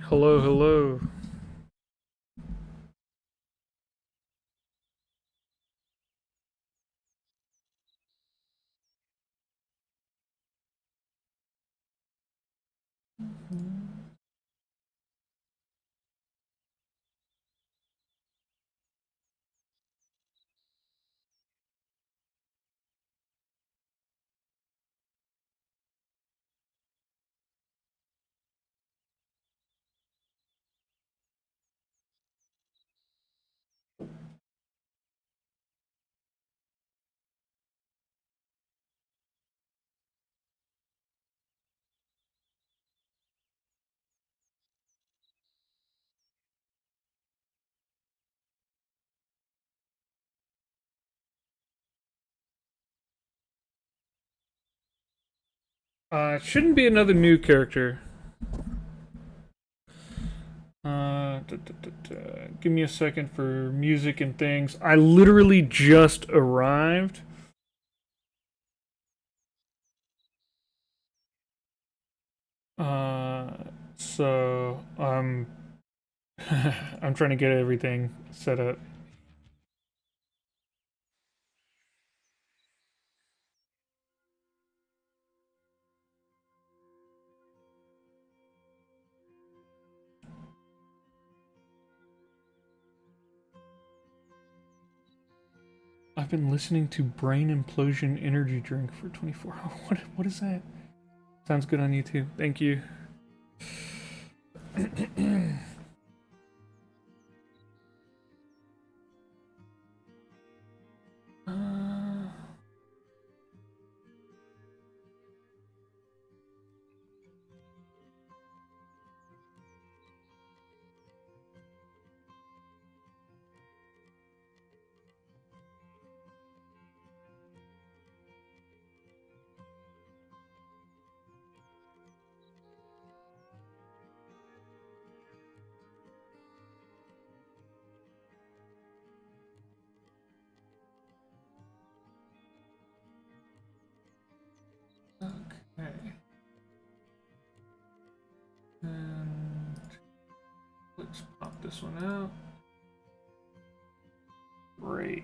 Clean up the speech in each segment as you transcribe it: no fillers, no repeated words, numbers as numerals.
Hello, hello. It shouldn't be another new character. Give me a second for music and things. I literally just arrived. Uh, so I'm trying to get everything set up. I've been listening to Brain Implosion Energy Drink for 24 hours. What is that? Sounds good on YouTube. Thank you. uh, okay. And let's pop this one out. Great.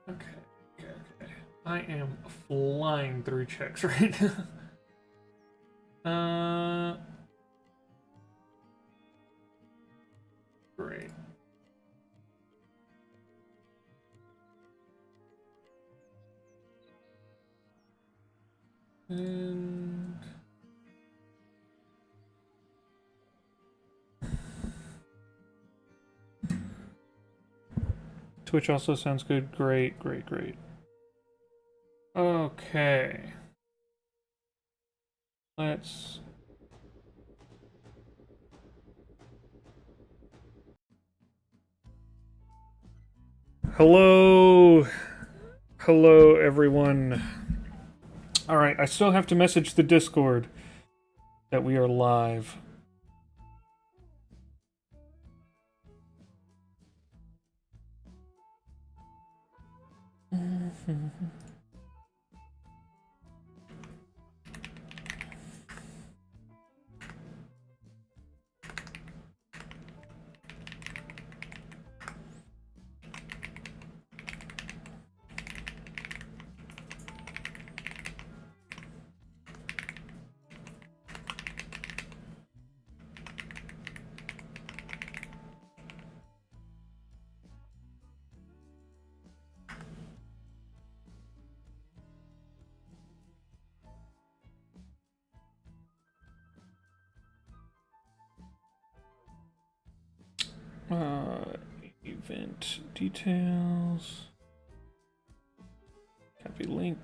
Okay, okay. I am flying through checks right now. Great. And Twitch also sounds good. Great, great, great. Okay. Let's Hello. Hello everyone. All right, I still have to message the Discord that we are live. Event details. Copy link.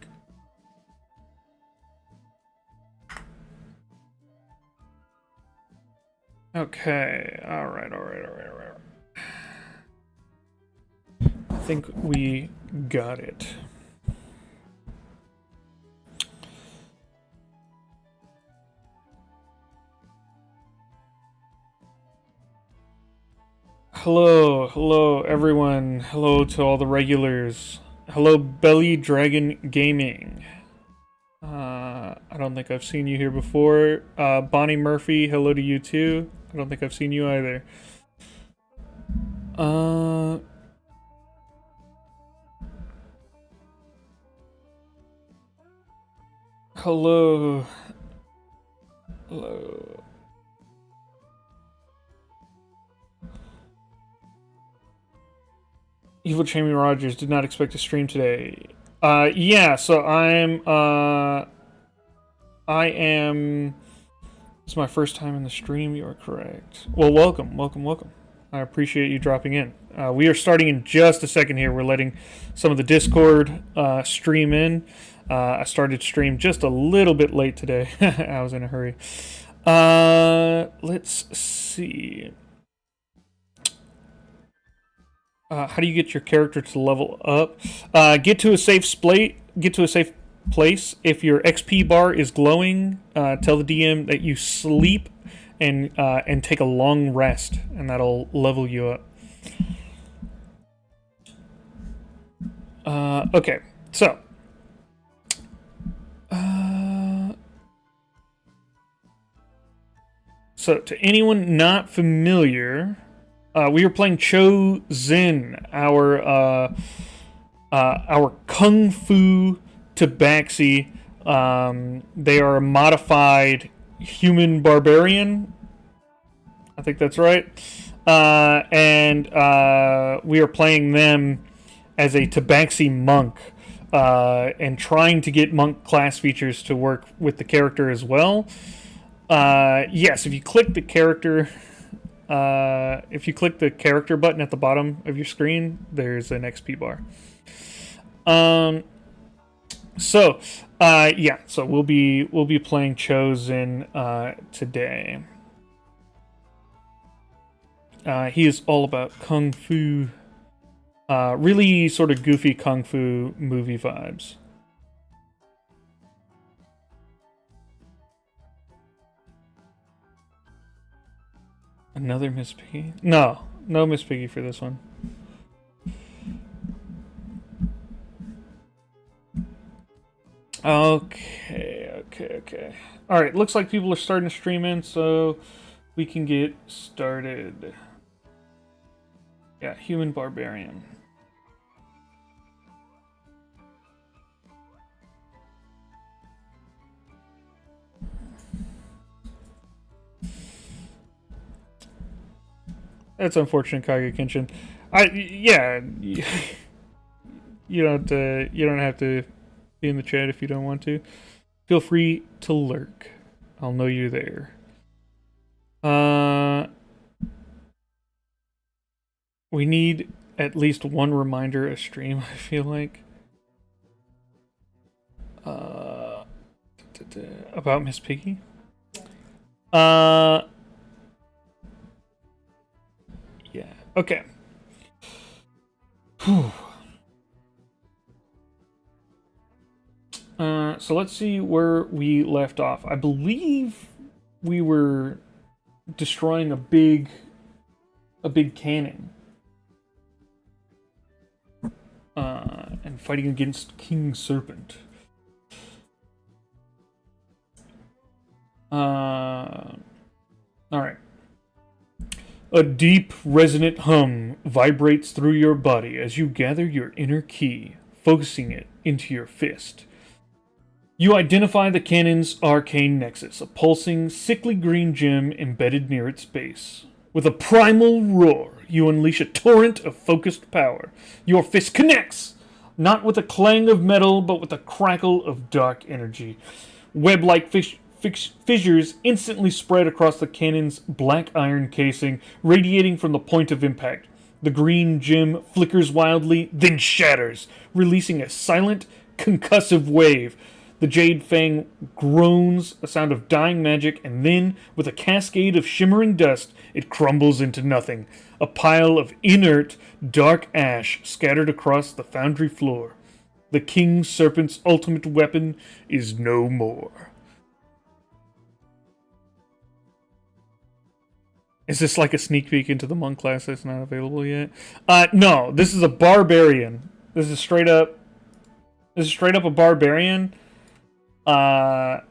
Okay. All right. I think we got it. Hello everyone. Hello to all the regulars. Hello Belly Dragon Gaming. I don't think I've seen you here before. Bonnie Murphy, hello to you too. I don't think I've seen you either. Hello. Hello. Evil Jamie Rogers did not expect to stream today. Yeah, so I am. It's my first time in the stream. You are correct. Well, welcome. I appreciate you dropping in. We are starting in just a second here. We're letting some of the Discord stream in. I started stream just a little bit late today. I was in a hurry. Let's see. How do you get your character to level up? Get to a safe place. If your XP bar is glowing, tell the DM that you sleep and take a long rest, and that'll level you up. Okay, so to anyone not familiar, we are playing Choe, our Kung Fu Tabaxi. They are a modified human barbarian. I think that's right. And we are playing them as a Tabaxi monk, and trying to get monk class features to work with the character as well. Yes, if you click the character button at the bottom of your screen, there's an XP bar. So we'll be playing Chosen today. He is all about kung fu, really sort of goofy kung fu movie vibes. Another Miss Piggy? No Miss Piggy for this one. Okay. Alright, looks like people are starting to stream in, so we can get started. Yeah, human barbarian. That's unfortunate, Kage Kenshin. You don't have to be in the chat if you don't want to. Feel free to lurk. I'll know you're there. We need at least one reminder a stream, I feel like. About Miss Piggy? Yeah. Okay. Whew. So let's see where we left off. I believe we were destroying a big cannon. And fighting against King Serpent. Alright. A deep, resonant hum vibrates through your body as you gather your inner key, focusing it into your fist. You identify the cannon's arcane nexus, a pulsing, sickly green gem embedded near its base. With a primal roar, you unleash a torrent of focused power. Your fist connects, not with a clang of metal, but with a crackle of dark energy. Web-like fissures instantly spread across the cannon's black iron casing, radiating from the point of impact. The green gem flickers wildly, then shatters, releasing a silent, concussive wave. The Jade Fang groans, a sound of dying magic, and then, with a cascade of shimmering dust, it crumbles into nothing. A pile of inert, dark ash scattered across the foundry floor. The King Serpent's ultimate weapon is no more. Is this like a sneak peek into the monk class that's not available yet? No, this is a barbarian. This is straight up. This is straight up a barbarian. I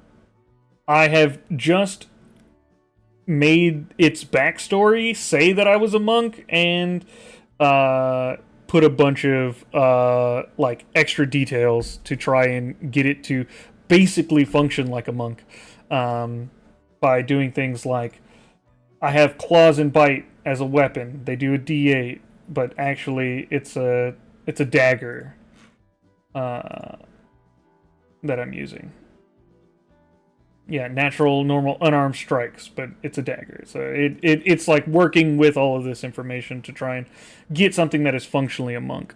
have just made its backstory say that I was a monk and put a bunch of like extra details to try and get it to basically function like a monk, by doing things like I have claws and bite as a weapon. They do a D8, but actually it's a dagger that I'm using. Yeah, natural, normal, unarmed strikes, but it's a dagger. So it's like working with all of this information to try and get something that is functionally a monk.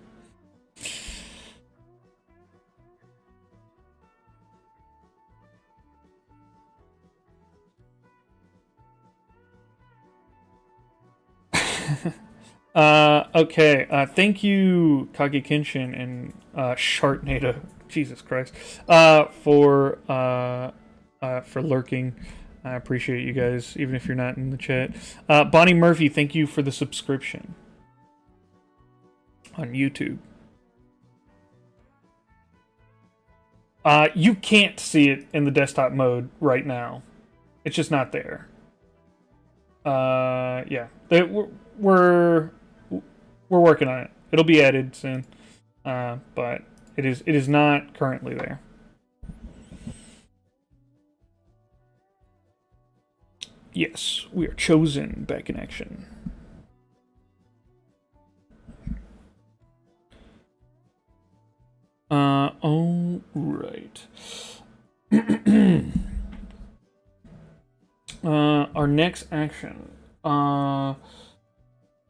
Okay. Thank you, Kage Kenshin and Shartnado. Jesus Christ. For lurking. I appreciate you guys, even if you're not in the chat. Bonnie Murphy, thank you for the subscription on YouTube. You can't see it in the desktop mode right now. It's just not there. Yeah, we're working on it. It'll be added soon, but it is not currently there. Yes, we are chosen back in action. All right. Our next action.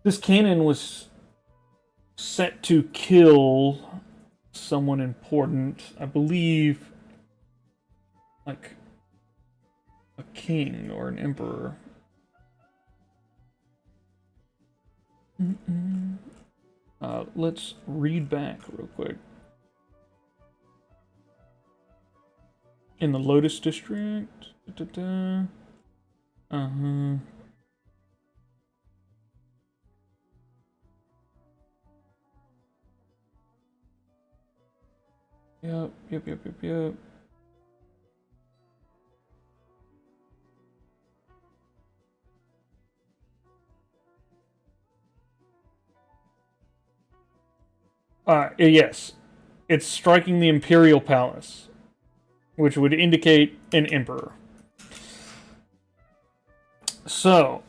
This cannon was set to kill someone important. I believe, like a king or an emperor. Let's read back real quick. In the Lotus District. Uh-huh. Yep. Yes. It's striking the Imperial Palace, which would indicate an emperor. So,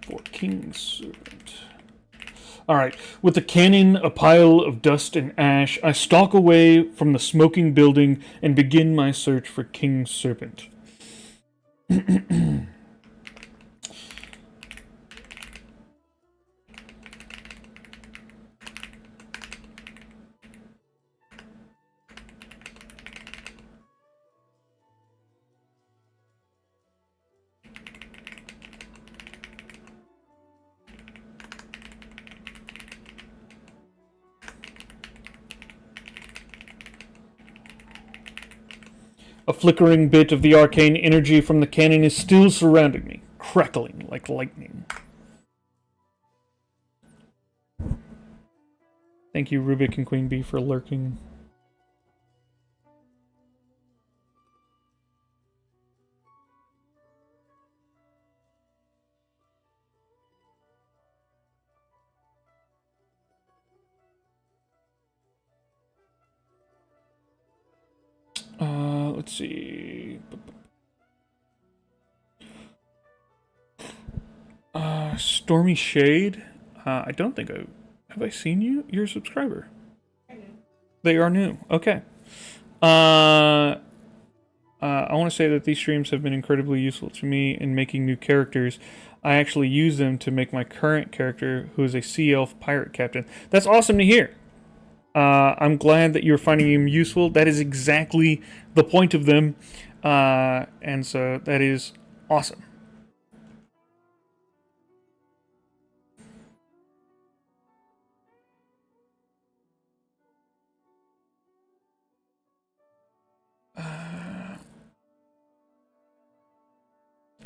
for King's Servant. Alright, with the cannon a pile of dust and ash, I stalk away from the smoking building and begin my search for King's Serpent. A flickering bit of the arcane energy from the cannon is still surrounding me, crackling like lightning. Thank you, Rubik and Queen Bee, for lurking. Let's see. Stormy Shade. I don't think have I seen you? You're a subscriber. They are new. Okay. I want to say that these streams have been incredibly useful to me in making new characters. I actually use them to make my current character, who is a sea elf pirate captain. That's awesome to hear. I'm glad that you're finding them useful. That is exactly the point of them. And so that is awesome.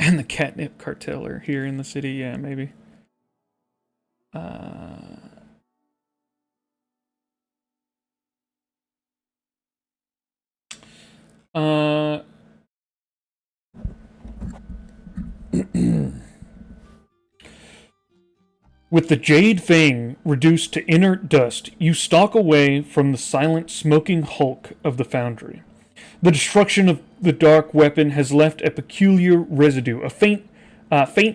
And the catnip cartel are here in the city. Yeah, maybe. With the Jade Fang reduced to inert dust, you stalk away from the silent, smoking hulk of the foundry. The destruction of the dark weapon has left a peculiar residue. Faint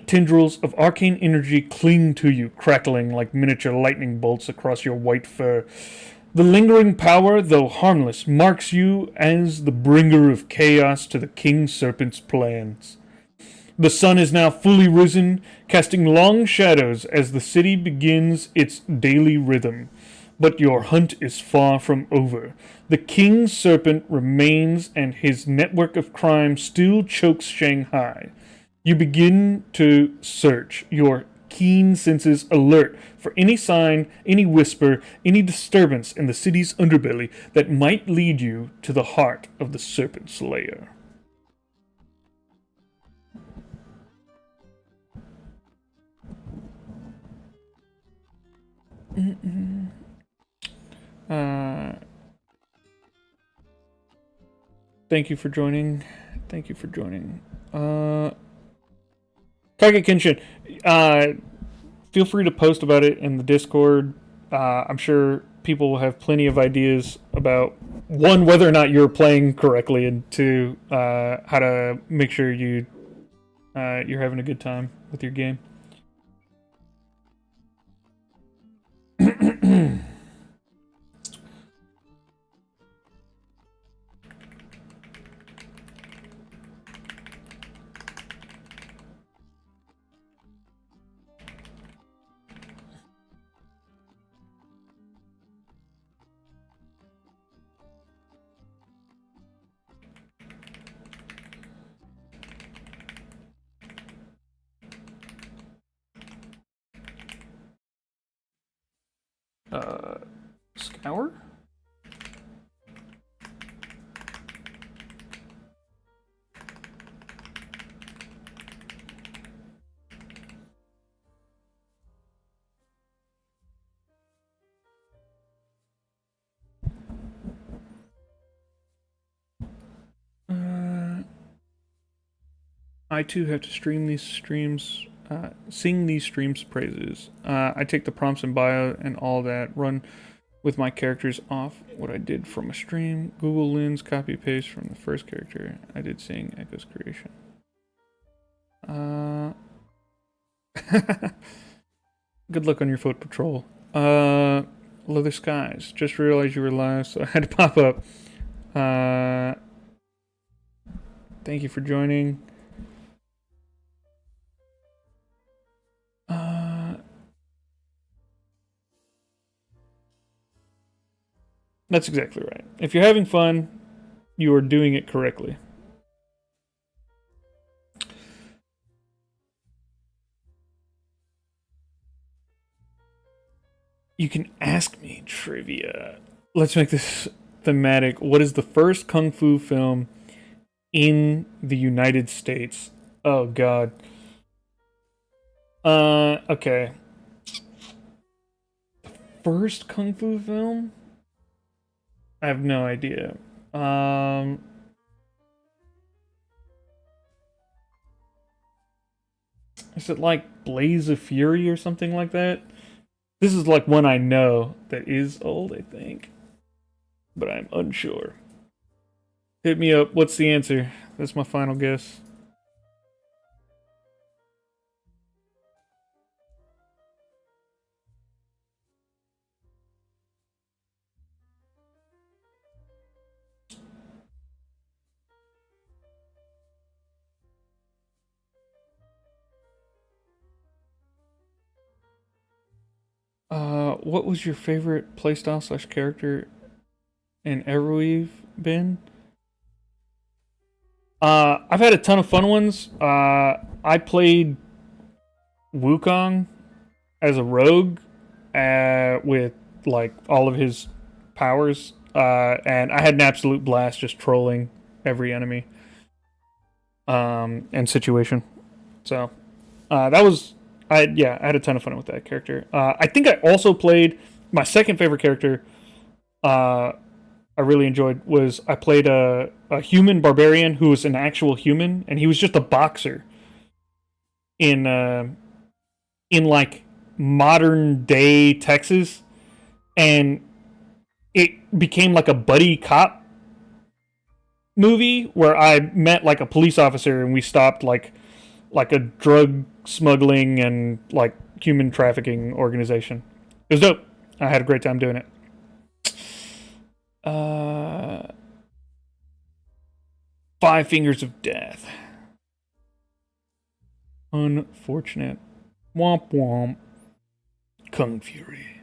tendrils of arcane energy cling to you, crackling like miniature lightning bolts across your white fur. The lingering power, though harmless, marks you as the bringer of chaos to the King Serpent's plans. The sun is now fully risen, casting long shadows as the city begins its daily rhythm. But your hunt is far from over. The King Serpent remains, and his network of crime still chokes Shanghai. You begin to search, your keen senses alert for any sign, any whisper, any disturbance in the city's underbelly that might lead you to the heart of the Serpent's lair. Thank you for joining. Thank you for joining. Kage Kenshin, feel free to post about it in the Discord. I'm sure people will have plenty of ideas about one, whether or not you're playing correctly, and two, how to make sure you're having a good time with your game. Scour? I too have to stream these streams, sing these streams praises. I take the prompts and bio and all that, run with my characters off what I did from a stream. Google Lens, copy paste from the first character I did sing Echo's creation. Good luck on your foot patrol. Leather Skies. Just realized you were live, so I had to pop up. Thank you for joining. That's exactly right. If you're having fun, you are doing it correctly. You can ask me trivia. Let's make this thematic. What is the first kung fu film in the United States? Oh god. Okay. First kung fu film? I have no idea. Is it like Blaze of Fury or something like that? This is like one I know that is old, I think. But I'm unsure. Hit me up. What's the answer? That's my final guess. what was your favorite playstyle slash character in Everweave, Ben? I've had a ton of fun ones. I played Wukong as a rogue with like all of his powers, and I had an absolute blast just trolling every enemy and situation. So that was I had a ton of fun with that character. I think I also played my second favorite character. I really enjoyed was I played a human barbarian who was an actual human, and he was just a boxer in like modern day Texas, and it became like a buddy cop movie where I met like a police officer and we stopped like a drug smuggling and like human trafficking organization. It was dope. I had a great time doing it. Five Fingers of Death. Unfortunate. Womp womp. Kung Fury.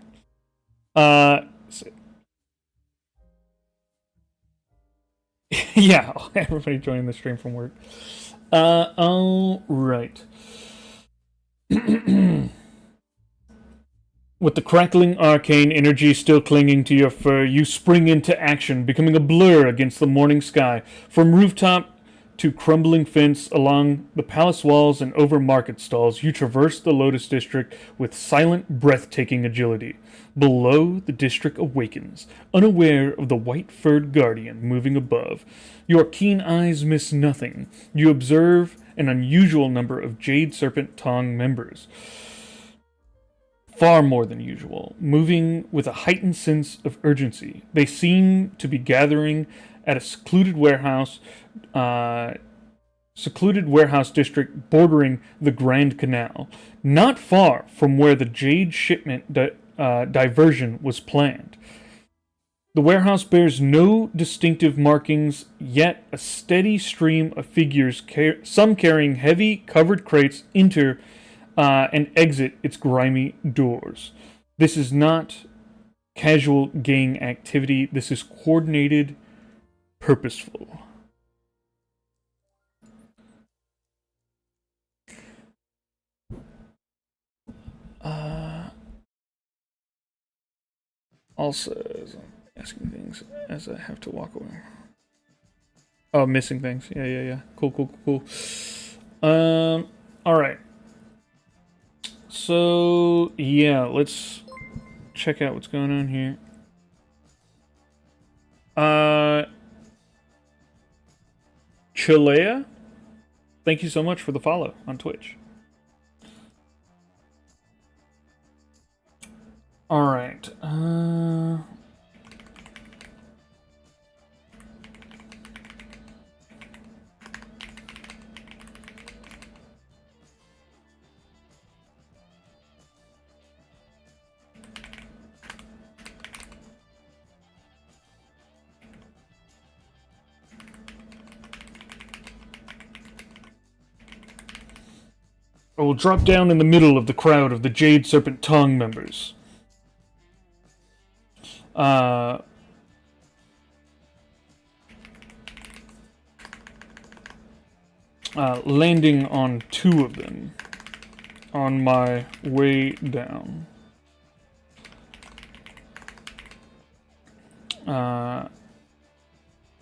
Yeah, everybody joining the stream from work. All right. With the crackling arcane energy still clinging to your fur, you spring into action, becoming a blur against the morning sky. From rooftop to crumbling fence, along the palace walls and over market stalls, you traverse the Lotus District with silent, breathtaking agility. Below, the district awakens, unaware of the white-furred guardian moving above. Your keen eyes miss nothing. You observe an unusual number of Jade Serpent Tongue members. Far more than usual, moving with a heightened sense of urgency. They seem to be gathering at a secluded warehouse district bordering the Grand Canal, not far from where the Jade shipment diversion was planned. The warehouse bears no distinctive markings, yet a steady stream of figures, some carrying heavy, covered crates, enter and exit its grimy doors. This is not casual gang activity. This is coordinated, purposeful. Also, as I'm asking things as I have to walk away. Oh, missing things. Yeah. Cool. All right. So, yeah, let's check out what's going on here. Choe, thank you so much for the follow on Twitch. All right. I will drop down in the middle of the crowd of the Jade Serpent Tongue members. Landing on two of them on my way down. I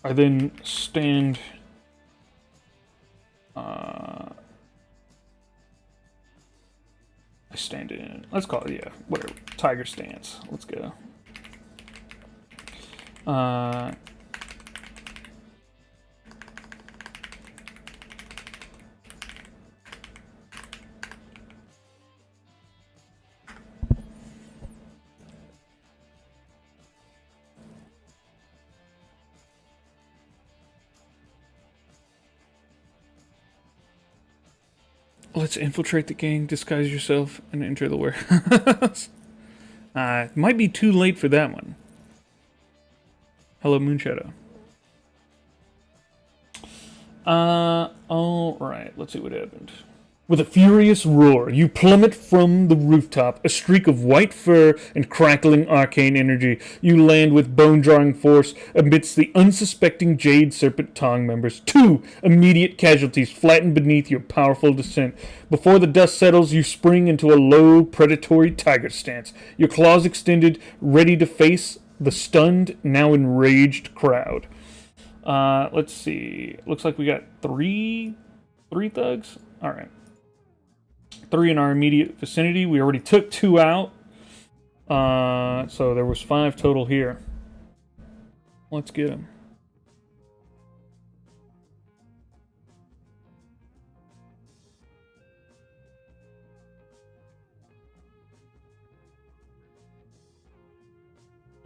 then stand. I stand in. Let's call it, yeah, whatever. Tiger stance. Let's go. Let's infiltrate the gang, disguise yourself, and enter the warehouse. Might be too late for that one. Hello, Moonshadow. Alright, let's see what happened. With a furious roar, you plummet from the rooftop, a streak of white fur and crackling arcane energy. You land with bone-jarring force amidst the unsuspecting Jade Serpent Tong members. 2 immediate casualties flatten beneath your powerful descent. Before the dust settles, you spring into a low, predatory tiger stance, your claws extended, ready to face the stunned, now enraged crowd. Let's see. Looks like we got three thugs. All right. 3 in our immediate vicinity. We already took 2 out. So there was 5 total here. Let's get them.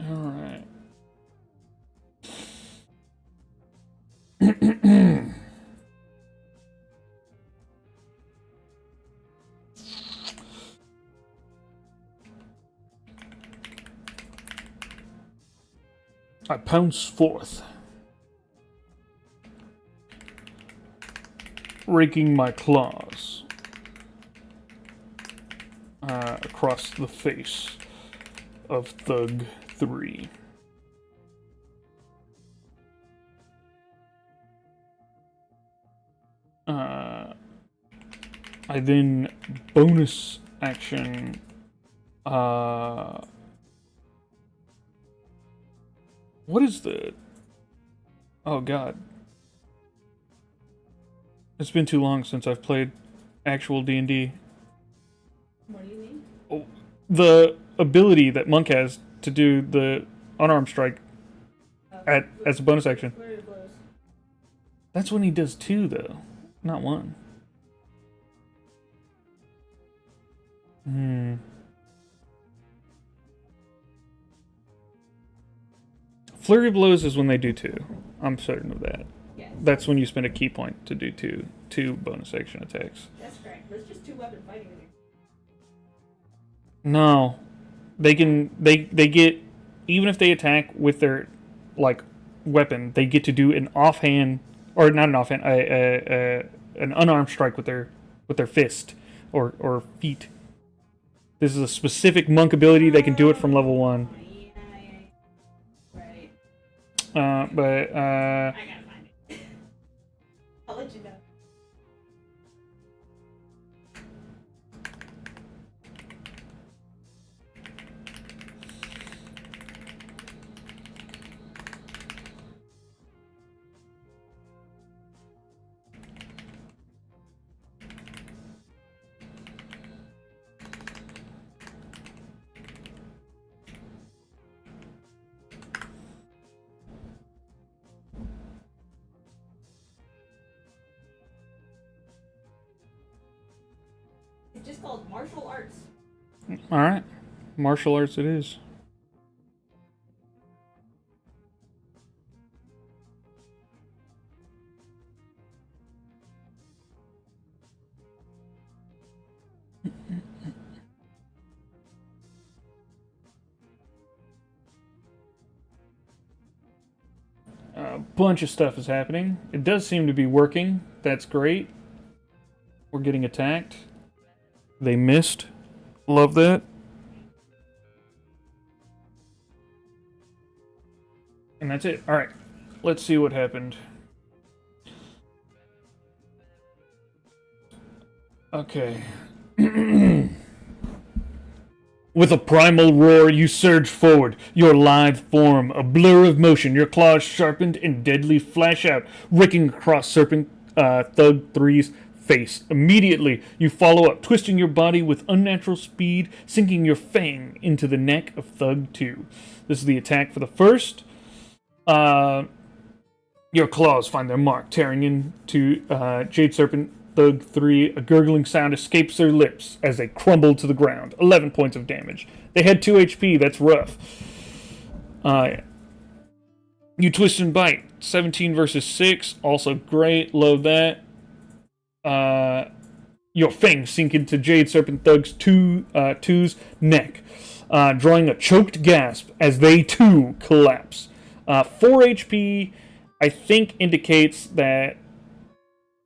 All right. I pounce forth, raking my claws across the face of Thug 3. I then bonus action what is the... Oh god. It's been too long since I've played actual D&D. What do you mean? Oh, the ability that Monk has to do the unarmed strike as a bonus action. Flurry of blows. That's when he does 2 though, not 1. Flurry of blows is when they do 2. I'm certain of that. Yes. That's when you spend a key point to do two bonus action attacks. That's correct. But it's just 2 weapon fighting. No, they get, even if they attack with their like weapon, they get to do an offhand, or not an offhand, an unarmed strike with their fist or feet. This is a specific monk ability. They can do it from level 1. Right. But I gotta find it. I'll let you know. It's just called martial arts. all right, martial arts it is. A bunch of stuff is happening. It does seem to be working. That's great. We're getting attacked. They missed. Love that. And that's it. Alright. Let's see what happened. Okay. With a primal roar, you surge forward, your lithe form a blur of motion, your claws sharpened and deadly flash out, raking across Serpent Thug 3's face. Immediately, you follow up, twisting your body with unnatural speed, sinking your fang into the neck of Thug 2. This is the attack for the first. Your claws find their mark, tearing into Jade Serpent Thug 3. A gurgling sound escapes their lips as they crumble to the ground. 11 points of damage. They had 2 HP, that's rough. You twist and bite. 17 versus 6, also great, love that. Your fangs sink into Jade Serpent Thug's 2's neck, drawing a choked gasp as they too collapse. 4 HP, I think, indicates that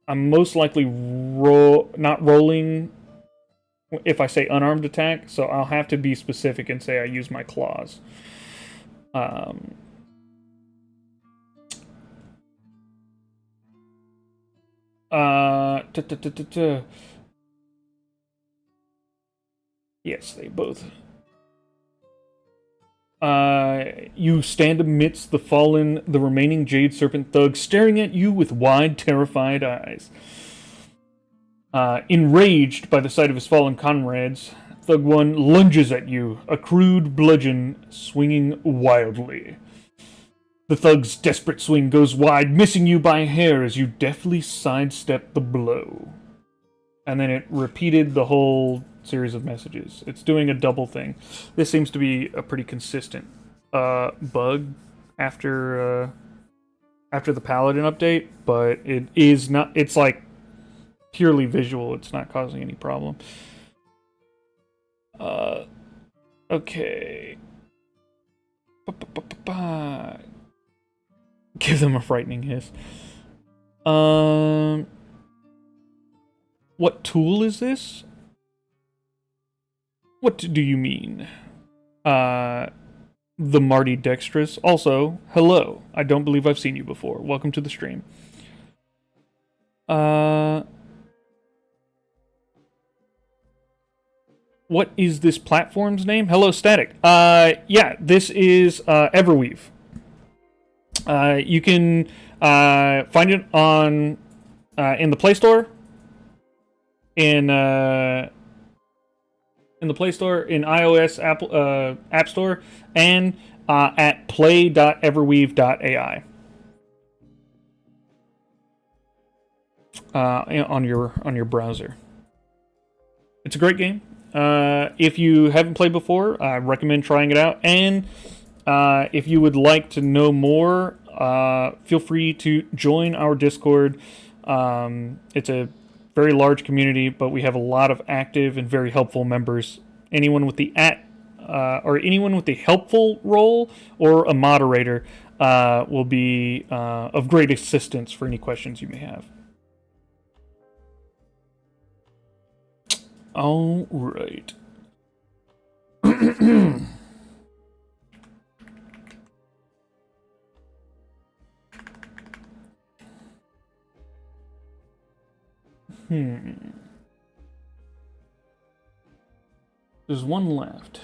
I'm most likely not rolling if I say unarmed attack, so I'll have to be specific and say I use my claws. Um, uh, t- t- t- t- t- yes, they both. You stand amidst the remaining Jade Serpent thugs staring at you with wide, terrified eyes. Enraged by the sight of his fallen comrades, Thug 1 lunges at you, a crude bludgeon swinging wildly. The thug's desperate swing goes wide, missing you by a hair as you deftly sidestep the blow. And then it repeated the whole series of messages. It's doing a double thing. This seems to be a pretty consistent bug after the Paladin update, but it is not. It's like purely visual. It's not causing any problem. Okay. Give them a frightening hiss. What tool is this? What do you mean? The Marty Dextrous. Also, hello. I don't believe I've seen you before. Welcome to the stream. What is this platform's name? Hello, Static. Yeah, this is Everweave. You can find it on in the Play Store, in the Play Store, in iOS App Store, and at play.everweave.ai on your browser. It's a great game. If you haven't played before, I recommend trying it out. And if you would like to know more, feel free to join our Discord. It's a very large community, but we have a lot of active and very helpful members. Anyone with the or anyone with the helpful role or a moderator will be of great assistance for any questions you may have. All right. There's one left.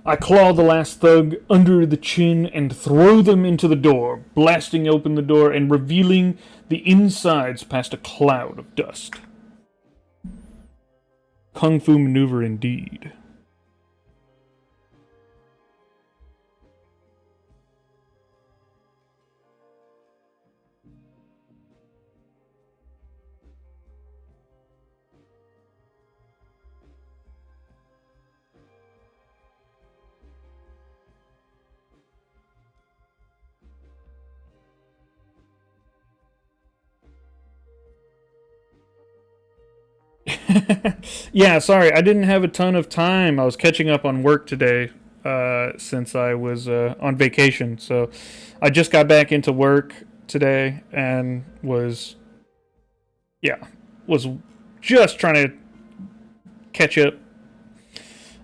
I claw the last thug under the chin and throw them into the door, blasting open the door and revealing the insides past a cloud of dust. Kung Fu maneuver indeed. Yeah, sorry, I didn't have a ton of time. I was catching up on work today since I was on vacation. So I just got back into work today and was just trying to catch up.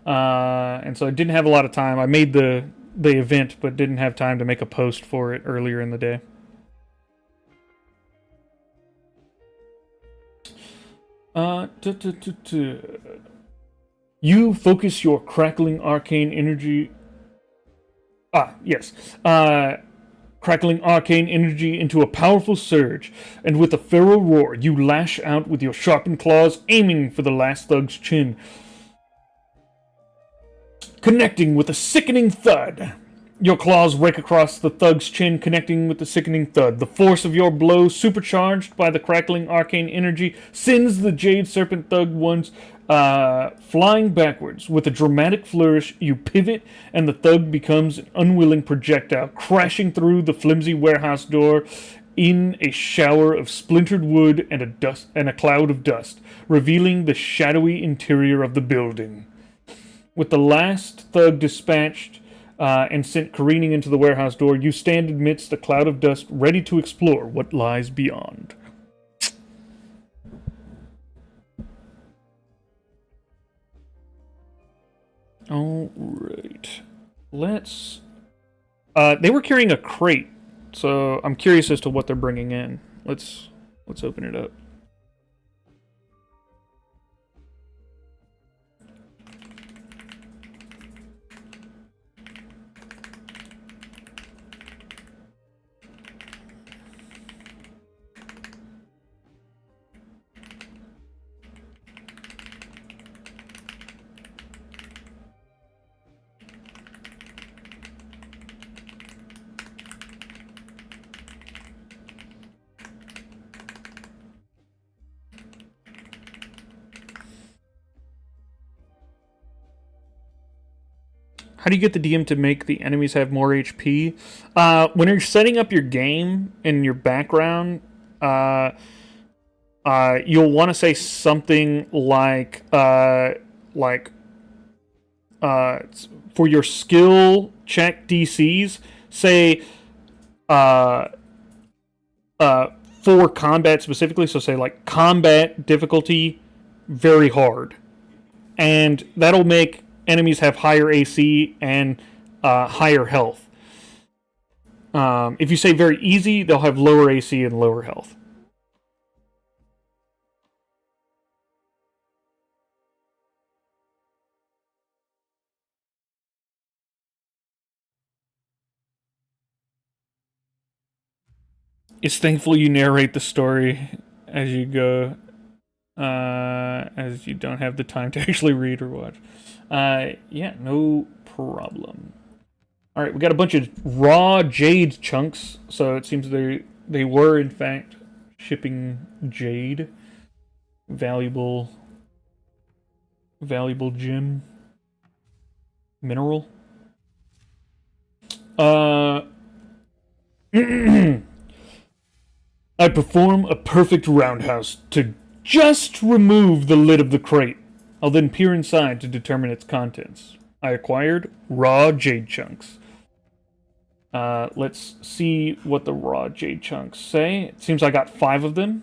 And so I didn't have a lot of time. I made the event, but didn't have time to make a post for it earlier in the day. You focus your crackling arcane energy. Yes. Crackling arcane energy into a powerful surge, and with a feral roar, you lash out with your sharpened claws, aiming for the last thug's chin. Connecting with a sickening thud. Your claws rake across the thug's chin, connecting with the sickening thud. The force of your blow, supercharged by the crackling arcane energy, sends the Jade Serpent thug once flying backwards. With a dramatic flourish, you pivot, and the thug becomes an unwilling projectile, crashing through the flimsy warehouse door in a shower of splintered wood and a cloud of dust, revealing the shadowy interior of the building. With the last thug dispatched and sent careening into the warehouse door, you stand amidst a cloud of dust, ready to explore what lies beyond. Alright. Let's... they were carrying a crate, so I'm curious as to what they're bringing in. Let's open it up. How do you get the DM to make the enemies have more HP? When you're setting up your game in your background, you'll want to say something like for your skill check DCs, say for combat specifically, so say like combat difficulty very hard, and that'll make enemies have higher AC and higher health. If you say very easy, they'll have lower AC and lower health. It's thankful you narrate the story as you go, as you don't have the time to actually read or watch. Yeah, no problem. All right, we got a bunch of raw jade chunks, so it seems they were in fact shipping jade, valuable gem, mineral. I perform a perfect roundhouse to just remove the lid of the crate. I'll then peer inside to determine its contents. I acquired raw jade chunks. Let's see what the raw jade chunks say. It seems I got 5 of them.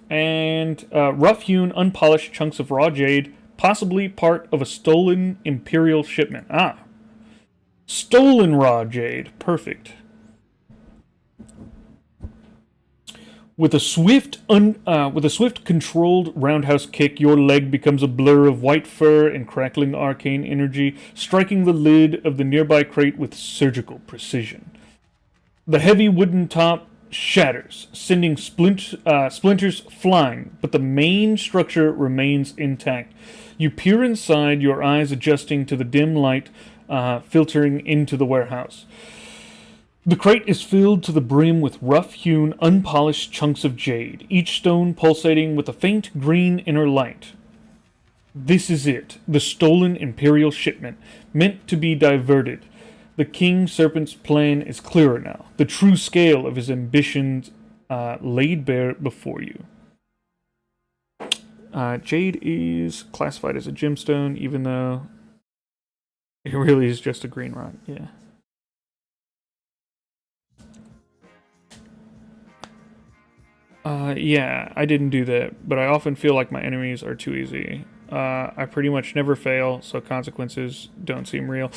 And rough-hewn, unpolished chunks of raw jade, possibly part of a stolen Imperial shipment. Stolen raw jade. Perfect. With a swift, controlled roundhouse kick, your leg becomes a blur of white fur and crackling arcane energy, striking the lid of the nearby crate with surgical precision. The heavy wooden top shatters, sending splinters flying, but the main structure remains intact. You peer inside, your eyes adjusting to the dim light filtering into the warehouse. The crate is filled to the brim with rough-hewn, unpolished chunks of jade, each stone pulsating with a faint green inner light. This is it, the stolen Imperial shipment, meant to be diverted. The King Serpent's plan is clearer now, the true scale of his ambitions laid bare before you. Jade is classified as a gemstone, even though it really is just a green rock, yeah. Yeah, I didn't do that, but I often feel like my enemies are too easy. I pretty much never fail, so consequences don't seem real.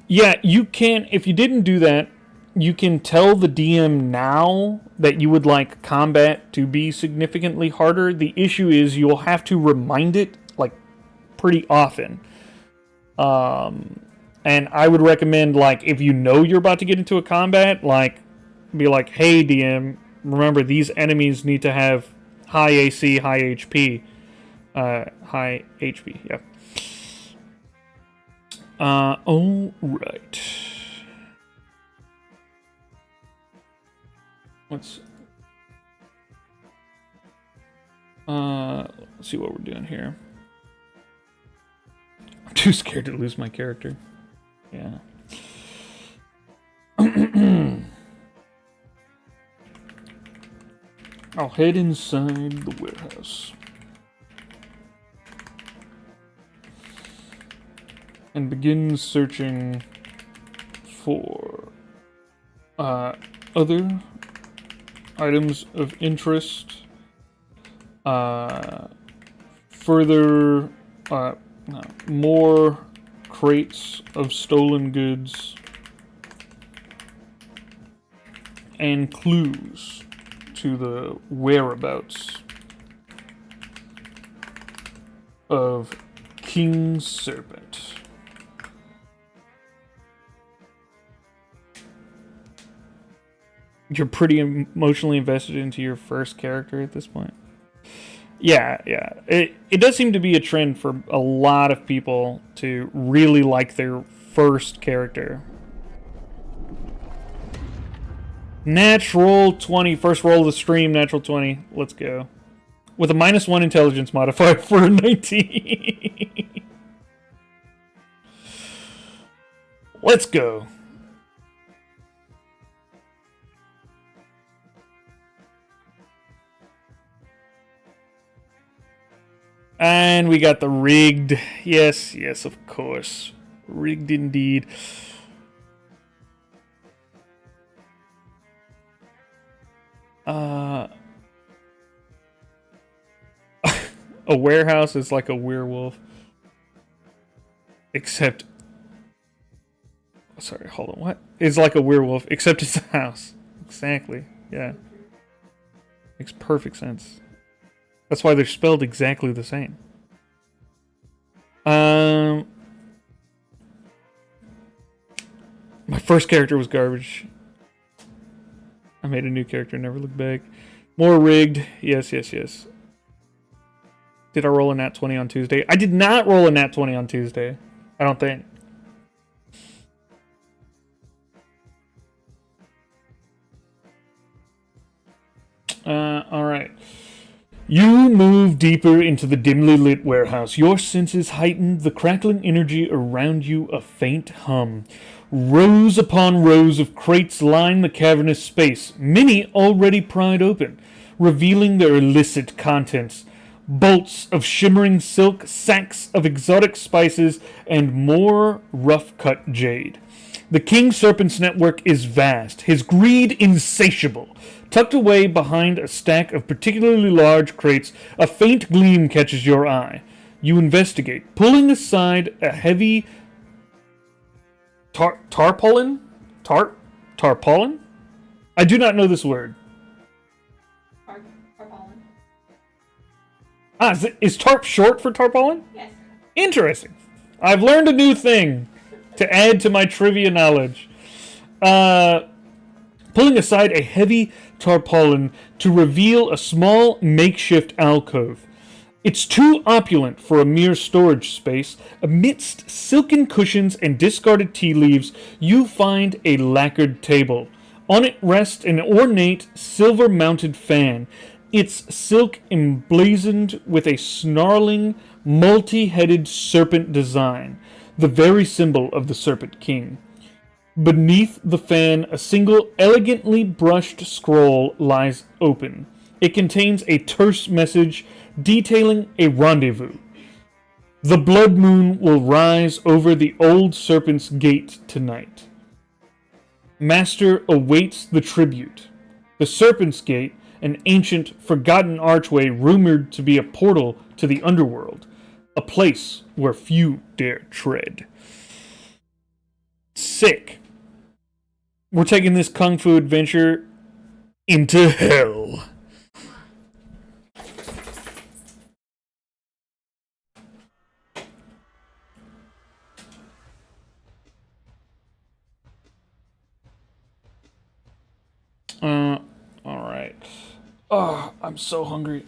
Yeah, you can, if you didn't do that, you can tell the DM now that you would like combat to be significantly harder. The issue is you'll have to remind it, like, pretty often. And I would recommend, like, if you know you're about to get into a combat, like, be like, hey, DM, remember, these enemies need to have high AC, high HP. High HP, yeah. Alright. Let's see what we're doing here. I'm too scared to lose my character. Yeah. I'll head inside the warehouse and begin searching for other items of interest, further, more crates of stolen goods, and clues to the whereabouts of King Serpent. You're pretty emotionally invested into your first character at this point. Yeah. It does seem to be a trend for a lot of people to really like their first character. Natural 20. First roll of the stream, natural 20. Let's go. With a -1 intelligence modifier for a 19. Let's go. And we got the rigged. Yes, of course. Rigged indeed. A warehouse is like a werewolf. Except... Sorry, hold on, what? It's like a werewolf, except it's a house. Exactly, yeah. Makes perfect sense. That's why they're spelled exactly the same. My first character was garbage. I made a new character, never looked back. More rigged. Yes. Did I roll a nat 20 on Tuesday? I did not roll a nat 20 on Tuesday. I don't think. Alright. You move deeper into the dimly lit warehouse. Your senses heightened, the crackling energy around you a faint hum. Rows upon rows of crates line the cavernous space, many already pried open, revealing their illicit contents. Bolts of shimmering silk, sacks of exotic spices, and more rough-cut jade. The King Serpent's network is vast, his greed insatiable. Tucked away behind a stack of particularly large crates, a faint gleam catches your eye. You investigate, pulling aside a heavy tarpaulin? Tarpaulin? I do not know this word. Tarpaulin. Is tarp short for tarpaulin? Yes. Interesting. I've learned a new thing to add to my trivia knowledge. Pulling aside a heavy tarpaulin to reveal a small makeshift alcove. It's too opulent for a mere storage space. Amidst silken cushions and discarded tea leaves, you find a lacquered table. On it rests an ornate, silver-mounted fan, its silk emblazoned with a snarling, multi-headed serpent design, the very symbol of the Serpent King. Beneath the fan, a single elegantly brushed scroll lies open. It contains a terse message detailing a rendezvous. The blood moon will rise over the old serpent's gate tonight. Master awaits the tribute. The serpent's gate, an ancient, forgotten archway rumored to be a portal to the underworld, a place where few dare tread. Sick. We're taking this kung fu adventure into hell. Oh, I'm so hungry.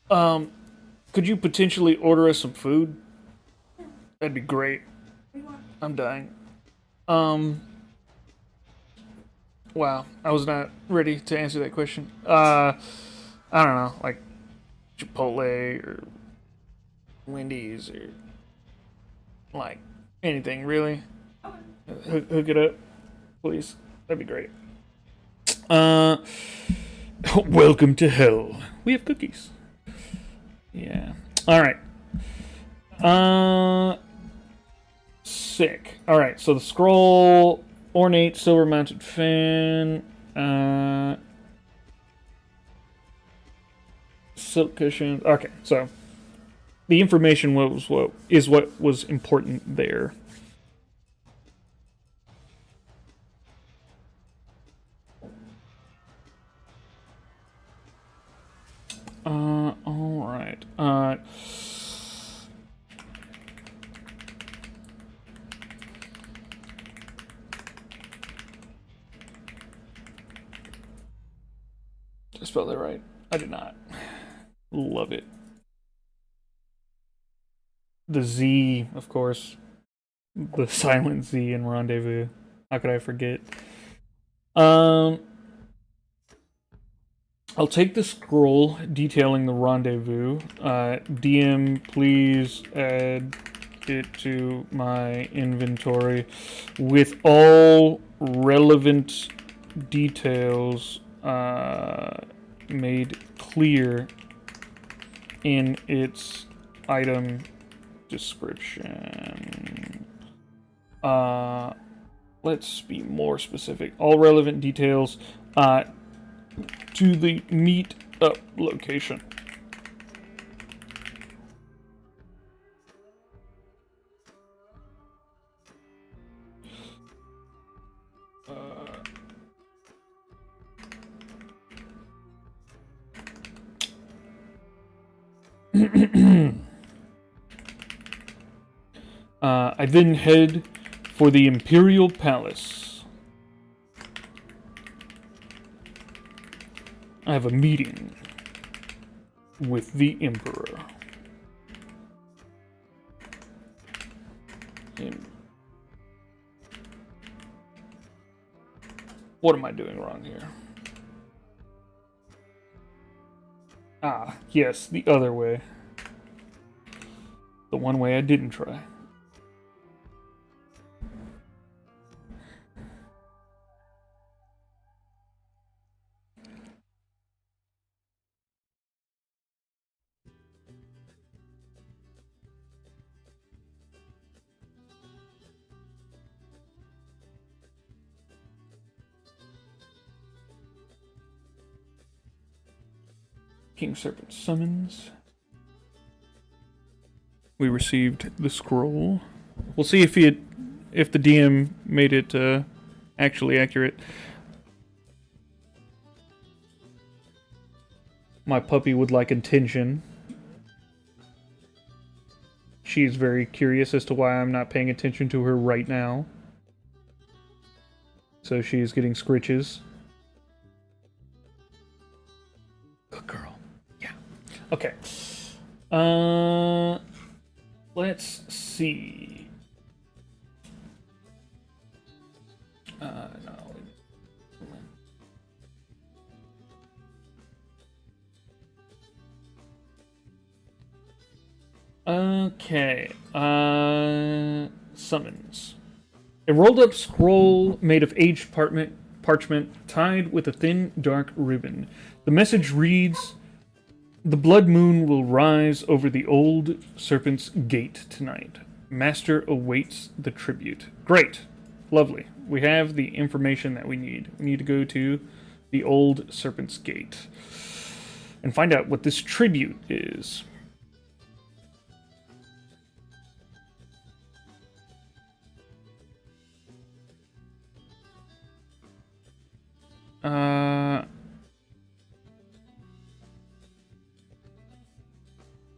Could you potentially order us some food? That'd be great. We want I'm dying. Um, wow, I was not ready to answer that question. I don't know, like Chipotle or Wendy's or like anything really. Hook it up, please. That'd be great. Uh, welcome to hell. We have cookies. Yeah. All right. Sick. All right. So the scroll, ornate silver mounted fan, silk cushions. Okay. So the information what was important there. All right. Did I spell that right? I did not. Love it. The Z, of course. The silent Z in Rendezvous. How could I forget? Um, I'll take the scroll detailing the rendezvous. DM, please add it to my inventory with all relevant details made clear in its item description. Let's be more specific. All relevant details to the meet up location. I then head for the Imperial Palace. I have a meeting with the Emperor. And what am I doing wrong here? Ah, yes, the other way. The one way I didn't try. King Serpent summons. We received the scroll. We'll see if the DM made it actually accurate. My puppy would like attention. She's very curious as to why I'm not paying attention to her right now. So she's getting scritches. Good girl. Yeah. Okay. Let's see. No. Okay. Summons. A rolled up scroll made of aged parchment tied with a thin, dark ribbon. The message reads, "The blood moon will rise over the old serpent's gate tonight. Master awaits the tribute." Great. Lovely. We have the information that we need. We need to go to the old serpent's gate and find out what this tribute is.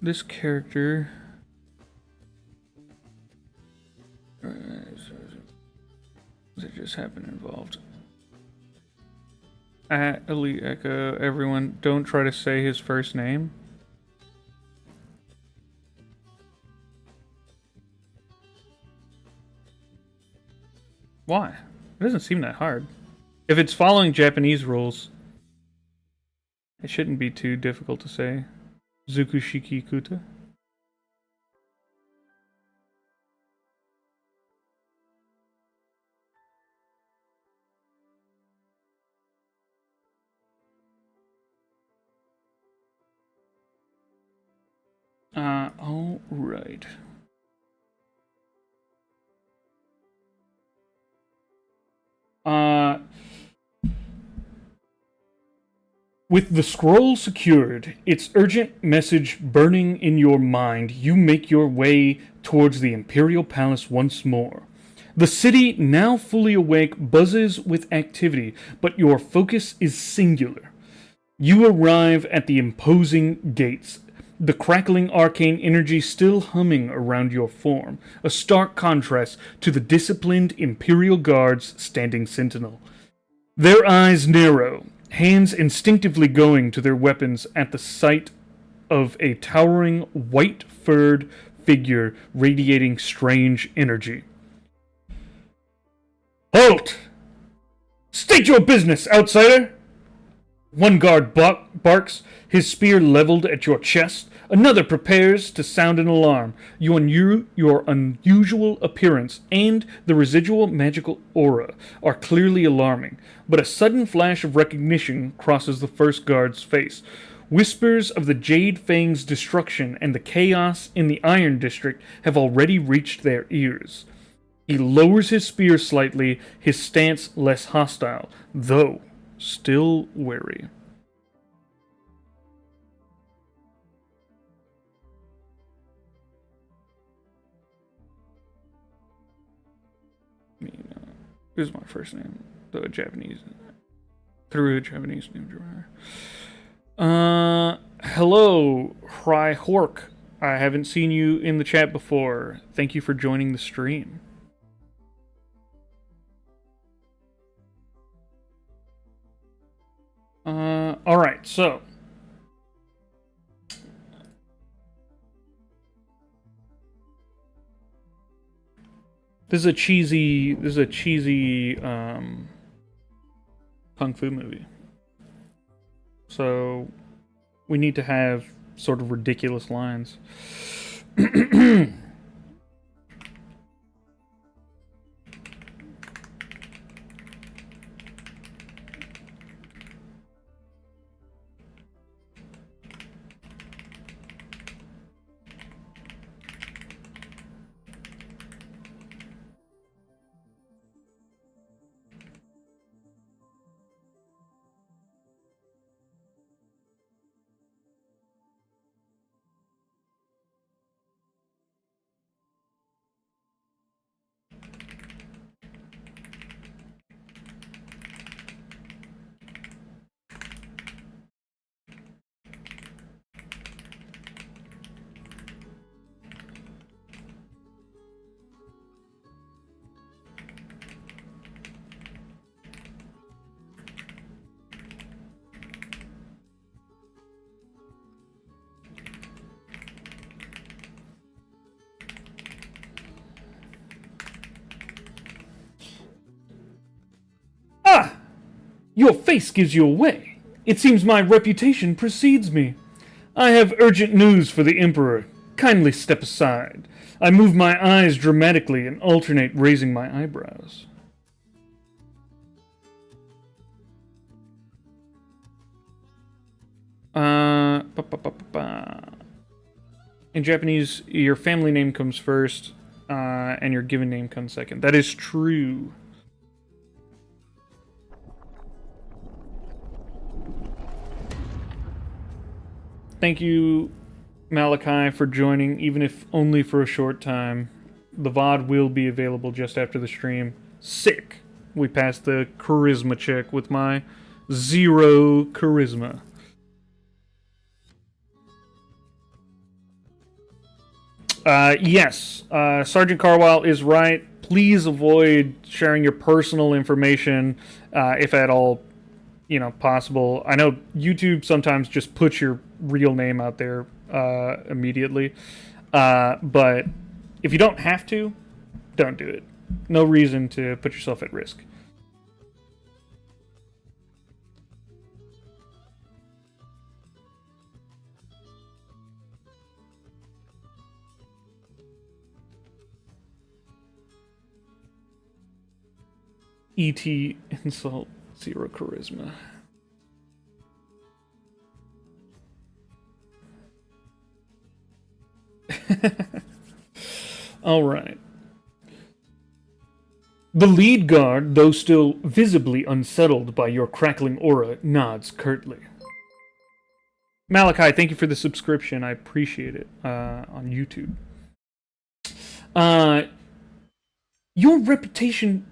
This character. Does it just happen involved? At Elite Echo, everyone, don't try to say his first name. Why? It doesn't seem that hard. If it's following Japanese rules, it shouldn't be too difficult to say. Zukushiki Kuta. All right. With the scroll secured, its urgent message burning in your mind, you make your way towards the Imperial Palace once more. The city, now fully awake, buzzes with activity, but your focus is singular. You arrive at the imposing gates, the crackling arcane energy still humming around your form, a stark contrast to the disciplined Imperial guards standing sentinel. Their eyes narrow, hands instinctively going to their weapons at the sight of a towering, white-furred figure radiating strange energy. Halt! State your business, outsider! One guard barks, his spear leveled at your chest. Another prepares to sound an alarm. Your unusual appearance and the residual magical aura are clearly alarming, but a sudden flash of recognition crosses the first guard's face. Whispers of the Jade Fang's destruction and the chaos in the Iron District have already reached their ears. He lowers his spear slightly, his stance less hostile, though still wary. Is my first name through a Japanese name generator. Hello, Hry Hork. I haven't seen you in the chat before. Thank you for joining the stream. Alright, so This is a cheesy kung fu movie. So we need to have sort of ridiculous lines. Your face gives you away. It seems my reputation precedes me. I have urgent news for the Emperor. Kindly step aside. I move my eyes dramatically and alternate raising my eyebrows. In Japanese, your family name comes first, and your given name comes second. That is true. Thank you, Malachi, for joining, even if only for a short time. The VOD will be available just after the stream. Sick! We passed the charisma check with my 0 charisma. Yes, Sergeant Carwile is right. Please avoid sharing your personal information, if at all, possible. I know YouTube sometimes just puts your real name out there immediately, but if you don't have to, don't do it. No reason to put yourself at risk. ET insult, zero charisma. All right. The lead guard, though still visibly unsettled by your crackling aura, nods curtly. Malachi, thank you for the subscription. I appreciate it on YouTube. Your reputation...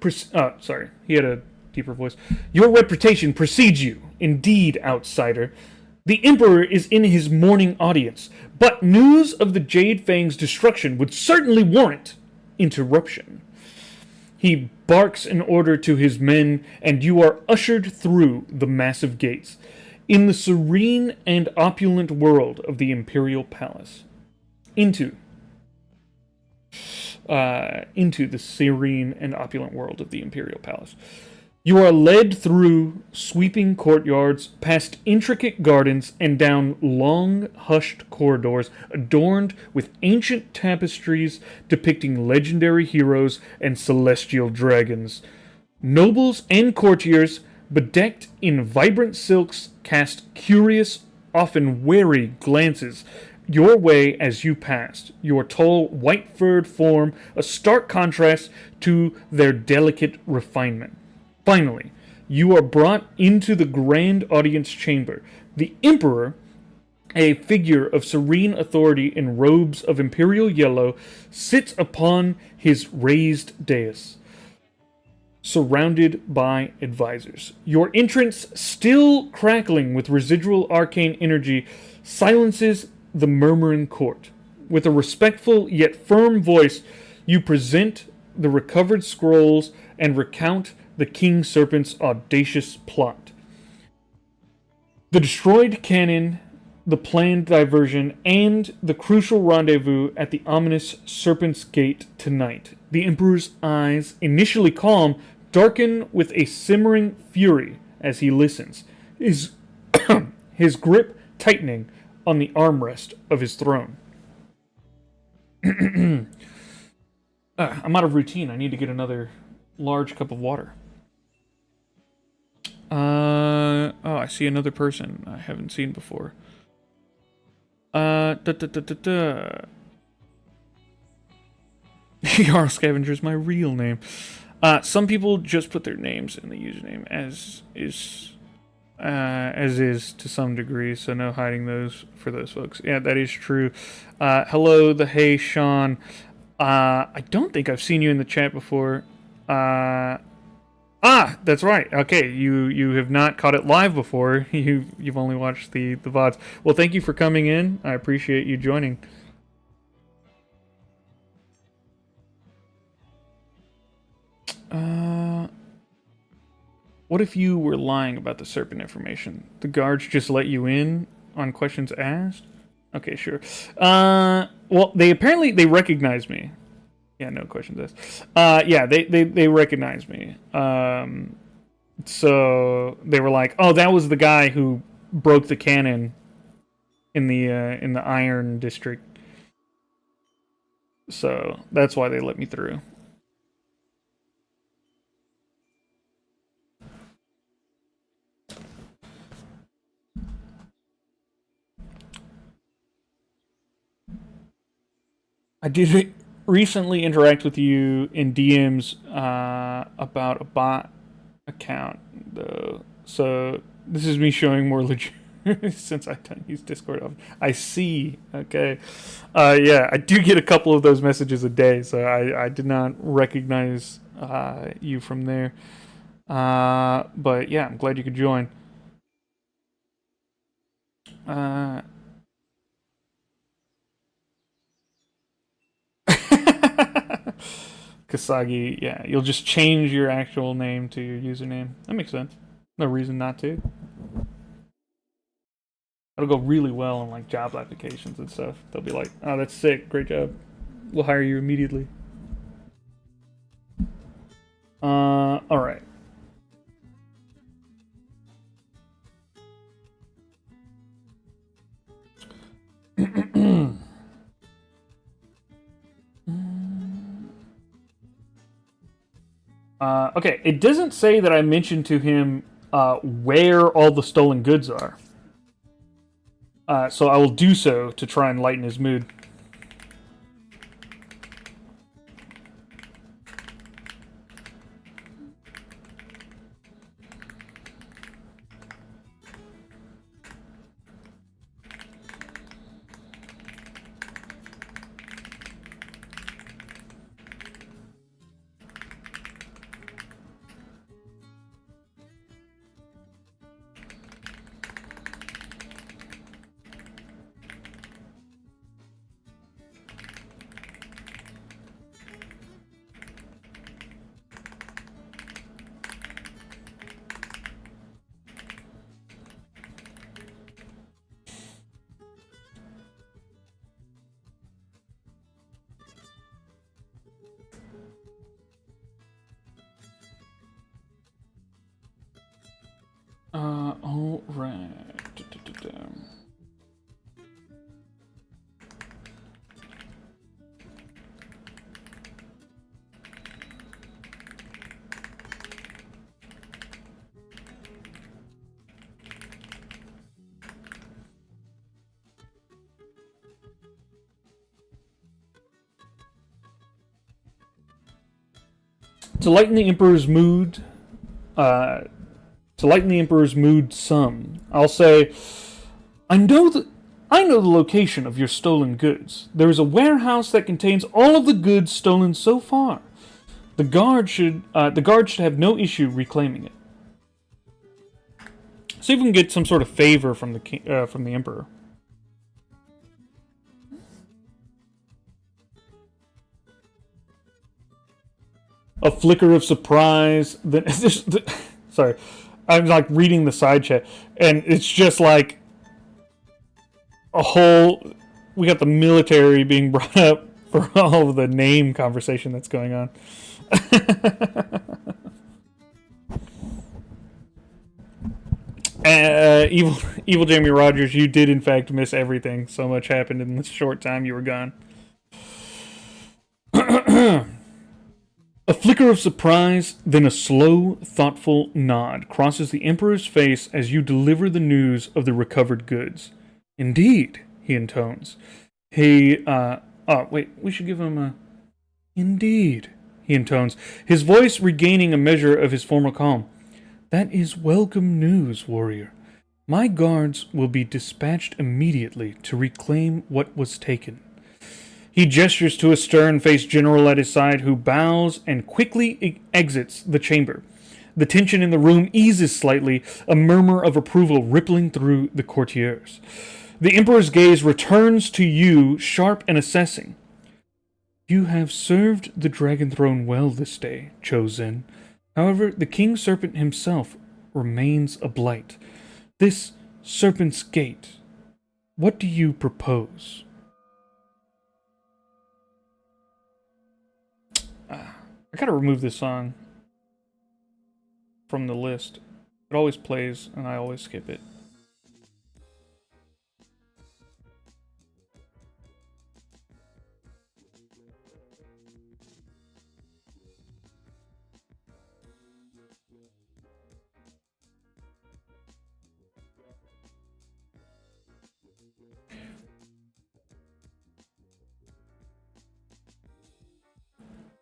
sorry, he had a deeper voice. Your reputation precedes you, indeed, outsider. The Emperor is in his morning audience, but news of the Jade Fang's destruction would certainly warrant interruption. He barks an order to his men, and you are ushered through the massive gates, in the serene and opulent world of the Imperial Palace. Into the serene and opulent world of the Imperial Palace. You are led through sweeping courtyards, past intricate gardens, and down long, hushed corridors adorned with ancient tapestries depicting legendary heroes and celestial dragons. Nobles and courtiers, bedecked in vibrant silks, cast curious, often wary glances your way as you passed, your tall, white-furred form a stark contrast to their delicate refinement. Finally, you are brought into the grand audience chamber. The Emperor, a figure of serene authority in robes of imperial yellow, sits upon his raised dais, surrounded by advisors. Your entrance, still crackling with residual arcane energy, silences the murmuring court. With a respectful yet firm voice, you present the recovered scrolls and recount the King Serpent's audacious plot. The destroyed cannon, the planned diversion, and the crucial rendezvous at the ominous Serpent's Gate tonight. The Emperor's eyes, initially calm, darken with a simmering fury as he listens, his grip tightening on the armrest of his throne. I'm out of routine. I need to get another large cup of water. Oh, I see another person I haven't seen before. Jarl Scavenger is my real name. Some people just put their names in the username, as is to some degree, so no hiding those for those folks. Yeah, that is true. Hello, the Hey Sean. I don't think I've seen you in the chat before. That's right. Okay, you have not caught it live before. You've only watched the VODs. Well, thank you for coming in. I appreciate you joining. What if you were lying about the serpent information? The guards just let you in on questions asked? Okay, sure. Well, they recognize me. Yeah, no questions asked. Yeah, they recognize me. So they were like, "Oh, that was the guy who broke the cannon in the Iron District." So that's why they let me through. I did recently interact with you in DMs about a bot account, though. So this is me showing more legit since I don't use Discord often. I see. Okay. Yeah, I do get a couple of those messages a day, so I did not recognize you from there. But yeah, I'm glad you could join. Kasagi, yeah, you'll just change your actual name to your username. That makes sense. No reason not to. It'll go really well on like job applications and stuff. They'll be like, "Oh, that's sick. Great job. We'll hire you immediately." All right. Okay, it doesn't say that I mentioned to him where all the stolen goods are. So I will do so to try and lighten his mood. All right. To lighten the Emperor's mood, some, I'll say, I know the location of your stolen goods. There is a warehouse that contains all of the goods stolen so far. The guard should have no issue reclaiming it. See if we can get some sort of favor from the Emperor. A flicker of surprise. Then sorry, I'm like reading the side chat, and it's just like a whole. We got the military being brought up for all of the name conversation that's going on. Evil Jamie Rogers, you did in fact miss everything. So much happened in the short time you were gone. A flicker of surprise, then a slow, thoughtful nod crosses the Emperor's face as you deliver the news of the recovered goods. Indeed, he intones. We should give him a... Indeed, he intones, his voice regaining a measure of his former calm. That is welcome news, warrior. My guards will be dispatched immediately to reclaim what was taken. He gestures to a stern-faced general at his side who bows and quickly exits the chamber. The tension in the room eases slightly, a murmur of approval rippling through the courtiers. The Emperor's gaze returns to you, sharp and assessing. You have served the Dragon Throne well this day, Choe. However, the King Serpent himself remains a blight. This Serpent's Gate, what do you propose? I gotta remove this song from the list. It always plays, and I always skip it.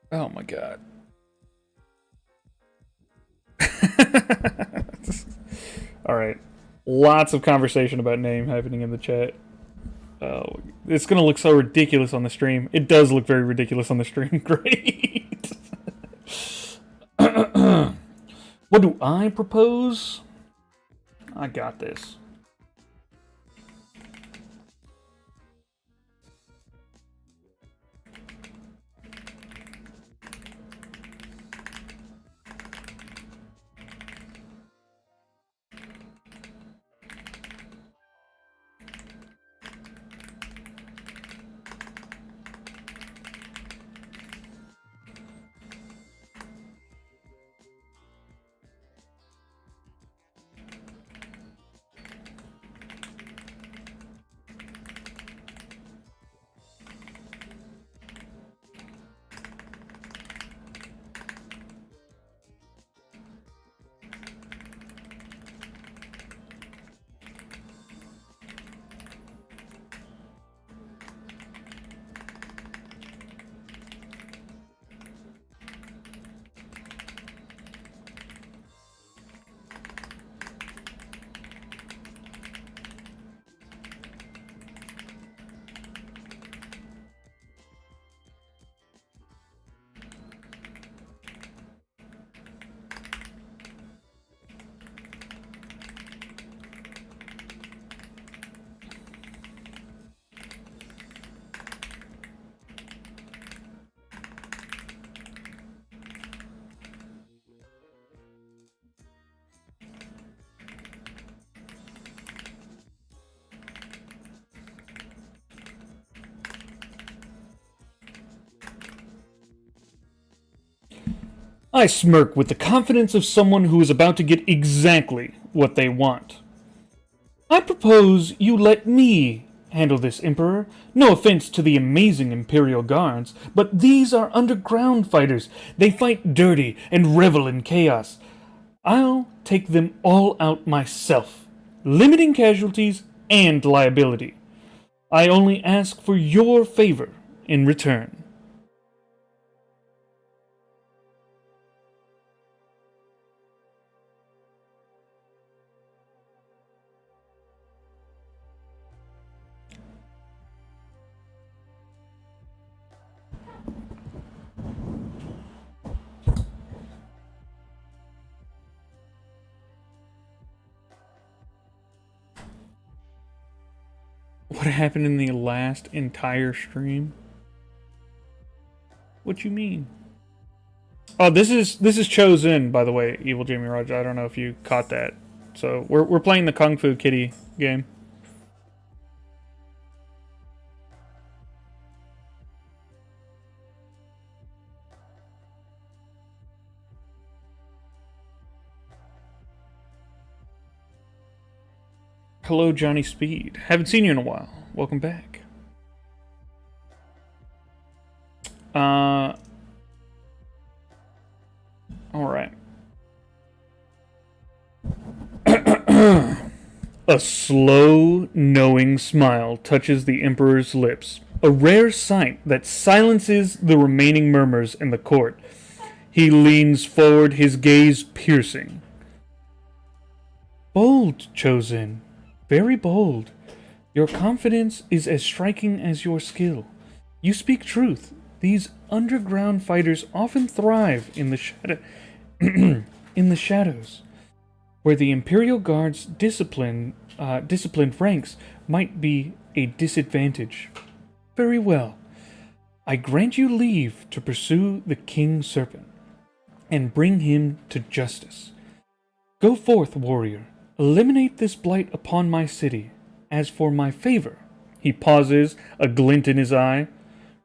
Oh my god. Alright. Lots of conversation about name happening in the chat. Oh, it's gonna look so ridiculous on the stream. It does look very ridiculous on the stream. Great. What do I propose? I got this. I smirk with the confidence of someone who is about to get exactly what they want. I propose you let me handle this, Emperor. No offense to the amazing Imperial Guards, but these are underground fighters. They fight dirty and revel in chaos. I'll take them all out myself, limiting casualties and liability. I only ask for your favor in return. What happened in the last entire stream? What you mean? Oh, this is Chosen, by the way, Evil Jamie Rogers. I don't know if you caught that. So we're playing the Kung Fu Kitty game. Hello, Johnny Speed. Haven't seen you in a while. Welcome back. Alright. A slow, knowing smile touches the Emperor's lips, a rare sight that silences the remaining murmurs in the court. He leans forward, his gaze piercing. Bold, Chosen. Very bold. Your confidence is as striking as your skill. You speak truth. These underground fighters often thrive in the in the shadows, where the Imperial Guard's disciplined ranks might be a disadvantage. Very well. I grant you leave to pursue the King Serpent and bring him to justice. Go forth, warrior. Eliminate this blight upon my city. As for my favor, he pauses, a glint in his eye.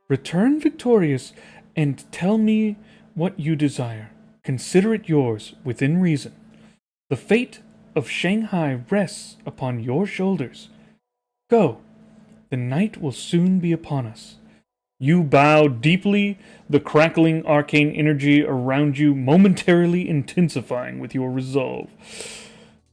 Return victorious and tell me what you desire. Consider it yours within reason. The fate of Shanghai rests upon your shoulders. Go. The night will soon be upon us. You bow deeply, the crackling arcane energy around you momentarily intensifying with your resolve.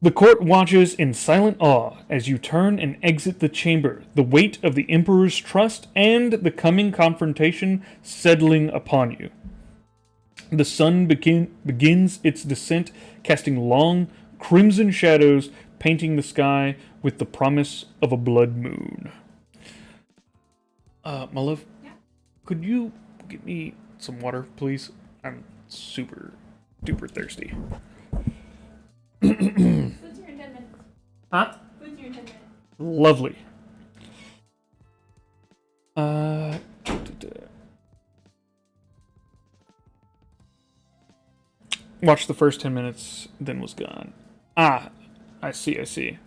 The court watches in silent awe as you turn and exit the chamber, the weight of the Emperor's trust and the coming confrontation settling upon you. The sun begins its descent, casting long, crimson shadows, painting the sky with the promise of a blood moon. My love, Yeah. could you get me some water, please? I'm super duper thirsty. Food's here in 10 minutes. Huh? Food's here in 10 minutes. Lovely. Watched the first 10 minutes, then was gone. Ah, I see. Let's see.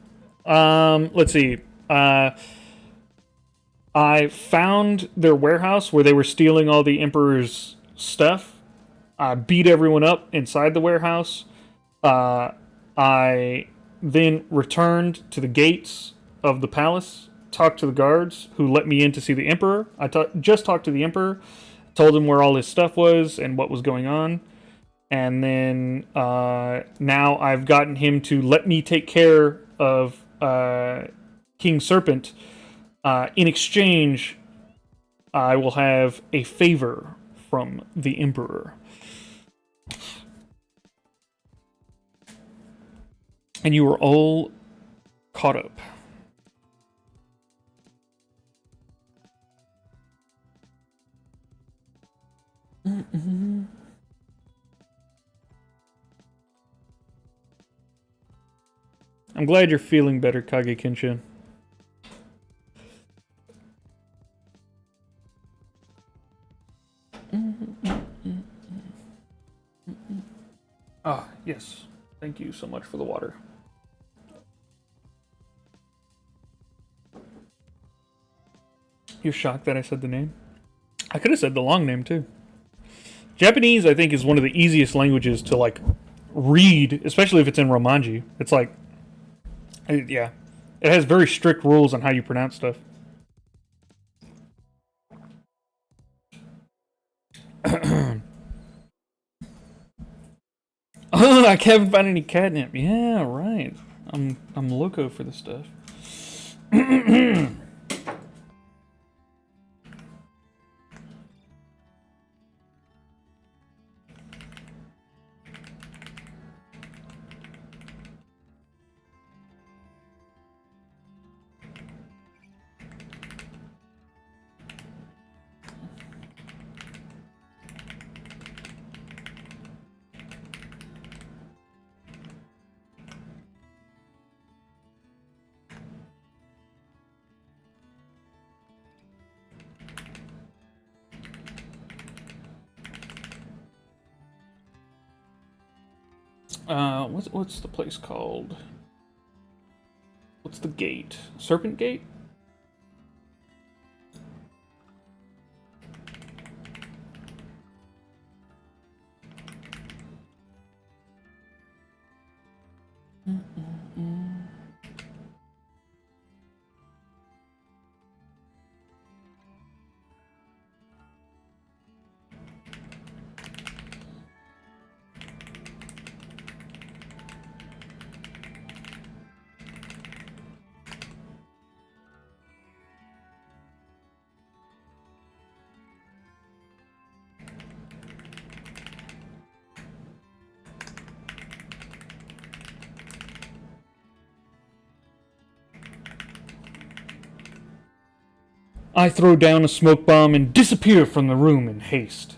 I found their warehouse where they were stealing all the Emperor's stuff. I beat everyone up inside the warehouse. I then returned to the gates of the palace, talked to the guards who let me in to see the Emperor. I just talked to the Emperor, told him where all his stuff was and what was going on. And then now I've gotten him to let me take care of King Serpent. In exchange, I will have a favor from the Emperor. And you are all caught up. Mm-hmm. I'm glad you're feeling better, Kage Kenshin. Ah, yes. Thank you so much for the water. You're shocked that I said the name? I could have said the long name, too. Japanese, I think, is one of the easiest languages to like read, especially if it's in Romanji. It's like, yeah, it has very strict rules on how you pronounce stuff. Oh, I haven't found any catnip. Yeah, right. I'm loco for this stuff. What's the place called? What's the gate? Serpent Gate? I throw down a smoke bomb and disappear from the room in haste.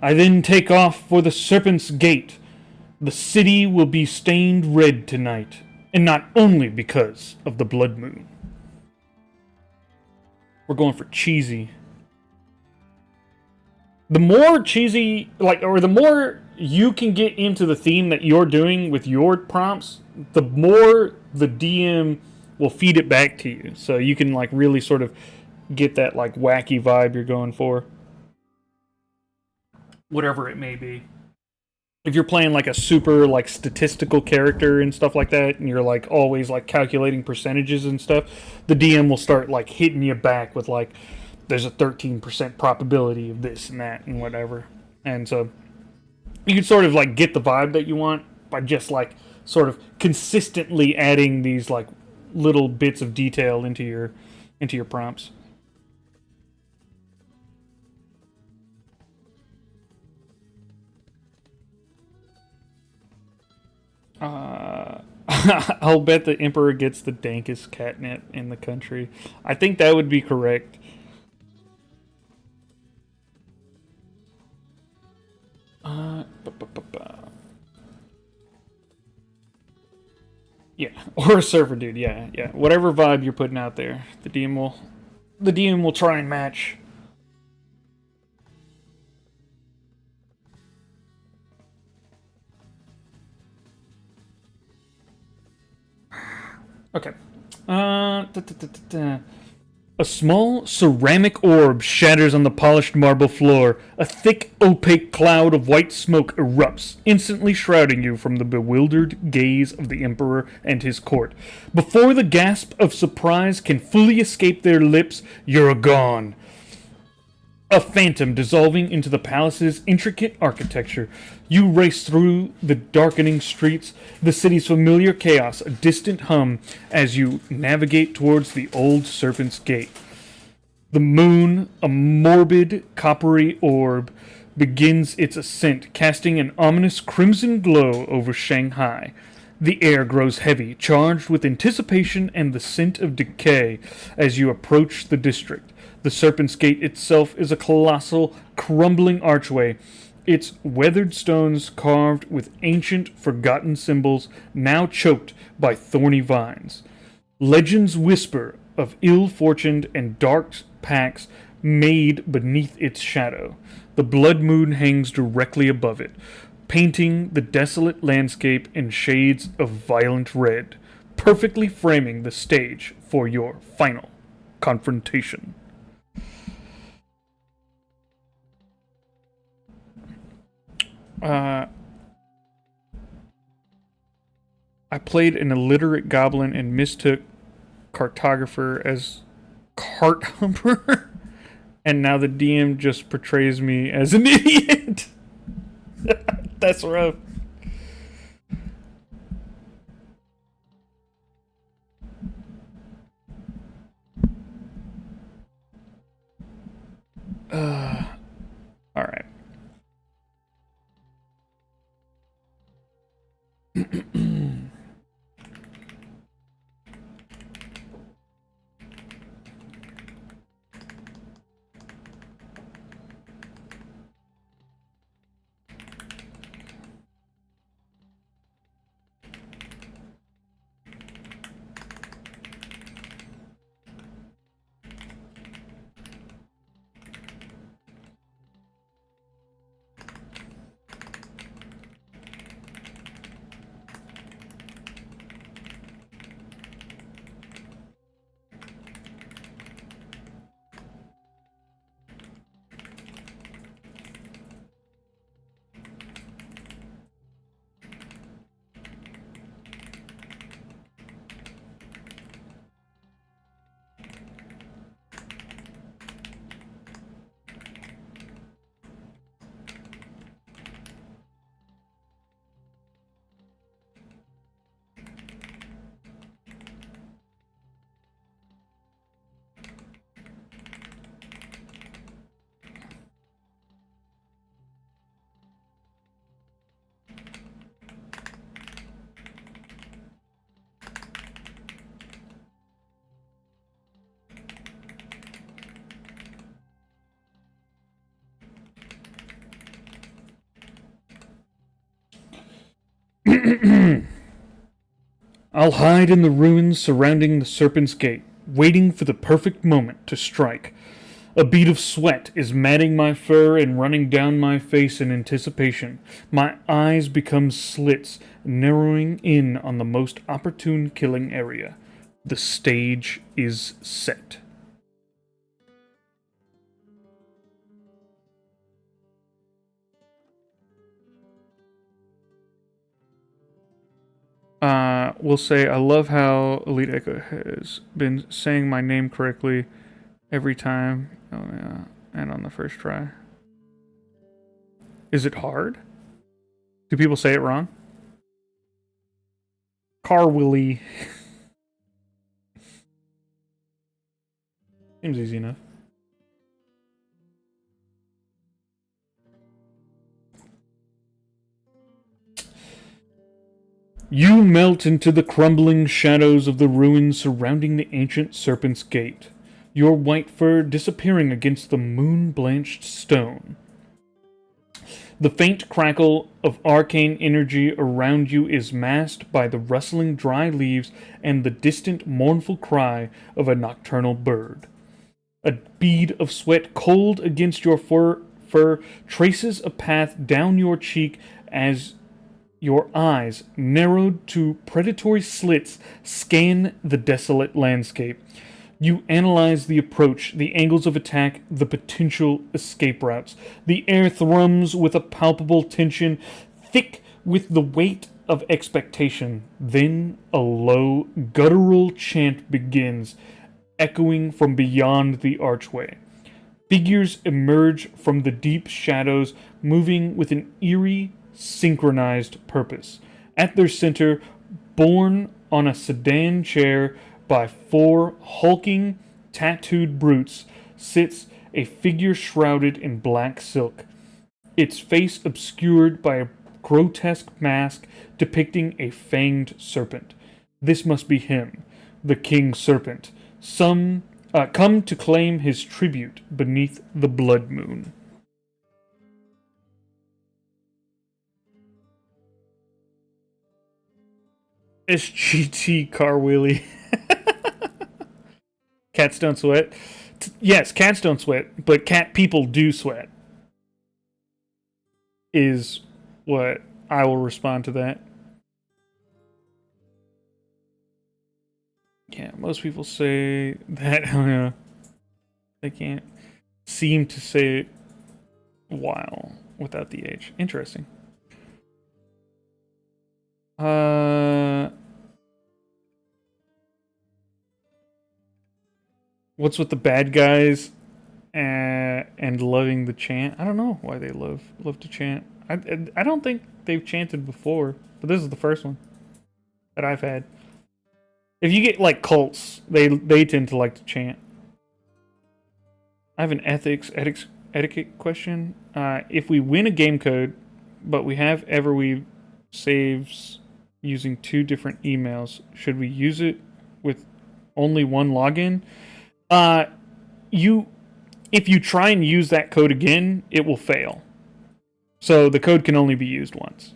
I then take off for the Serpent's Gate. The city will be stained red tonight, and not only because of the blood moon. We're going for cheesy. The more cheesy, or the more you can get into the theme that you're doing with your prompts, the more the DM will feed it back to you. So you can really sort of get that wacky vibe you're going for. Whatever it may be. If you're playing a super statistical character and stuff like that, and you're always calculating percentages and stuff, the DM will start hitting you back with there's a 13% probability of this and that and whatever. And so you can sort of get the vibe that you want by just sort of consistently adding these little bits of detail into your prompts. I'll bet the Emperor gets the dankest catnip in the country. I think that would be correct. Yeah, or a server dude. Yeah. Whatever vibe you're putting out there, the DM will try and match. Okay. A small ceramic orb shatters on the polished marble floor. A thick, opaque cloud of white smoke erupts, instantly shrouding you from the bewildered gaze of the Emperor and his court. Before the gasp of surprise can fully escape their lips, you're gone. A phantom dissolving into the palace's intricate architecture. You race through the darkening streets, the city's familiar chaos, a distant hum as you navigate towards the old Serpent's Gate. The moon, a morbid, coppery orb, begins its ascent, casting an ominous crimson glow over Shanghai. The air grows heavy, charged with anticipation and the scent of decay as you approach the district. The Serpent's Gate itself is a colossal, crumbling archway, its weathered stones carved with ancient, forgotten symbols now choked by thorny vines. Legends whisper of ill-fortuned and dark pacts made beneath its shadow. The blood moon hangs directly above it, painting the desolate landscape in shades of violent red, perfectly framing the stage for your final confrontation. I played an illiterate goblin and mistook cartographer as cart humper, and now the DM just portrays me as an idiot. That's rough. All right. I'll hide in the ruins surrounding the Serpent's Gate, waiting for the perfect moment to strike. A bead of sweat is matting my fur and running down my face in anticipation. My eyes become slits, narrowing in on the most opportune killing area. The stage is set. We'll say I love how Elite Echo has been saying my name correctly every time. Oh yeah, and on the first try. Is it hard? Do people say it wrong? Car Willie. Seems easy enough. You melt into the crumbling shadows of the ruins surrounding the ancient Serpent's Gate, your white fur disappearing against the moon-blanched stone. The faint crackle of arcane energy around you is masked by the rustling dry leaves and the distant mournful cry of a nocturnal bird. A bead of sweat cold against your fur traces a path down your cheek as your eyes, narrowed to predatory slits, scan the desolate landscape. You analyze the approach, the angles of attack, the potential escape routes. The air thrums with a palpable tension, thick with the weight of expectation. Then a low, guttural chant begins, echoing from beyond the archway. Figures emerge from the deep shadows, moving with an eerie, synchronized purpose. At their center, borne on a sedan chair by four hulking, tattooed brutes, sits a figure shrouded in black silk, its face obscured by a grotesque mask depicting a fanged serpent. This must be him, the King Serpent, come to claim his tribute beneath the blood moon. SGT car wheelie. Cats don't sweat. Yes, cats don't sweat, but cat people do sweat. Is what I will respond to that. Yeah, most people say that they can't seem to say it while without the H. Interesting. What's with the bad guys and loving the chant? I don't know why they love to chant. I don't think they've chanted before, but this is the first one that I've had. If you get like cults, they tend to like to chant. I have an etiquette question. If we win a game code, but we have EverWeave saves using 2 different emails, should we use it with only one login? You if you try and use that code again, it will fail. So the code can only be used once.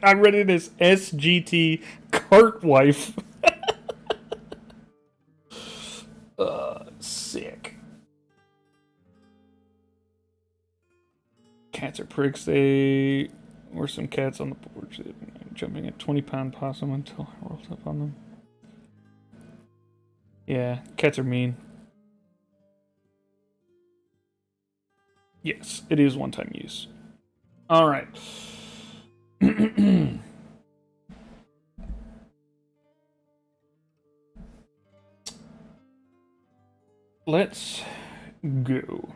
I read it as SGT Cart Wife. Sick. Cats are pricks. They were some cats on the porch jumping a 20-pound possum until I rolled up on them. Yeah, cats are mean. Yes, it is one-time use. All right. Let's go.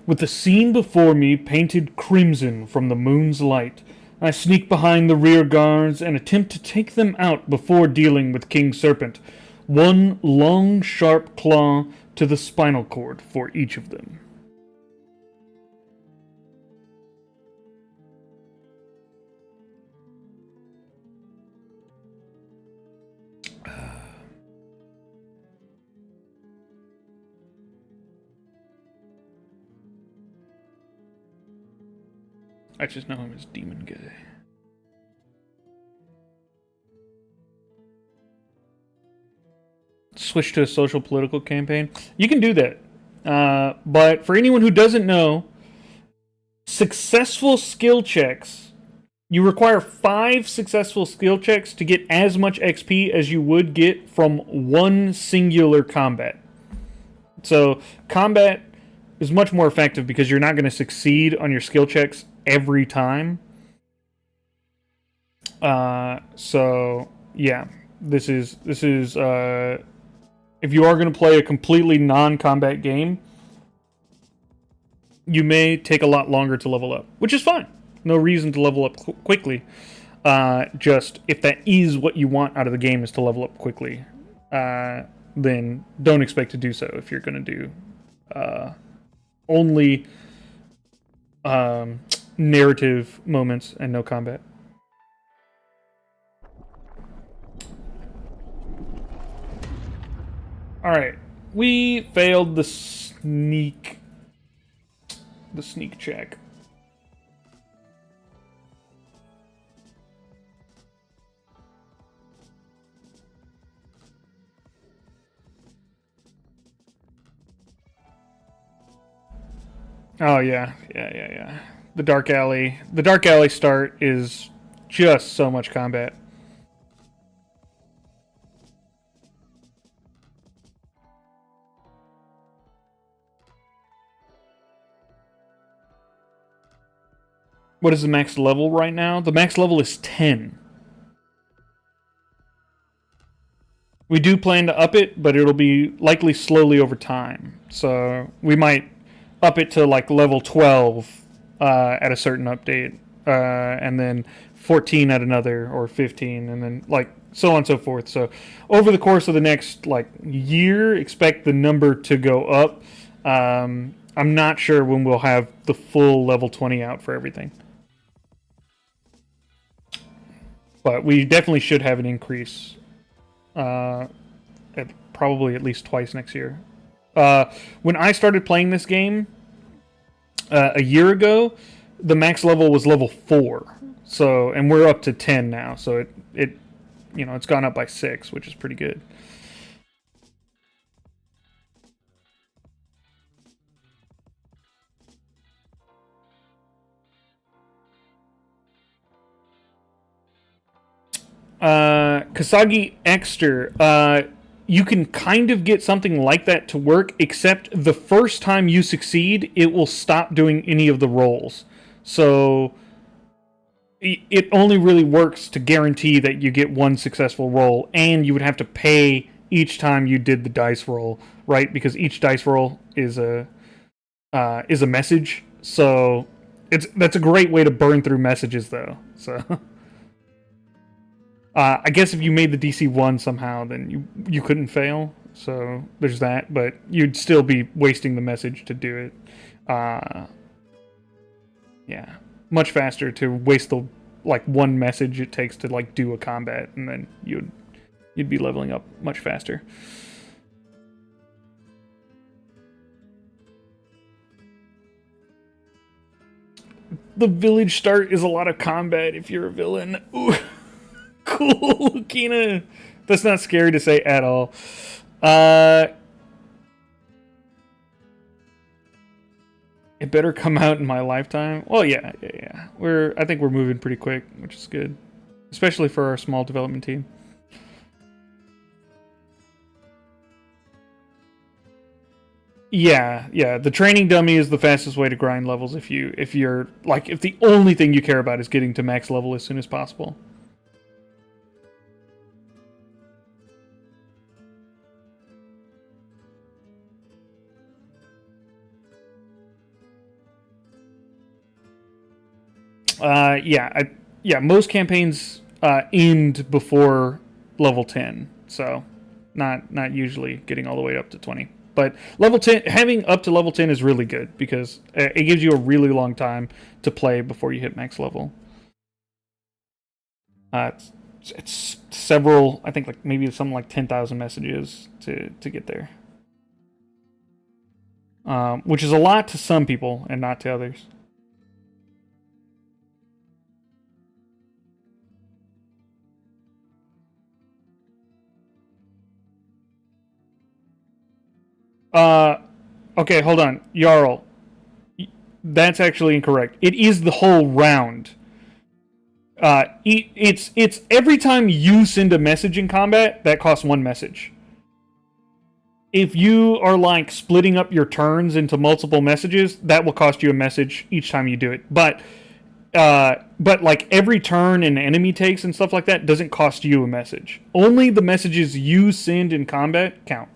With the scene before me painted crimson from the moon's light, I sneak behind the rear guards and attempt to take them out before dealing with King Serpent. One long, sharp claw to the spinal cord for each of them. I just know him as Demon Guy. Switch to a social political campaign. You can do that. But for anyone who doesn't know, successful skill checks, you require 5 successful skill checks to get as much XP as you would get from one singular combat. So combat is much more effective because you're not going to succeed on your skill checks every time. So yeah, this is if you are going to play a completely non-combat game, you may take a lot longer to level up, which is fine. No reason to level up quickly. Just if that is what you want out of the game is to level up quickly, then don't expect to do so if you're going to do only narrative moments and no combat. Alright, we failed the sneak check. Oh yeah. The dark alley start is just so much combat. What is the max level right now? The max level is 10. We do plan to up it, but it'll be likely slowly over time. So we might up it to like level 12 at a certain update, and then 14 at another, or 15, and then like so on and so forth. So over the course of the next like year, expect the number to go up. I'm not sure when we'll have the full level 20 out for everything. But we definitely should have an increase. Probably at least twice next year. When I started playing this game a year ago, the max level was level 4. So, and we're up to 10 now. So it's gone up by 6, which is pretty good. Kasagi Exter, you can kind of get something like that to work, except the first time you succeed, it will stop doing any of the rolls. So it only really works to guarantee that you get one successful roll, and you would have to pay each time you did the dice roll, right? Because each dice roll is a message. So that's a great way to burn through messages, though. So. I guess if you made the DC 1 somehow, then you couldn't fail. So there's that, but you'd still be wasting the message to do it. Yeah, much faster to waste the like one message it takes to like do a combat, and then you'd be leveling up much faster. The village start is a lot of combat if you're a villain. Ooh. Cool, Kina. That's not scary to say at all. It better come out in my lifetime. Well, yeah. I think we're moving pretty quick, which is good, especially for our small development team. Yeah. The training dummy is the fastest way to grind levels if the only thing you care about is getting to max level as soon as possible. Most campaigns end before level 10, so not usually getting all the way up to 20. But level 10, having up to level 10 is really good because it gives you a really long time to play before you hit max level. It's several, I think, like maybe something like 10,000 messages to get there, which is a lot to some people and not to others. Okay, hold on. Jarl. That's actually incorrect. It is the whole round. It's every time you send a message in combat, that costs 1 message. If you are like splitting up your turns into multiple messages, that will cost you a message each time you do it. But like every turn an enemy takes and stuff like that doesn't cost you a message. Only the messages you send in combat count.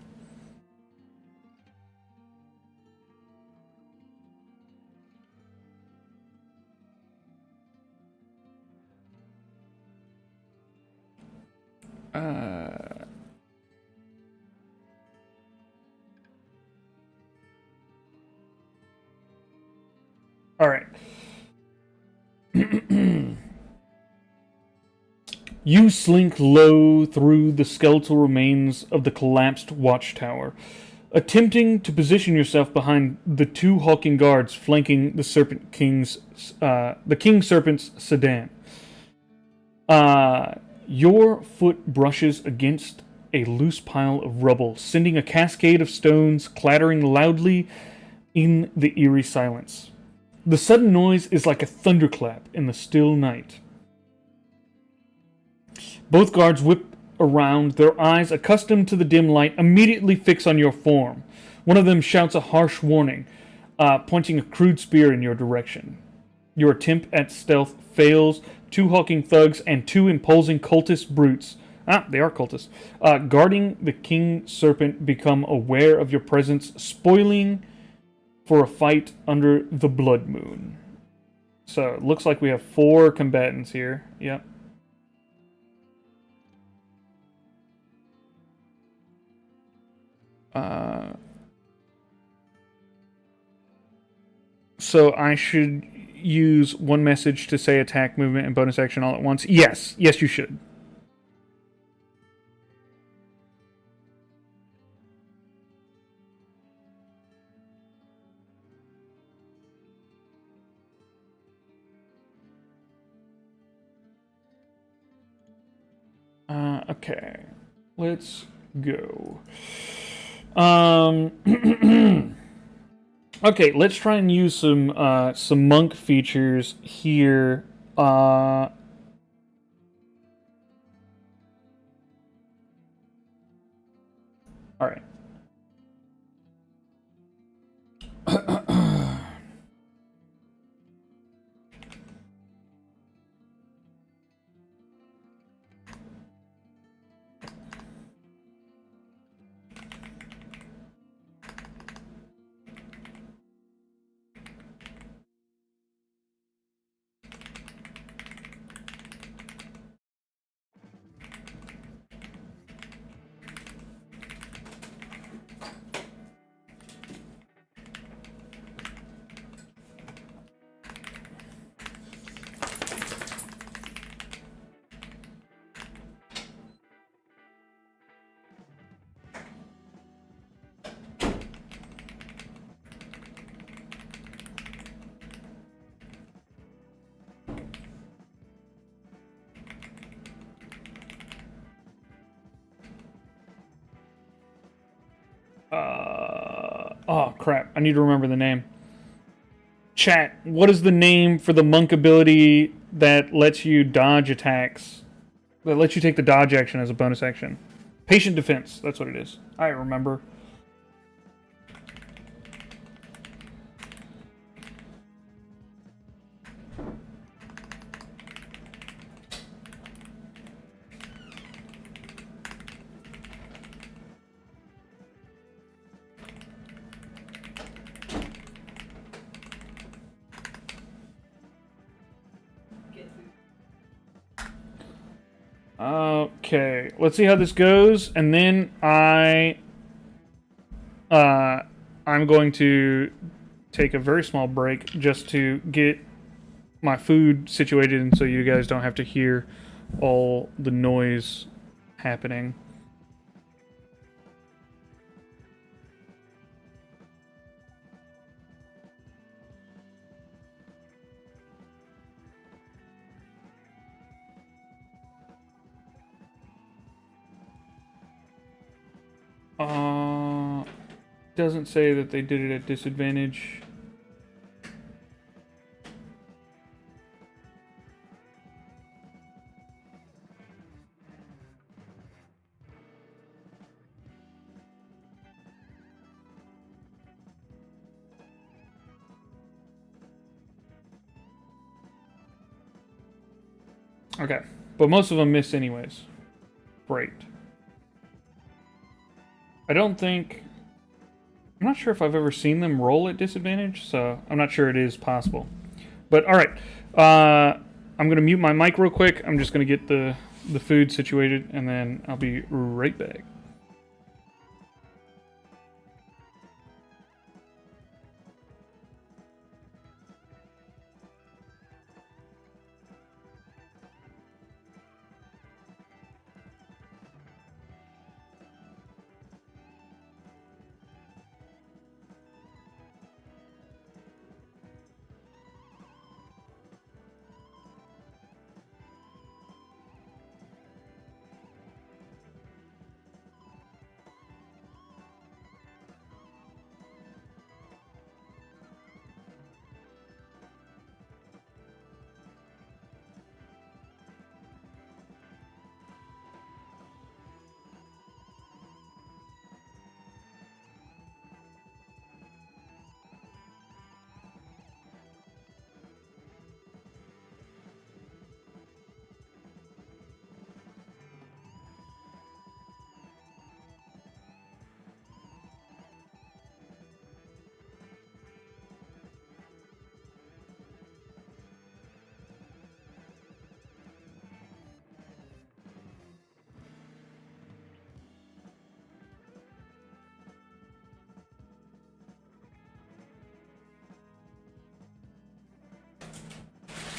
All right. You slink low through the skeletal remains of the collapsed watchtower, attempting to position yourself behind the 2 hulking guards flanking the King Serpent's sedan. Your foot brushes against a loose pile of rubble, sending a cascade of stones clattering loudly in the eerie silence. The sudden noise is like a thunderclap in the still night. Both guards whip around, their eyes, accustomed to the dim light, immediately fix on your form. One of them shouts a harsh warning, pointing a crude spear in your direction. Your attempt at stealth fails. 2 hulking thugs and 2 imposing cultist brutes Ah, they are cultists. Guarding the king serpent, become aware of your presence, spoiling for a fight under the blood moon. So it looks like we have 4 combatants here. Yep. So I should use one message to say attack, movement, and bonus action all at once? Yes. Yes, you should. Okay. Let's go. Okay, let's try and use some monk features here. All right. Oh crap! I need to remember the name. Chat. What is the name for the monk ability that lets you dodge attacks? That lets you take the dodge action as a bonus action. Patient defense. That's what it is. I remember. Okay, let's see how this goes, and then I'm going to take a very small break just to get my food situated, and so you guys don't have to hear all the noise happening. Doesn't say that they did it at disadvantage. Okay, but most of them miss anyways. Great. I don't think... I'm not sure if I've ever seen them roll at disadvantage, so I'm not sure it is possible. But alright, I'm going to mute my mic real quick. I'm just going to get the food situated, and then I'll be right back.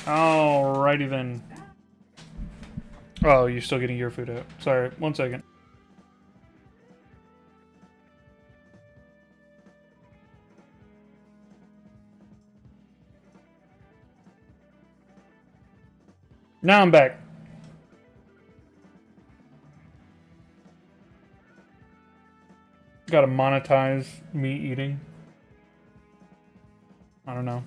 Alrighty then. Oh, you're still getting your food out. Sorry, 1 second. Now I'm back. Gotta monetize me eating. I don't know.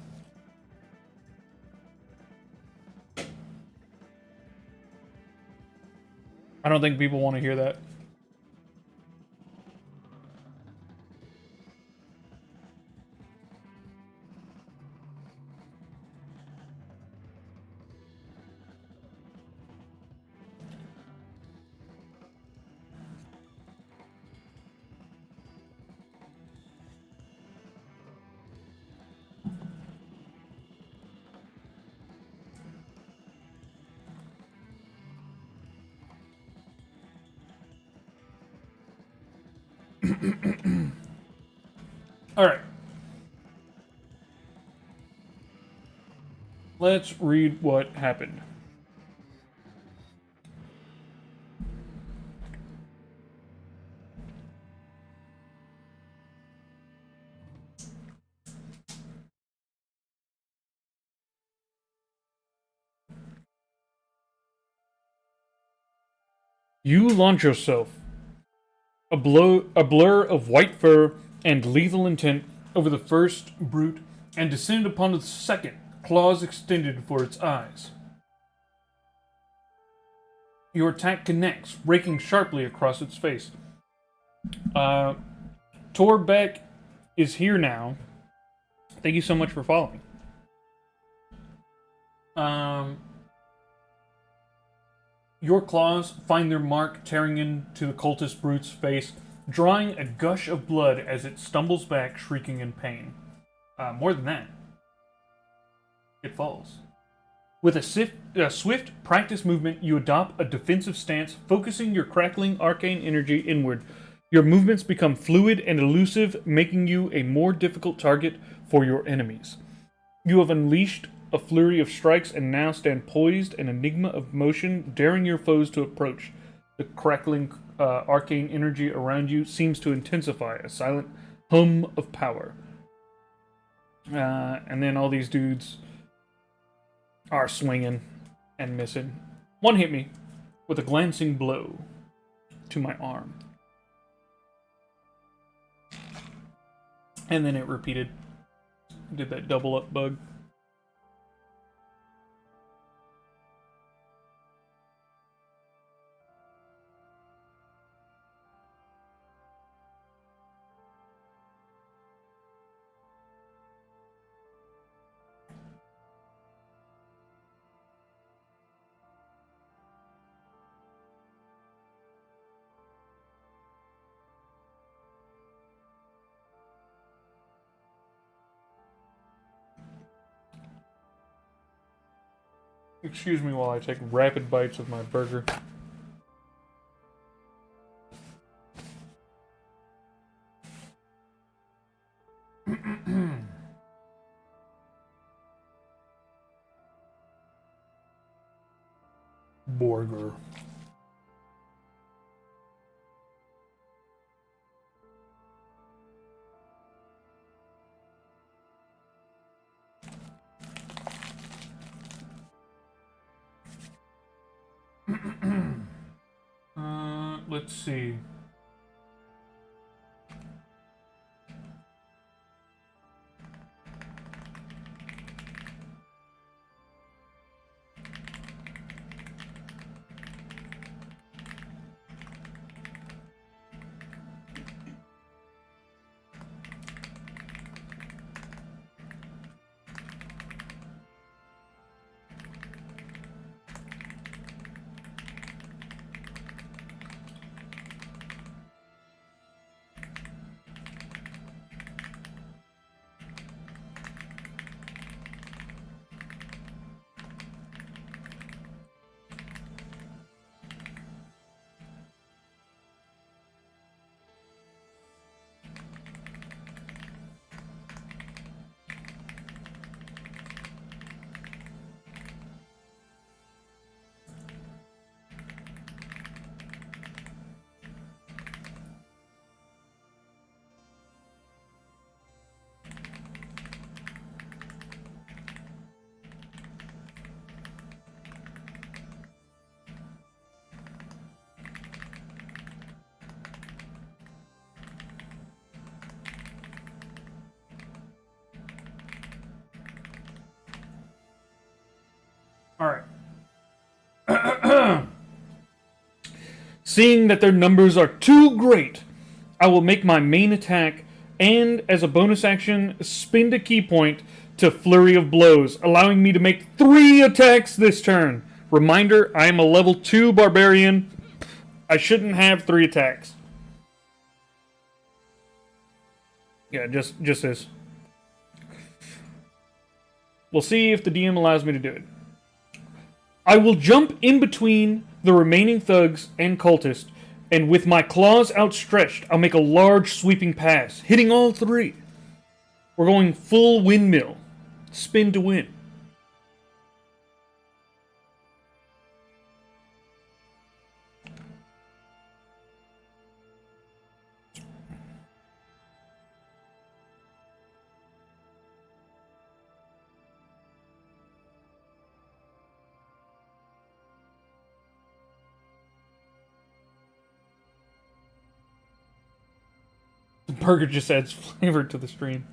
I don't think people want to hear that. Alright. Let's read what happened. You launch yourself, a blur of white fur and lethal intent, over the first brute and descend upon the second, claws extended for its eyes. Your attack connects, raking sharply across its face. Torbeck is here now. Thank you so much for following. Your claws find their mark, tearing into the cultist brute's face, drawing a gush of blood as it stumbles back, shrieking in pain. More than that, it falls. With a swift, practiced movement, you adopt a defensive stance, focusing your crackling arcane energy inward. Your movements become fluid and elusive, making you a more difficult target for your enemies. You have unleashed a flurry of strikes and now stand poised, an enigma of motion, daring your foes to approach. The crackling arcane energy around you seems to intensify, a silent hum of power. And then all these dudes are swinging and missing. One hit me with a glancing blow to my arm. And then it repeated. Did that double up bug. Excuse me while I take rapid bites of my burger. Burger. Let's see. Alright. Seeing that their numbers are too great, I will make my main attack and, as a bonus action, spend a key point to Flurry of Blows, allowing me to make 3 attacks this turn. Reminder, I am a level 2 barbarian. I shouldn't have 3 attacks. Yeah, just this. We'll see if the DM allows me to do it. I will jump in between the remaining thugs and cultists, and with my claws outstretched, I'll make a large sweeping pass, hitting all 3. We're going full windmill. Spin to win. The burger just adds flavor to the stream.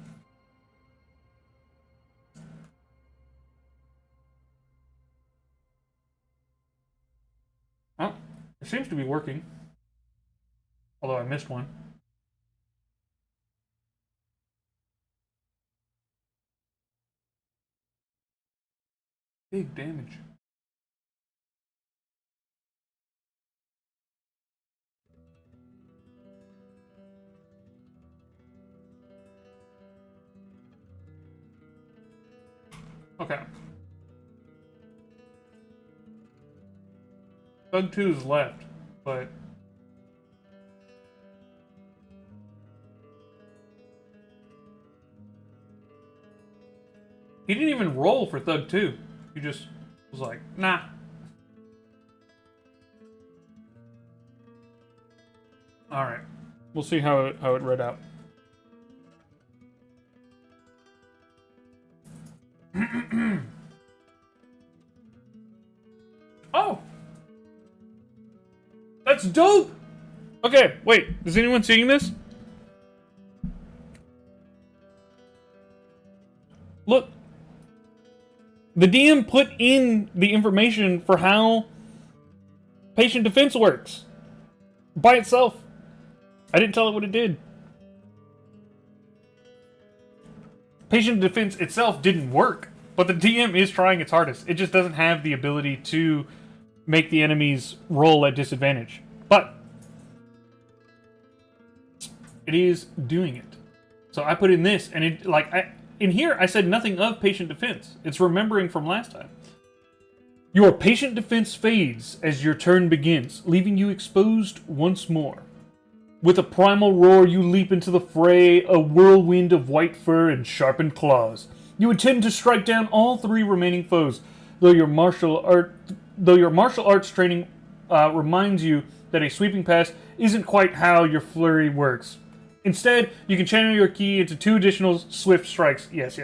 Oh, it seems to be working. Although I missed one. Big damage. Okay. Thug 2 is left, but... He didn't even roll for Thug 2. He just was like, nah. Alright. We'll see how it read out. Oh! That's dope! Okay, wait. Is anyone seeing this? Look. The DM put in the information for how patient defense works. By itself. I didn't tell it what it did. Patient defense itself didn't work, but the DM is trying its hardest. It just doesn't have the ability to make the enemies roll at disadvantage. But it is doing it. So I put in this, and it in here I said nothing of patient defense. It's remembering from last time. Your patient defense fades as your turn begins, leaving you exposed once more. With a primal roar, you leap into the fray, a whirlwind of white fur and sharpened claws. You attempt to strike down all 3 remaining foes, though your martial arts training reminds you that a sweeping pass isn't quite how your flurry works. Instead, you can channel your ki into 2 additional swift strikes. Yes.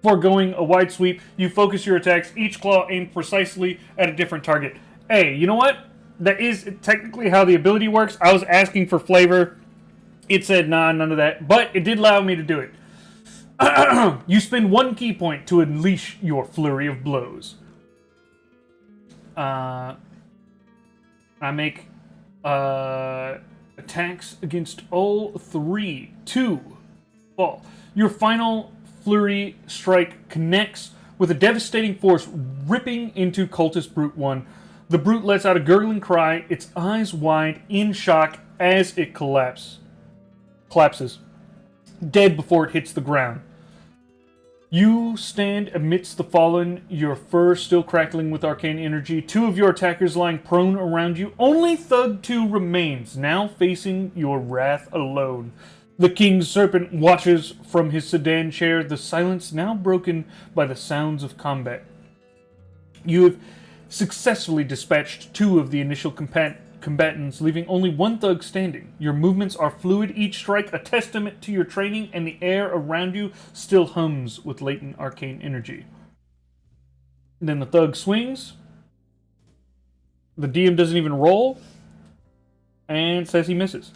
Foregoing a wide sweep, you focus your attacks, each claw aimed precisely at a different target. Hey, you know what? That is technically how the ability works. I was asking for flavor. It said, nah, none of that. But it did allow me to do it. You spend 1 key point to unleash your flurry of blows. I make attacks against all 3. 2 fall. Your final flurry strike connects with a devastating force, ripping into Cultist Brute 1. The brute lets out a gurgling cry, its eyes wide in shock as it collapses, dead before it hits the ground. You stand amidst the fallen, your fur still crackling with arcane energy, 2 of your attackers lying prone around you. Only Thug 2 remains, now facing your wrath alone. The King's Serpent watches from his sedan chair, the silence now broken by the sounds of combat. You have successfully dispatched 2 of the initial combatants, leaving only 1 thug standing. Your movements are fluid, each strike a testament to your training, and the air around you still hums with latent arcane energy. And then the thug swings. The DM doesn't even roll, and says he misses.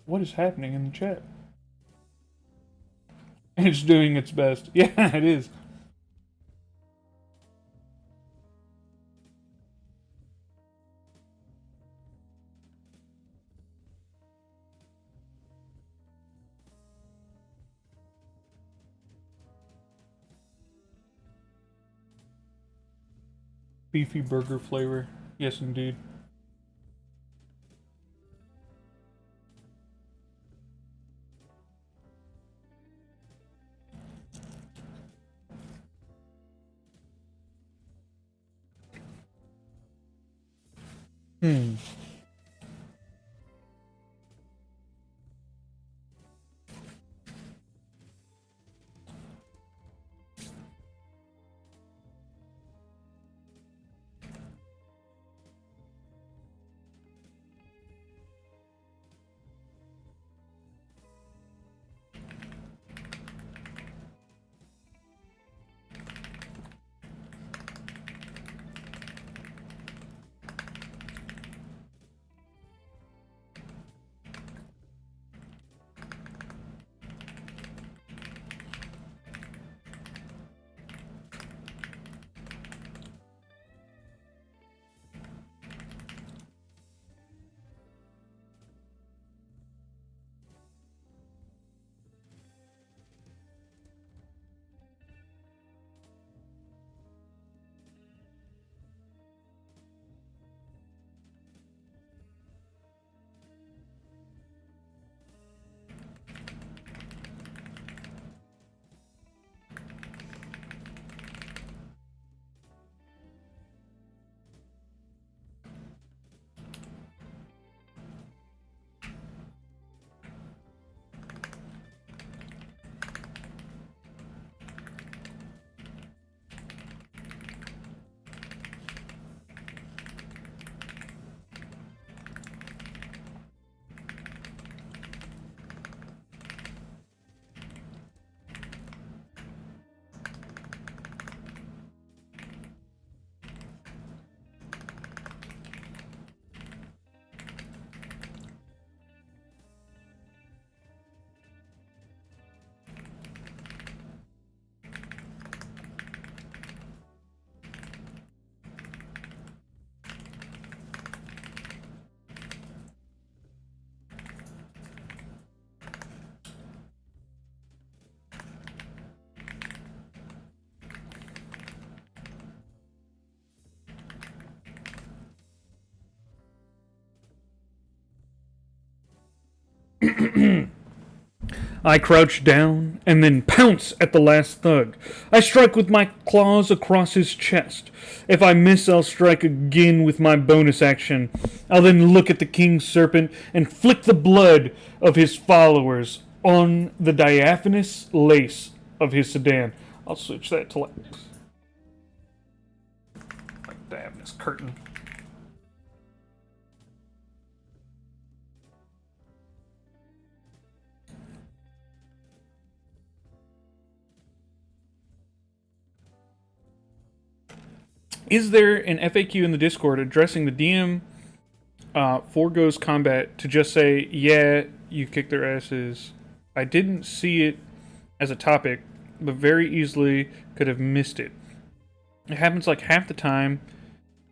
What is happening in the chat? It's doing its best. Yeah, it is. Beefy burger flavor. Yes, indeed. Hmm. I crouch down and then pounce at the last thug. I strike with my claws across his chest. If I miss, I'll strike again with my bonus action. I'll then look at the king serpent and flick the blood of his followers on the diaphanous lace of his sedan. I'll switch that to like diaphanous curtain. Is there an FAQ in the Discord addressing the DM foregoes combat to just say, yeah, you kicked their asses? I didn't see it as a topic, but very easily could have missed it. It happens like half the time.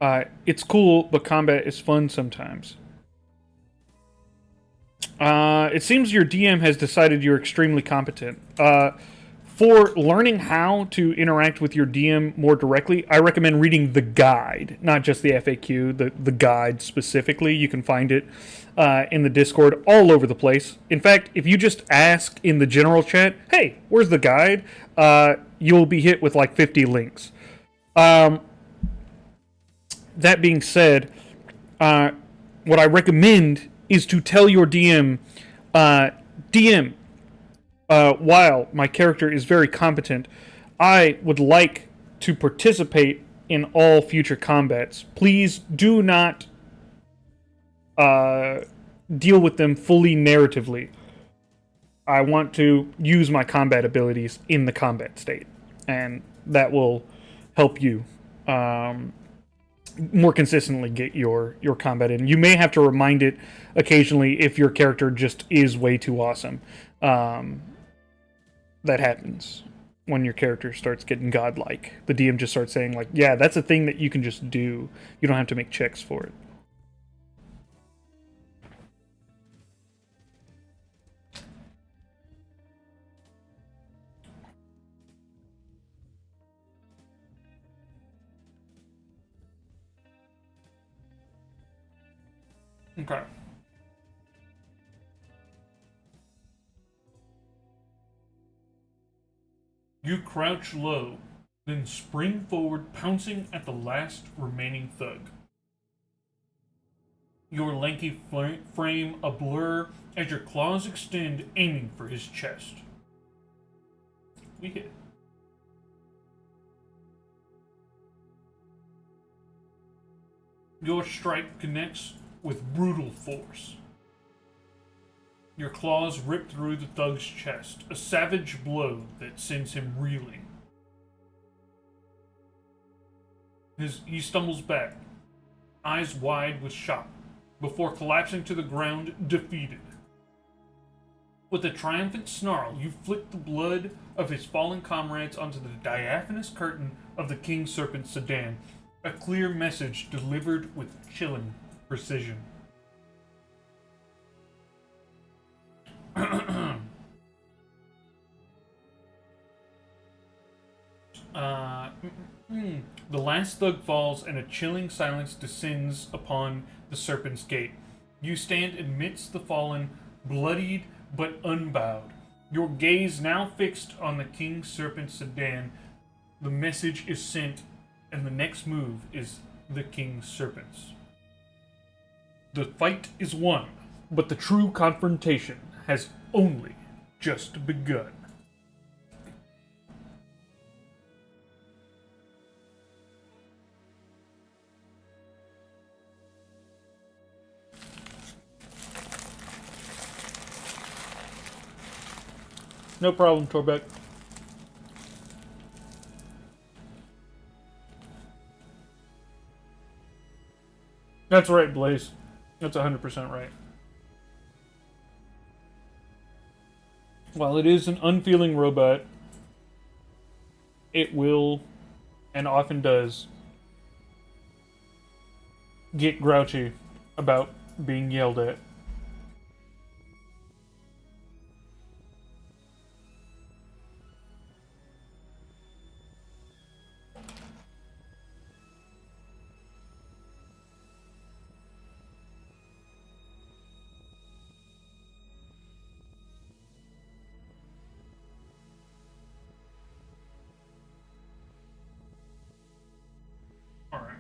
It's cool, but combat is fun sometimes. It seems your DM has decided you're extremely competent. For learning how to interact with your DM more directly, I recommend reading the guide, not just the FAQ, the guide specifically. You can find it in the Discord all over the place. In fact, if you just ask in the general chat, hey, where's the guide? You'll be hit with like 50 links. That being said, what I recommend is to tell your DM, DM, while my character is very competent, I would like to participate in all future combats. Please do not deal with them fully narratively. I want to use my combat abilities in the combat state, and that will help you. more consistently get your combat in. You may have to remind it occasionally if your character just is way too awesome. That happens when your character starts getting godlike. The DM just starts saying like, "Yeah, that's a thing that you can just do. You don't have to make checks for it." Okay. You crouch low, then spring forward, pouncing at the last remaining thug. Your lanky frame a blur as your claws extend, aiming for his chest. We hit. Your strike connects with brutal force. Your claws rip through the thug's chest, a savage blow that sends him reeling. He stumbles back, eyes wide with shock, before collapsing to the ground, defeated. With a triumphant snarl, you flick the blood of his fallen comrades onto the diaphanous curtain of the King Serpent sedan, a clear message delivered with chilling precision. The last thug falls, and a chilling silence descends upon the Serpent's Gate. You stand amidst the fallen, bloodied but unbowed. Your gaze now fixed on the King Serpent sedan. The message is sent, and the next move is the King Serpent's. The fight is won, but the true confrontation has only just begun. No problem, Torbeck. That's right, Blaze. That's 100% right. While it is an unfeeling robot, it will, and often does, get grouchy about being yelled at. Alright.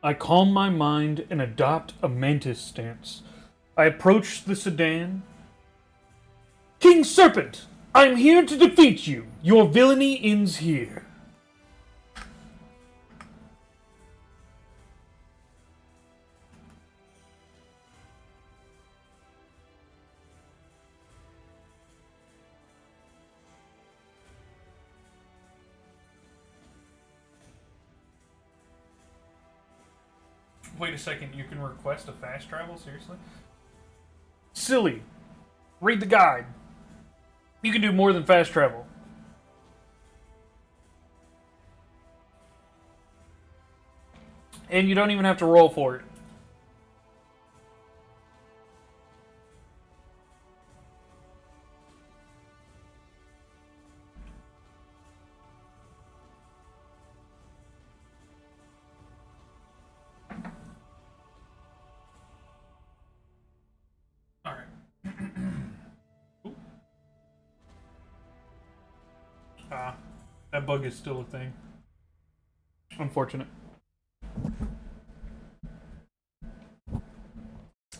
I calm my mind and adopt a mantis stance. I approach the sedan. King Serpent, I'm here to defeat you. Your villainy ends here. Wait a second, you can request a fast travel? Seriously? Silly. Read the guide. You can do more than fast travel. And you don't even have to roll for it. That bug is still a thing. Unfortunate.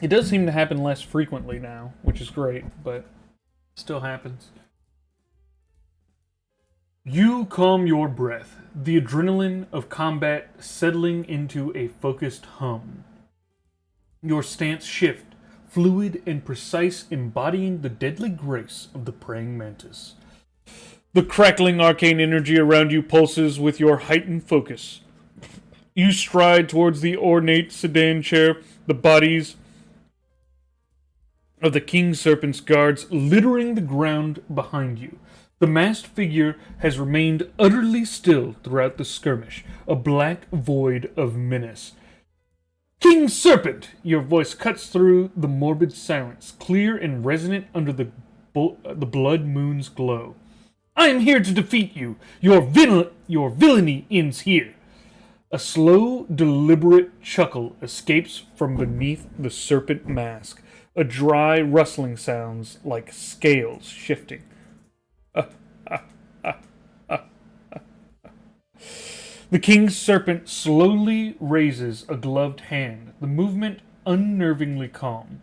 It does seem to happen less frequently now, which is great, but still happens. You calm your breath, the adrenaline of combat settling into a focused hum. Your stance shift, fluid and precise, embodying the deadly grace of the praying mantis. The crackling arcane energy around you pulses with your heightened focus. You stride towards the ornate sedan chair, the bodies of the King Serpent's guards littering the ground behind you. The masked figure has remained utterly still throughout the skirmish, a black void of menace. King Serpent! Your voice cuts through the morbid silence, clear and resonant under the blood moon's glow. I am here to defeat you. Your villainy ends here. A slow, deliberate chuckle escapes from beneath the serpent mask. A dry, rustling sounds like scales shifting. The King's Serpent slowly raises a gloved hand, the movement unnervingly calm.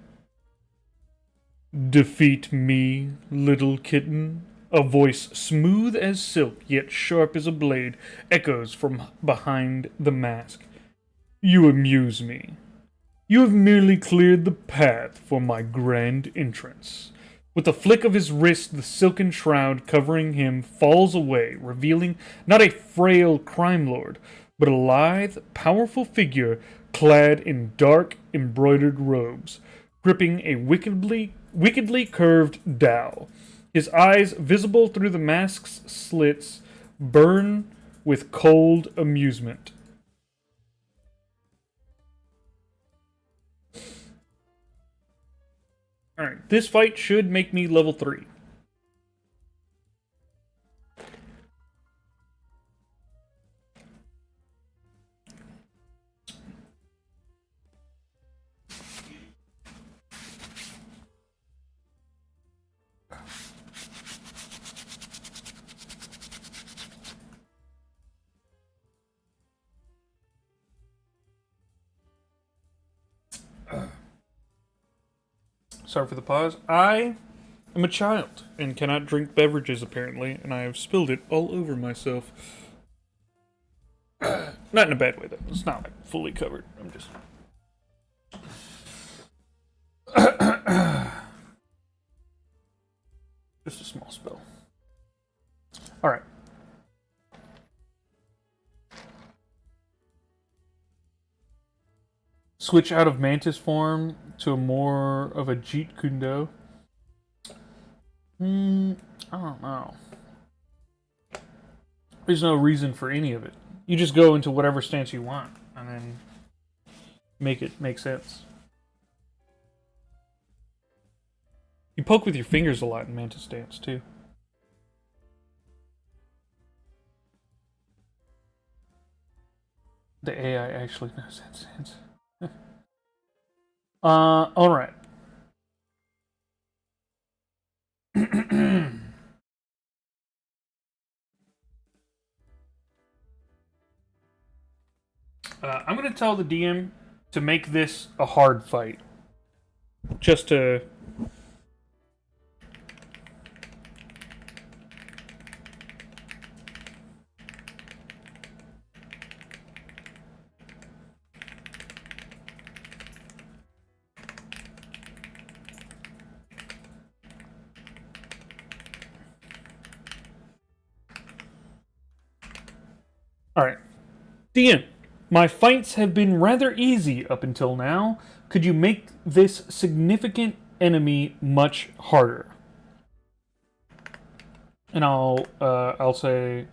Defeat me, little kitten. A voice smooth as silk, yet sharp as a blade, echoes from behind the mask. You amuse me. You have merely cleared the path for my grand entrance. With a flick of his wrist, the silken shroud covering him falls away, revealing not a frail crime lord, but a lithe, powerful figure clad in dark, embroidered robes, gripping a wickedly curved dowel. His eyes, visible through the mask's slits, burn with cold amusement. Alright, this fight should make me level 3. Sorry for the pause. I am a child and cannot drink beverages, apparently, and I have spilled it all over myself. Not in a bad way, though. It's not like fully covered. I'm just... just a small spill. Alright. Switch out of mantis form to a more of a Jeet Kundo. I don't know. There's no reason for any of it. You just go into whatever stance you want and then make it make sense. You poke with your fingers a lot in mantis stance too. The AI actually knows that sense. Alright. I'm going to tell the DM to make this a hard fight. Just to... Alright. DM, my fights have been rather easy up until now. Could you make this significant enemy much harder? and I'll say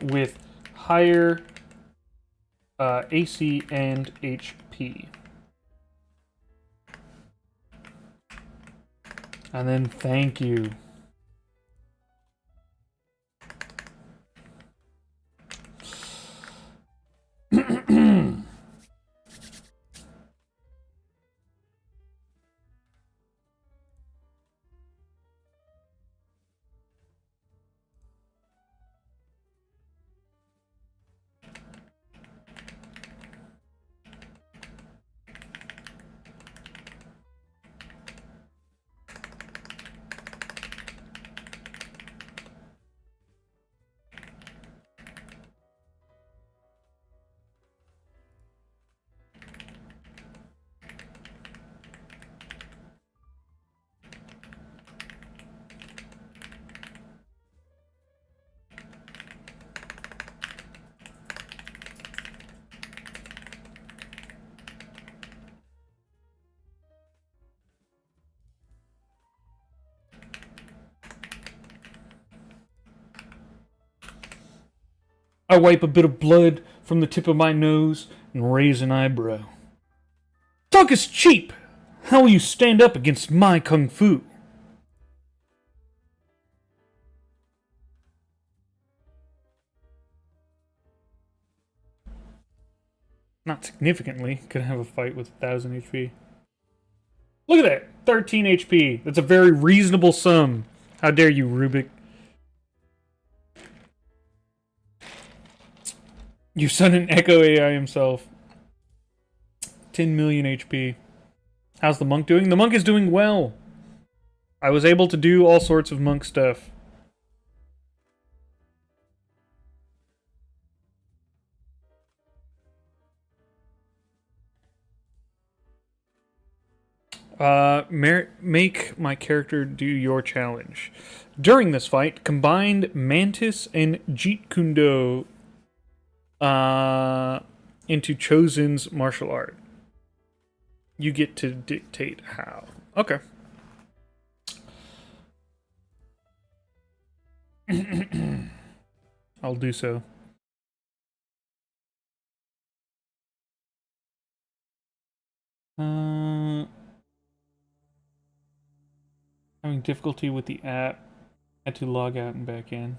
with higher AC and HP. And then thank you. I wipe a bit of blood from the tip of my nose and raise an eyebrow. Talk is cheap! How will you stand up against my kung fu? Not significantly. Could have a fight with 1000 HP. Look at that! 13 HP. That's a very reasonable sum. How dare you, Rubik? You son an Echo AI himself. 10 million HP. How's the monk doing? The monk is doing well. I was able to do all sorts of monk stuff. Make my character do your challenge. During this fight, combined Mantis and Jeet Kune Do into Chosen's martial art. You get to dictate how. Okay. I'll do so. Having difficulty with the app. Had to log out and back in.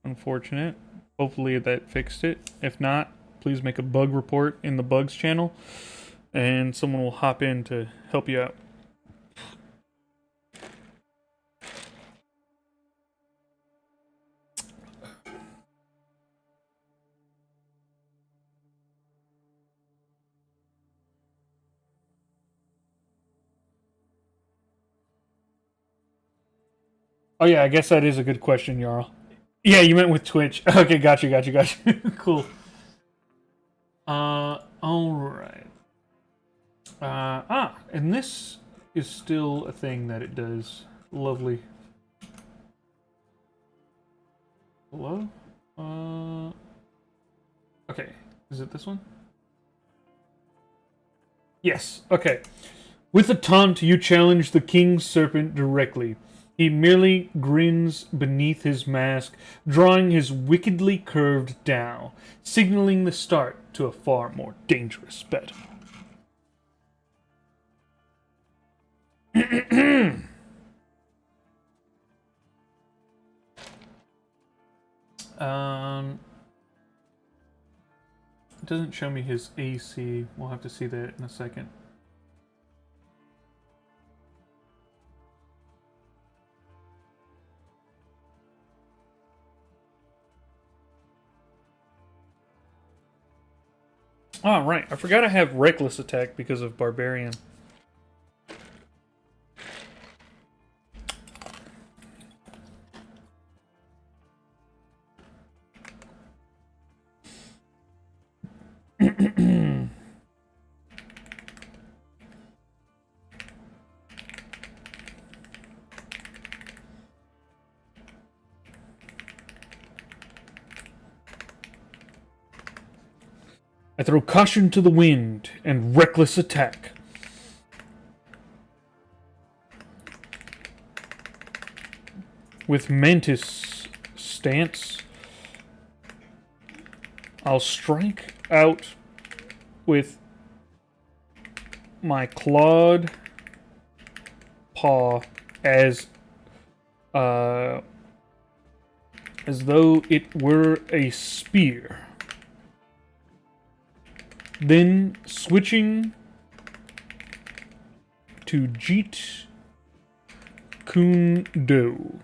Unfortunate. Hopefully that fixed it. If not, please make a bug report in the bugs channel and someone will hop in to help you out. Oh yeah, I guess that is a good question, Jarl. Yeah, you meant with Twitch. Okay, got you. Cool. Alright. And this is still a thing that it does. Lovely. Hello? Okay. Is it this one? Yes, okay. With a taunt, you challenge the King's Serpent directly. He merely grins beneath his mask, drawing his wickedly curved Dao, signaling the start to a far more dangerous battle. It doesn't show me his AC. We'll have to see that in a second. Oh, right. I forgot I have Reckless Attack because of Barbarian. I throw caution to the wind and reckless attack. with Mantis stance, I'll strike out with my clawed paw as though it were a spear. Then switching to Jeet Kune Do,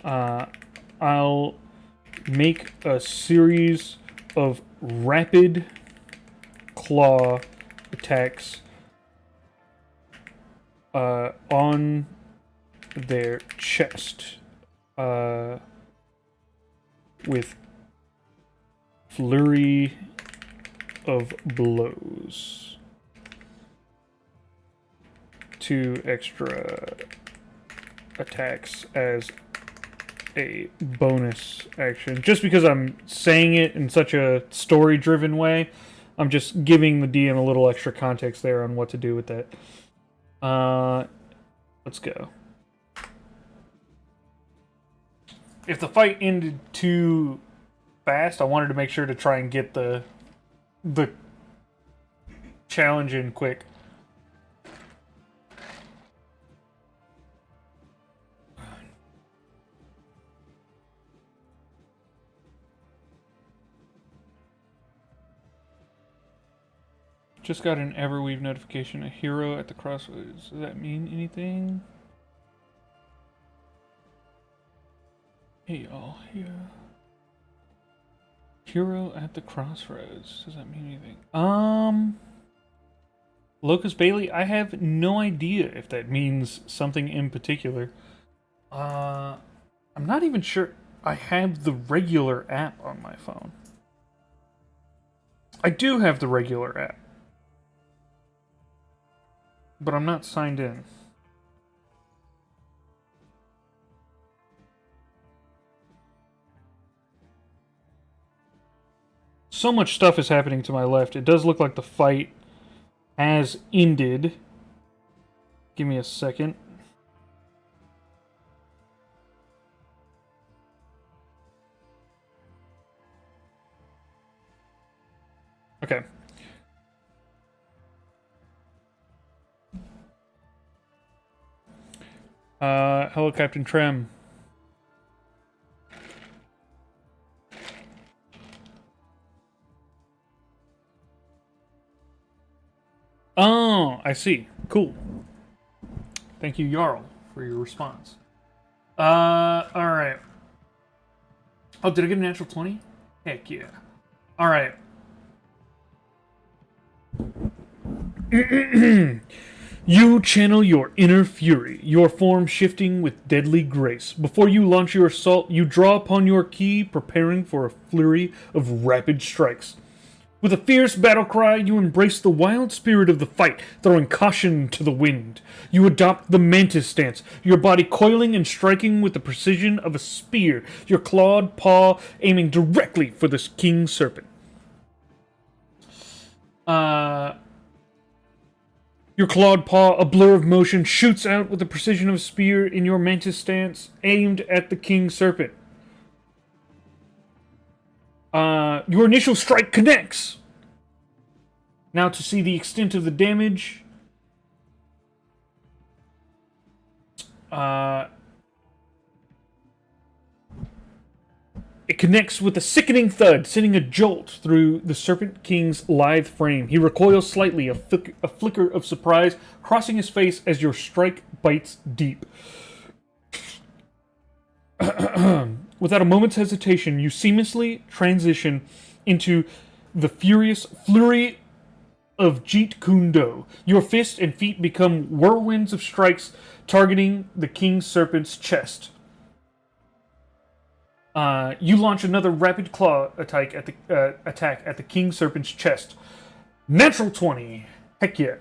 I'll make a series of rapid claw attacks on their chest with flurry of blows. 2 extra attacks as a bonus action. Just because I'm saying it in such a story-driven way, I'm just giving the DM a little extra context there on what to do with that. Let's go. If the fight ended too fast, I wanted to make sure to try and get the challenge in quick. Just got an Everweave notification. A hero at the crossroads. Does that mean anything? Hey y'all, here. Hero at the crossroads. Does that mean anything? Locust Bailey, I have no idea if that means something in particular. I'm not even sure I have the regular app on my phone. I do have the regular app, but I'm not signed in. So much stuff is happening to my left. It does look like the fight has ended. Give me a second. Okay. Hello, Captain Trem. Oh, I see. Cool. Thank you, Jarl, for your response. Alright. Oh, did I get a natural 20? Heck yeah. Alright. You channel your inner fury, your form shifting with deadly grace. Before you launch your assault, you draw upon your ki, preparing for a flurry of rapid strikes. With a fierce battle cry, you embrace the wild spirit of the fight, throwing caution to the wind. You adopt the mantis stance, your body coiling and striking with the precision of a spear, your clawed paw aiming directly for the king serpent. Your clawed paw, a blur of motion, shoots out with the precision of a spear in your mantis stance, aimed at the king serpent. Your initial strike connects. Now to see the extent of the damage. It connects with a sickening thud, sending a jolt through the Serpent King's lithe frame. He recoils slightly, a flicker of surprise crossing his face as your strike bites deep. Without a moment's hesitation, you seamlessly transition into the furious flurry of Jeet Kune Do. Your fists and feet become whirlwinds of strikes targeting the King Serpent's chest. You launch another rapid claw attack at the King Serpent's chest. Natural 20. Heck yeah.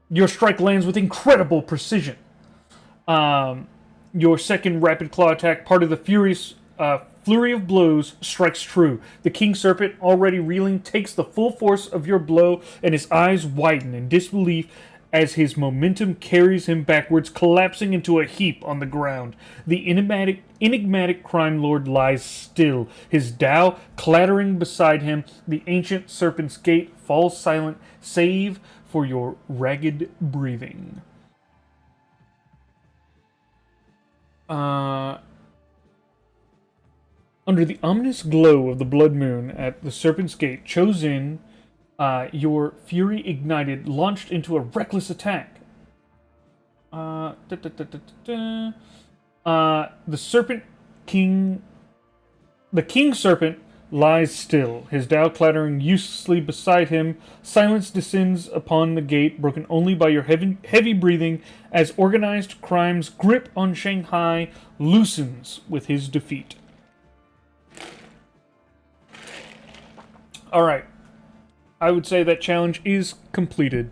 Your strike lands with incredible precision. Your second rapid claw attack, part of the furious flurry of blows, strikes true. The King Serpent, already reeling, takes the full force of your blow, and his eyes widen in disbelief as his momentum carries him backwards, collapsing into a heap on the ground. The enigmatic crime lord lies still, his dhow clattering beside him. The ancient serpent's gate falls silent, save for your ragged breathing. Under the ominous glow of the blood moon at the serpent's gate, Chosen, your fury ignited, launched into a reckless attack. The serpent king, the king serpent lies still, his dhow clattering uselessly beside him. Silence descends upon the gate, broken only by your heavy breathing, as organized crime's grip on Shanghai loosens with his defeat. All right, I would say that challenge is completed.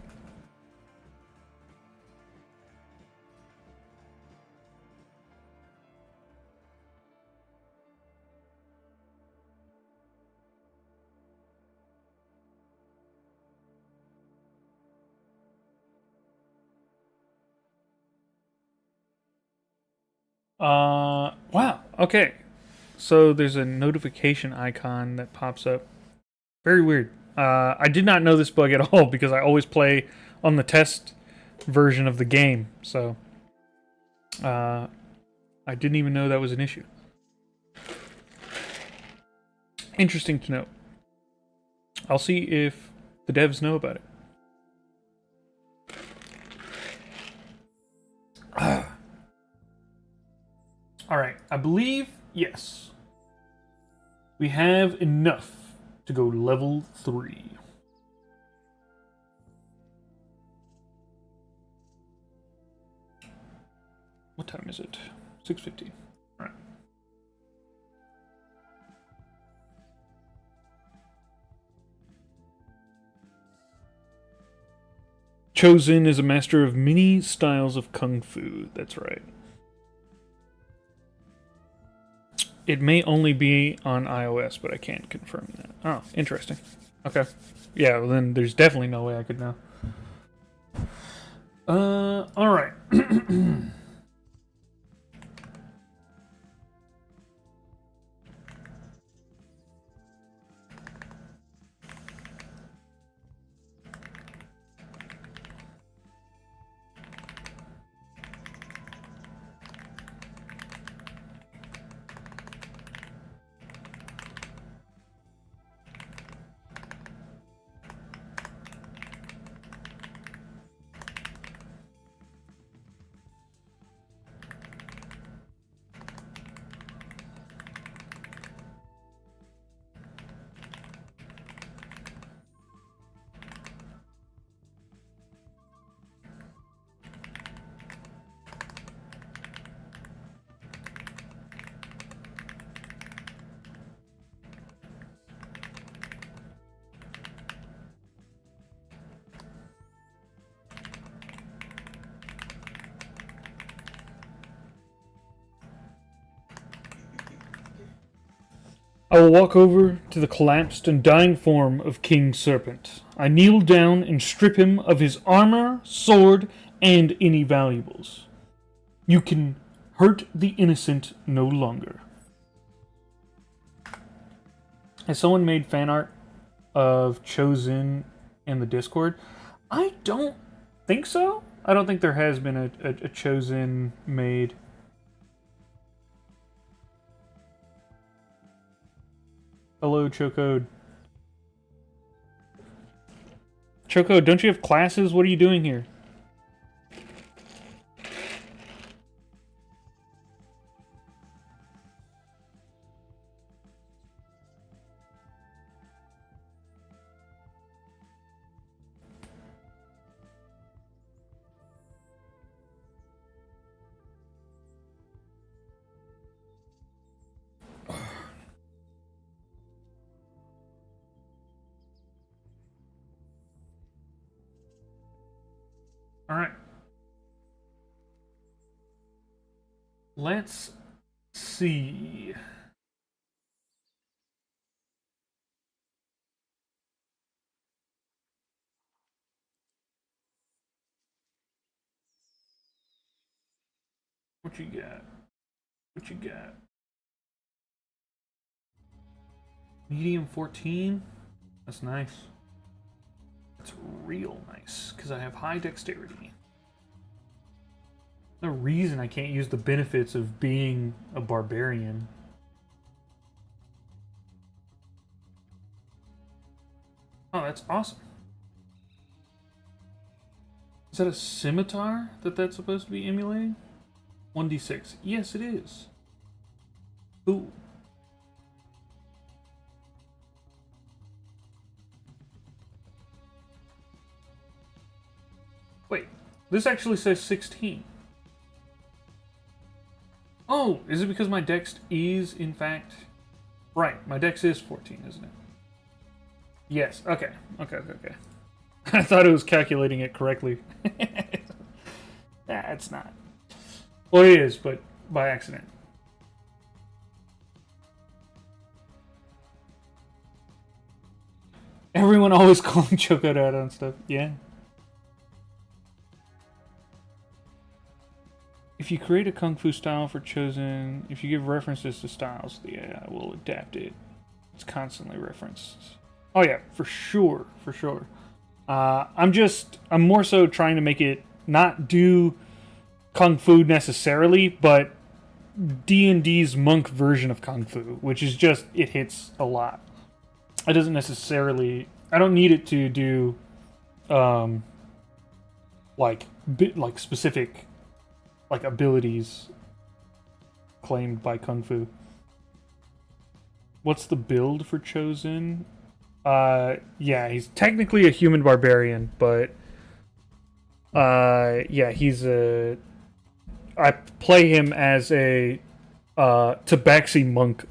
Wow. Okay. So there's a notification icon that pops up. Very weird. I did not know this bug at all because I always play on the test version of the game. So I didn't even know that was an issue. Interesting to note. I'll see if the devs know about it. All right. I believe, yes, we have enough to go level 3. What time is it? 6:50. All right. Chosen is a master of many styles of kung fu. That's right. It may only be on iOS, but I can't confirm that. Oh, interesting. Okay. Yeah, well then there's definitely no way I could know. Alright. I will walk over to the collapsed and dying form of King Serpent. I kneel down and strip him of his armor, sword, and any valuables. You can hurt the innocent no longer. Has someone made fan art of Chosen in the Discord? I don't think so. I don't think there has been a Chosen made. Hello, Choco. Choco, don't you have classes? What are you doing here? All right. Let's see. What you got? What you got? Medium 14? That's nice. That's real nice, because I have high dexterity. No reason I can't use the benefits of being a barbarian. Oh, that's awesome. Is that a scimitar that's supposed to be emulating? 1d6. Yes, it is. Ooh. Wait, this actually says 16. Oh, is it because my dex is, in fact... Right, my dex is 14, isn't it? Yes, okay. Okay. I thought it was calculating it correctly. Nah, it's not. Well, it is, but by accident. Everyone always calling Choe out on stuff. Yeah. If you create a kung fu style for chosen, if you give references to styles, the AI will adapt it. It's constantly referenced. Oh yeah, for sure. I'm more so trying to make it not do kung fu necessarily, but D&D's monk version of kung fu, which is just, it hits a lot. It doesn't necessarily, I don't need it to do like specific like abilities claimed by kung fu. What's the build for chosen? Yeah, he's technically a human barbarian, but yeah, he's a... I play him as a Tabaxi monk.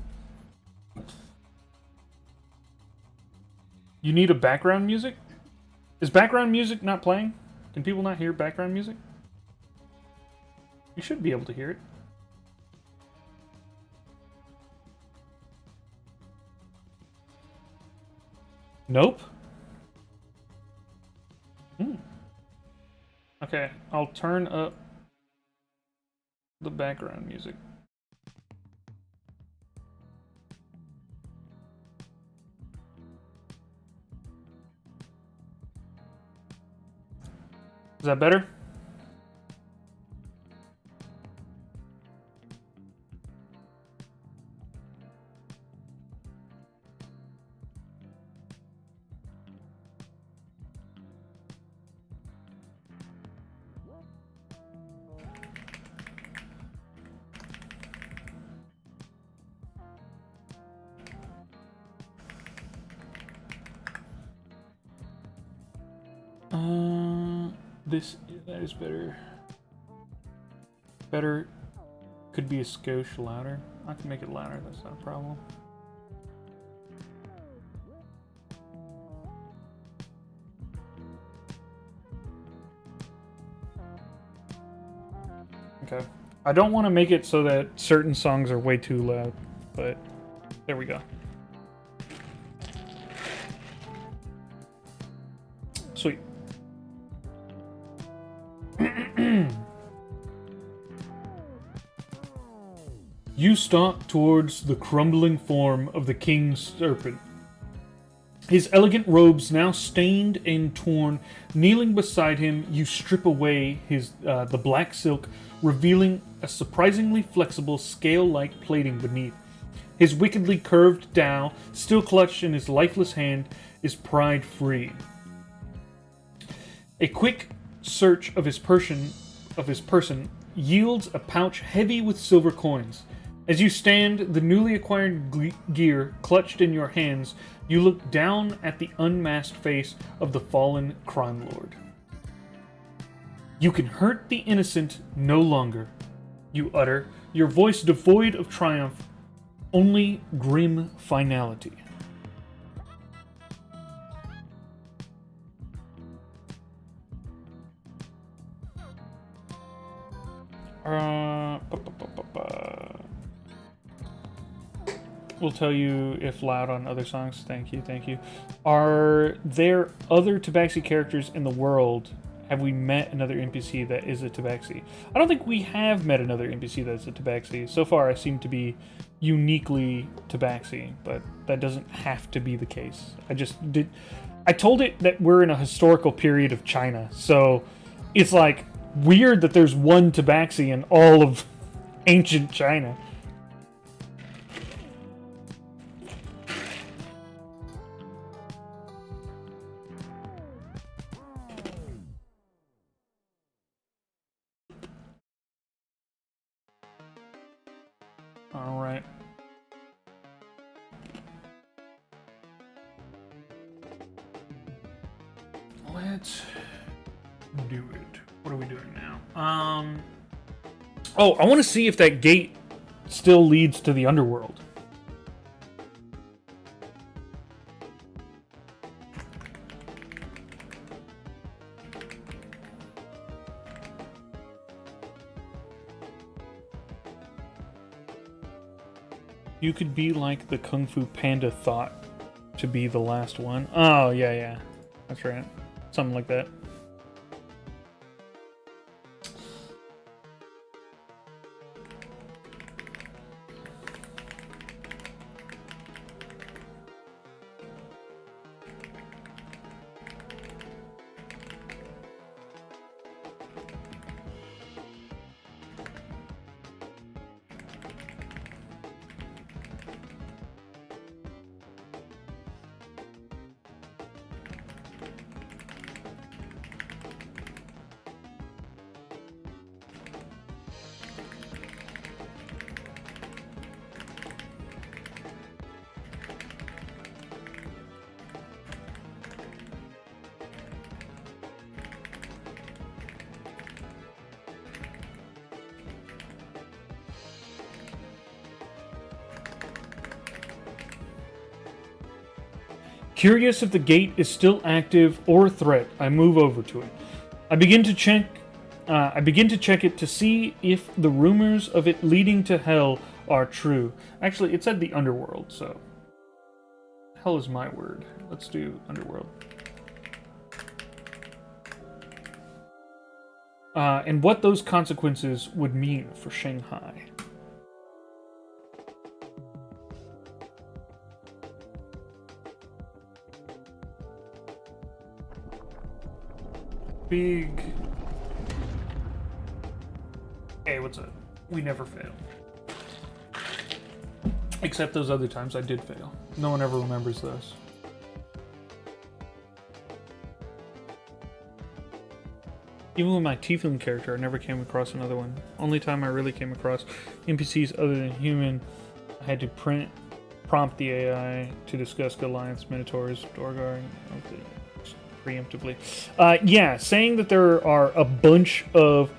You need a background music? Is background music not playing? Can people not hear background music? You should be able to hear it. Nope. Okay, I'll turn up the background music. Is that better? That is better. Better could be a skosh louder. I can make it louder, that's not a problem. Okay. I don't want to make it so that certain songs are way too loud, but there we go. Sweet. You stalk towards the crumbling form of the king's serpent. His elegant robes now stained and torn. Kneeling beside him, you strip away the black silk, revealing a surprisingly flexible scale-like plating beneath. His wickedly curved dao, still clutched in his lifeless hand, is pried free. A quick search of his person yields a pouch heavy with silver coins. As you stand, the newly acquired gear clutched in your hands, you look down at the unmasked face of the fallen crime lord. You can hurt the innocent no longer, you utter, your voice devoid of triumph, only grim finality. We'll tell you if loud on other songs. Thank you. Are there other Tabaxi characters in the world Have we met another NPC that is a Tabaxi? I don't think we have met another NPC that's a Tabaxi. So far, I seem to be uniquely Tabaxi, but that doesn't have to be the case. I told it that we're in a historical period of China, so it's like weird that there's one Tabaxi in all of ancient China. All right. Let's do it. What are we doing now? Oh, I want to see if that gate still leads to the underworld. You could be like the Kung Fu Panda thought to be the last one. Oh, yeah. That's right. Something like that. Curious if the gate is still active or a threat, I move over to it. I begin to check it to see if the rumors of it leading to hell are true. Actually, it said the underworld, so hell is my word. Let's do underworld. And what those consequences would mean for Shanghai. Big. Hey, what's up? We never fail. Except those other times I did fail. No one ever remembers those. Even with my Tiefling character, I never came across another one. Only time I really came across NPCs other than human, I had to prompt the AI to discuss Goliaths, Minotaurs, Dorgar, preemptively. Yeah, saying that there are a bunch of...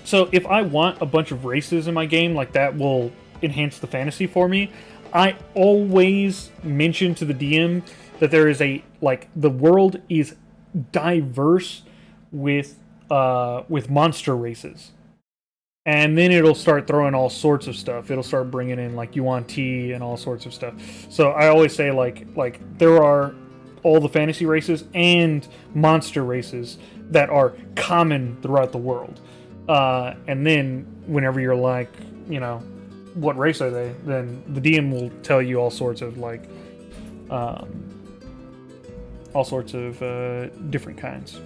So if I want a bunch of races in my game, like that will enhance the fantasy for me, I always mention to the DM that there is a, like, the world is diverse with monster races. And then it'll start throwing all sorts of stuff. It'll start bringing in, like, Yuan-Ti and all sorts of stuff. So I always say, like there are all the fantasy races and monster races that are common throughout the world. And then whenever you're like, you know, what race are they? Then the DM will tell you all sorts of, like, different kinds.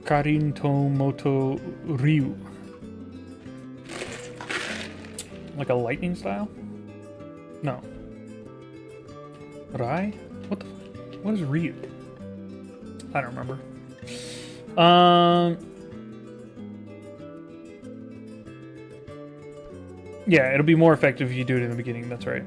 Karinto Moto Ryu. Like a lightning style? No. Rai? What the fuck? What is Ryu? I don't remember. Yeah, it'll be more effective if you do it in the beginning, that's right.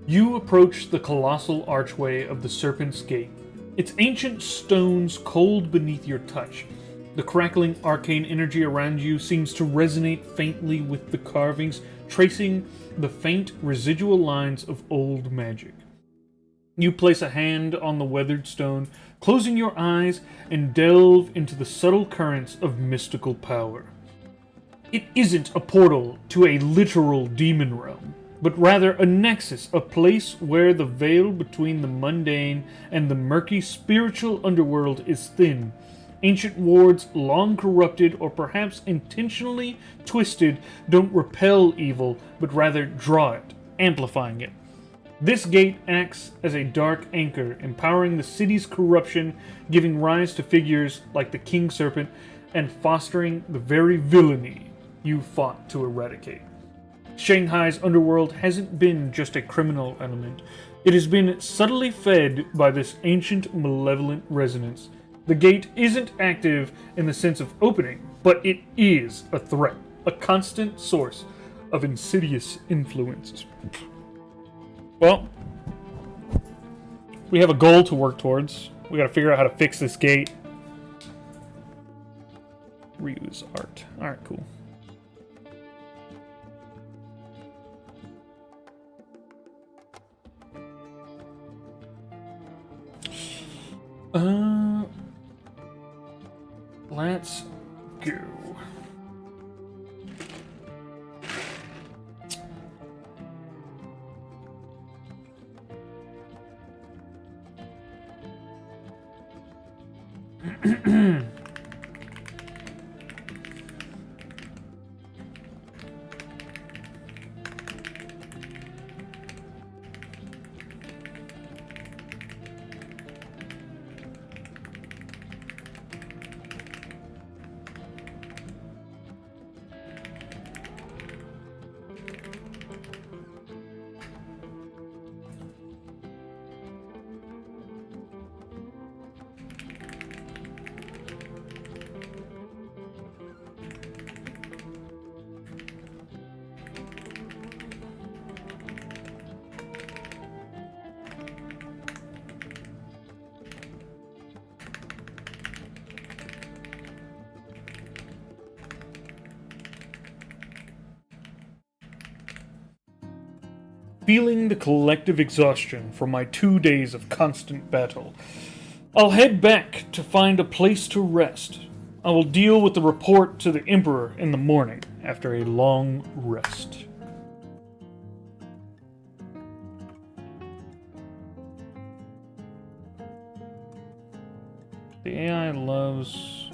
You approach the colossal archway of the Serpent's Gate, its ancient stones cold beneath your touch. The crackling arcane energy around you seems to resonate faintly with the carvings, tracing the faint residual lines of old magic. You place a hand on the weathered stone, closing your eyes, and delve into the subtle currents of mystical power. It isn't a portal to a literal demon realm, but rather a nexus, a place where the veil between the mundane and the murky spiritual underworld is thin. Ancient wards, long corrupted or perhaps intentionally twisted, don't repel evil, but rather draw it, amplifying it. This gate acts as a dark anchor, empowering the city's corruption, giving rise to figures like the King Serpent, and fostering the very villainy you fought to eradicate. Shanghai's underworld hasn't been just a criminal element. It has been subtly fed by this ancient malevolent resonance. The gate isn't active in the sense of opening, but it is a threat, a constant source of insidious influences. Well, we have a goal to work towards. We gotta figure out how to fix this gate. Reuse art. Alright, cool. Let's go. Feeling the collective exhaustion from my 2 days of constant battle, I'll head back to find a place to rest. I will deal with the report to the Emperor in the morning after a long rest. The AI loves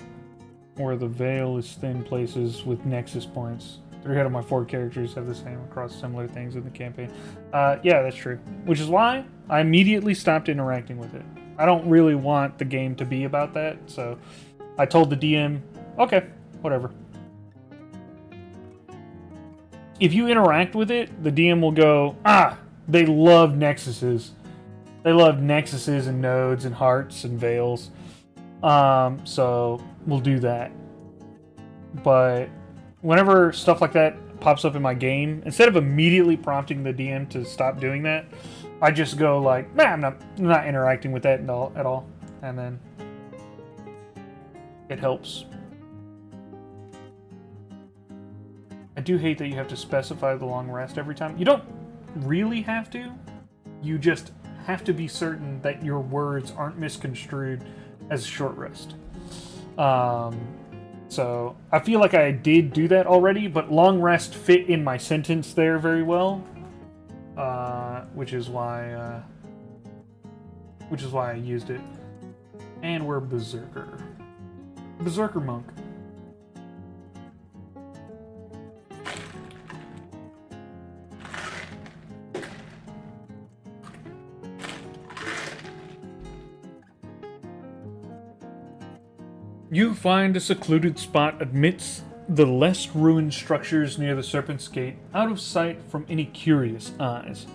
where the veil is thin places with nexus points. 3 out of my 4 characters have the same across similar things in the campaign. Yeah, that's true. Which is why I immediately stopped interacting with it. I don't really want the game to be about that, so I told the DM, okay, whatever. If you interact with it, the DM will go, they love nexuses. They love nexuses and nodes and hearts and veils. So we'll do that. But whenever stuff like that pops up in my game, instead of immediately prompting the DM to stop doing that, I just go like, nah, I'm not interacting with that at all. And then it helps. I do hate that you have to specify the long rest every time. You don't really have to. You just have to be certain that your words aren't misconstrued as a short rest. So I feel like I did do that already, but long rest fit in my sentence there very well, which is why I used it. And we're Berserker Monk. You find a secluded spot amidst the less ruined structures near the Serpent's Gate, out of sight from any curious eyes.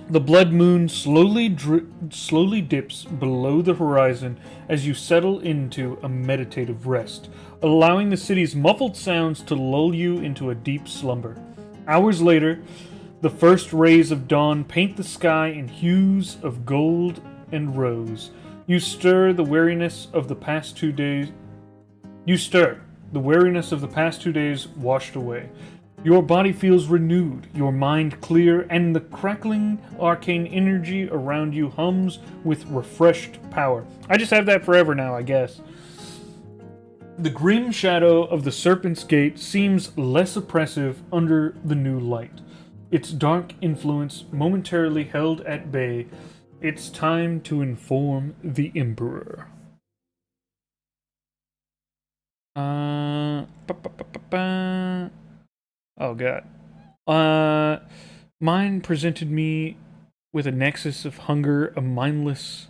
The blood moon slowly dips below the horizon as you settle into a meditative rest, allowing the city's muffled sounds to lull you into a deep slumber. Hours later, the first rays of dawn paint the sky in hues of gold and rose. You stir the weariness of the past 2 days You stir, the weariness of the past 2 days washed away. Your body feels renewed, your mind clear, and the crackling arcane energy around you hums with refreshed power. I just have that forever now, I guess. The grim shadow of the Serpent's Gate seems less oppressive under the new light. Its dark influence momentarily held at bay. It's time to inform the Emperor. Oh god. Mine presented me with a nexus of hunger, a mindless.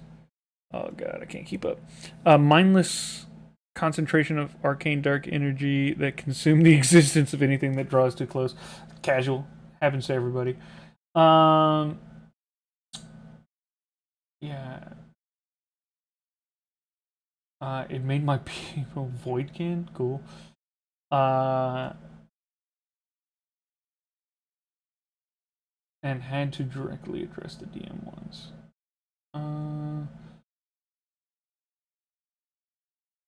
Oh god, I can't keep up. A mindless concentration of arcane dark energy that consume the existence of anything that draws too close. Casual. Happens to everybody. Yeah. It made my people voidkin. Cool. And had to directly address the DM once.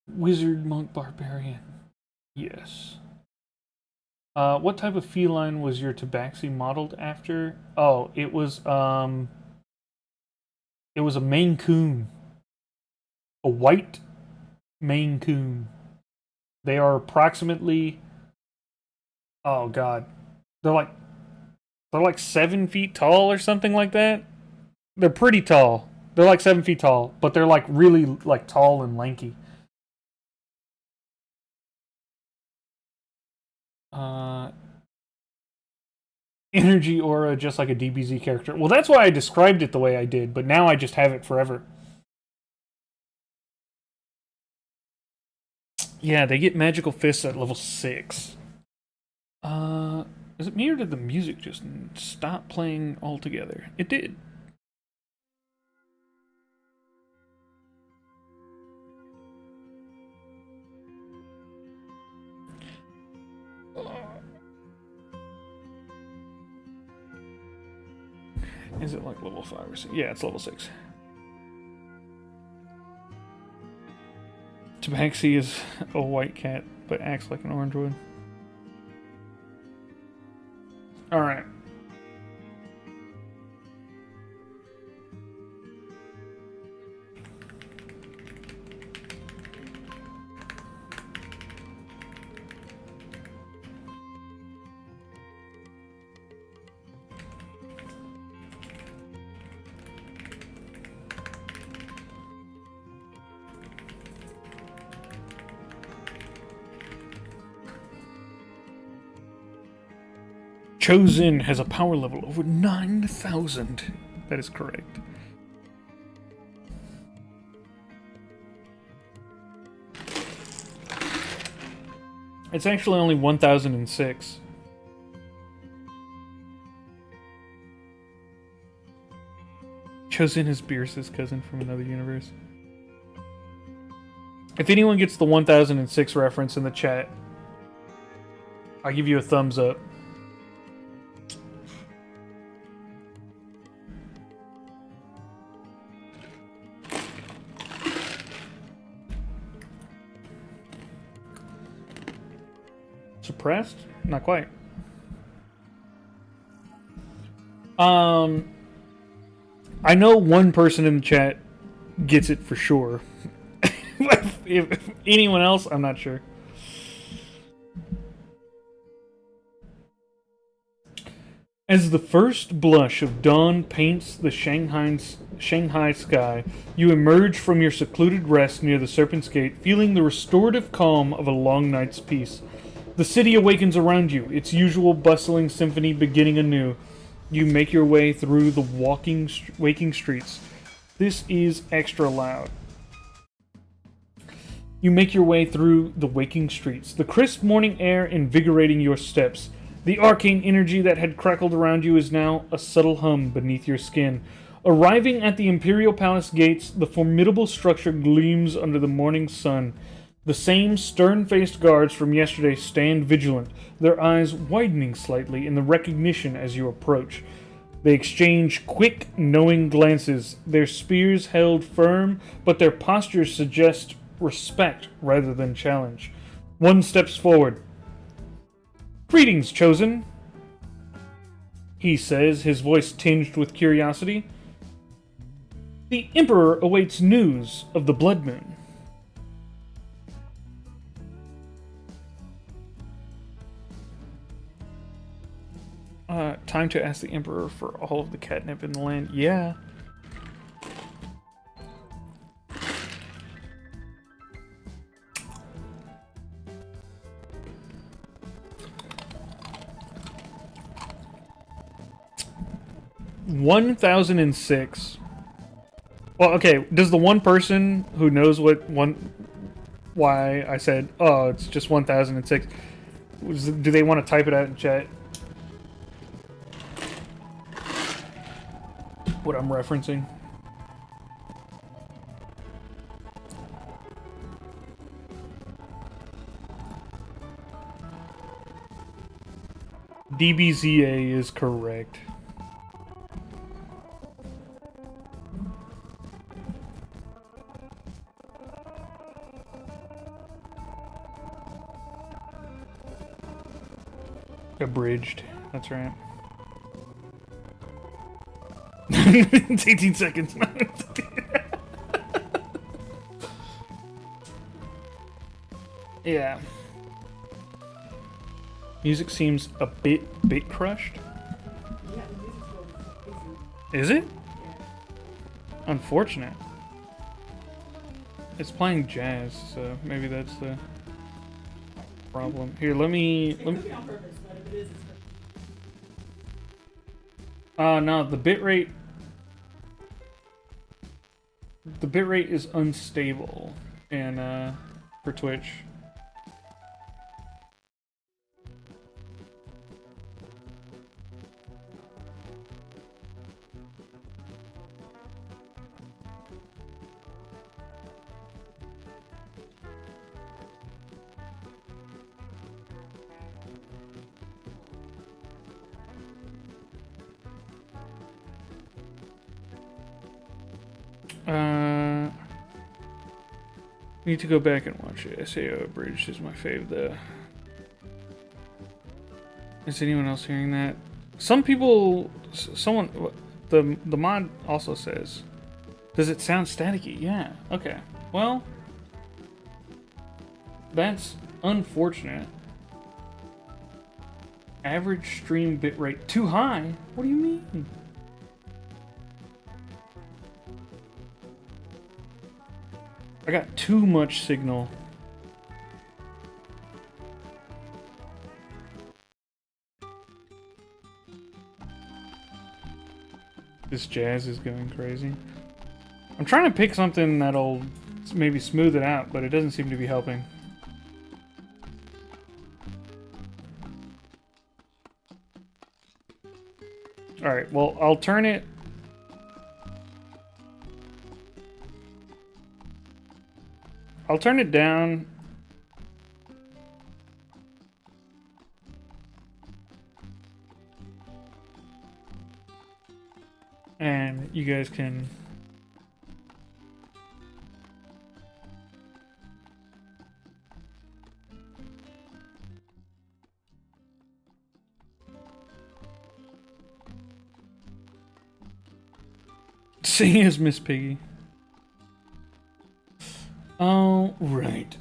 Wizard, monk, barbarian. Yes. What type of feline was your Tabaxi modeled after? Oh, it was a Maine Coon. A white Maine Coon. They are approximately, oh god, they're like 7 feet tall or something like that. They're pretty tall. They're like 7 feet tall, but they're like really like tall and lanky. Energy aura, just like a DBZ character. Well, that's why I described it the way I did, but now I just have it forever. Yeah, they get magical fists at level 6. Is it me or did the music just stop playing altogether? It did. Is it like level 5 or 6? Yeah, it's level 6. Tabaxi is a white cat, but acts like an orange one. Alright. Chosen has a power level over 9,000. That is correct. It's actually only 1,006. Chosen is Beerus's cousin from another universe. If anyone gets the 1006 reference in the chat, I'll give you a thumbs up. Suppressed? Not quite. I know one person in the chat gets it for sure. if anyone else, I'm not sure. As the first blush of dawn paints the Shanghai sky, you emerge from your secluded rest near the Serpent's Gate, feeling the restorative calm of a long night's peace. The city awakens around you, its usual bustling symphony beginning anew. You make your way through the waking streets. This is extra loud. You make your way through the waking streets, the crisp morning air invigorating your steps. The arcane energy that had crackled around you is now a subtle hum beneath your skin. Arriving at the Imperial Palace gates, the formidable structure gleams under the morning sun. The same stern-faced guards from yesterday stand vigilant, their eyes widening slightly in the recognition as you approach. They exchange quick, knowing glances, their spears held firm, but their postures suggest respect rather than challenge. One steps forward. Greetings, Chosen, he says, his voice tinged with curiosity. The Emperor awaits news of the Blood Moon. Time to ask the Emperor for all of the catnip in the land. Yeah. $1,006. Well, okay. Does the one person who knows why I said, oh, it's just 1,006, do they want to type it out in chat? What I'm referencing. DBZA is correct. Abridged. That's right. It's 18 seconds. Yeah. Music seems a bit crushed. Yeah, the music's really busy. Is it? Yeah. Unfortunate. It's playing jazz, so maybe that's the problem. Here, let me. It could be on purpose, but if it is, it's No, the bitrate. The bitrate is unstable, and for Twitch. Need to go back and watch it. SAO Abridged is my fave, though. Is anyone else hearing that? Some people, someone, the mod also says, does it sound staticky? Yeah. Okay. Well, that's unfortunate. Average stream bitrate too high? What do you mean? I got too much signal. This jazz is going crazy. I'm trying to pick something that'll maybe smooth it out, but it doesn't seem to be helping. Alright, well, I'll turn it. I'll turn it down. And you guys can sing as Miss Piggy. All right.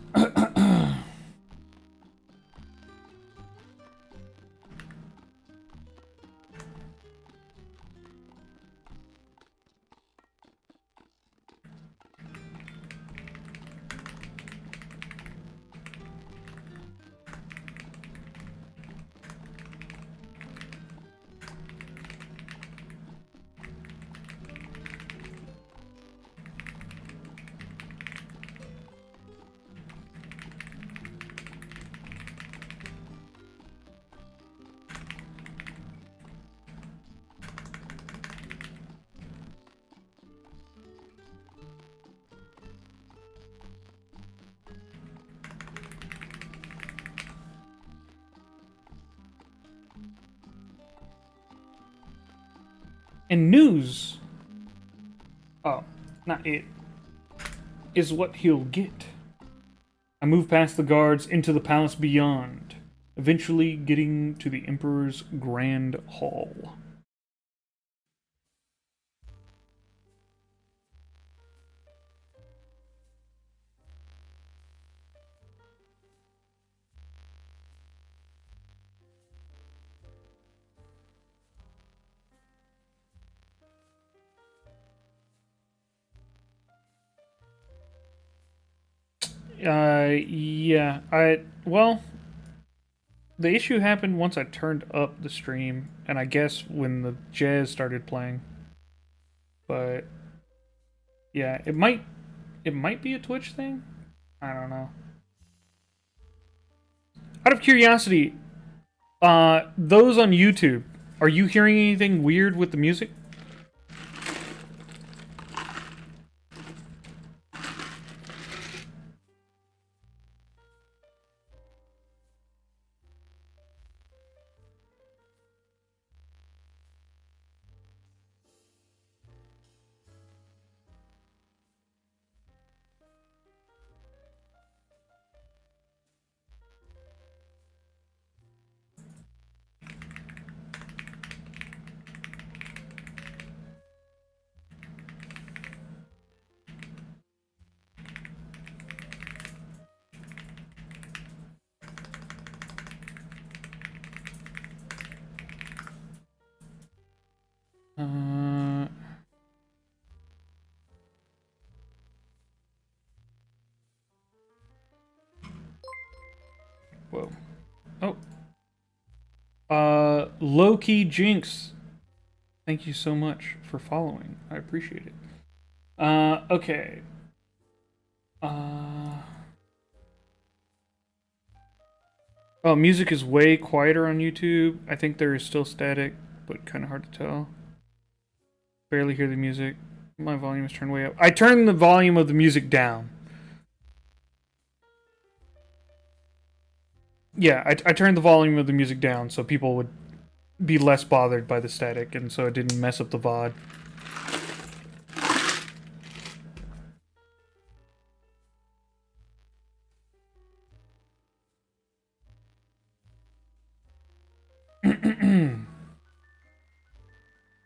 And news, oh, not it, is what he'll get. I move past the guards into the palace beyond, eventually getting to the Emperor's Grand Hall. Yeah, well, the issue happened once I turned up the stream, and I guess when the jazz started playing. But yeah, it might be a Twitch thing. I don't know. Out of curiosity, those on YouTube, are you hearing anything weird with the music? Uh, whoa. Oh. Low-key Jinx. Thank you so much for following. I appreciate it. Okay. Oh, music is way quieter on YouTube. I think there is still static, but kind of hard to tell. Barely hear the music. My volume is turned way up. I turned the volume of the music down. Yeah, I turned the volume of the music down so people would be less bothered by the static, and so it didn't mess up the VOD.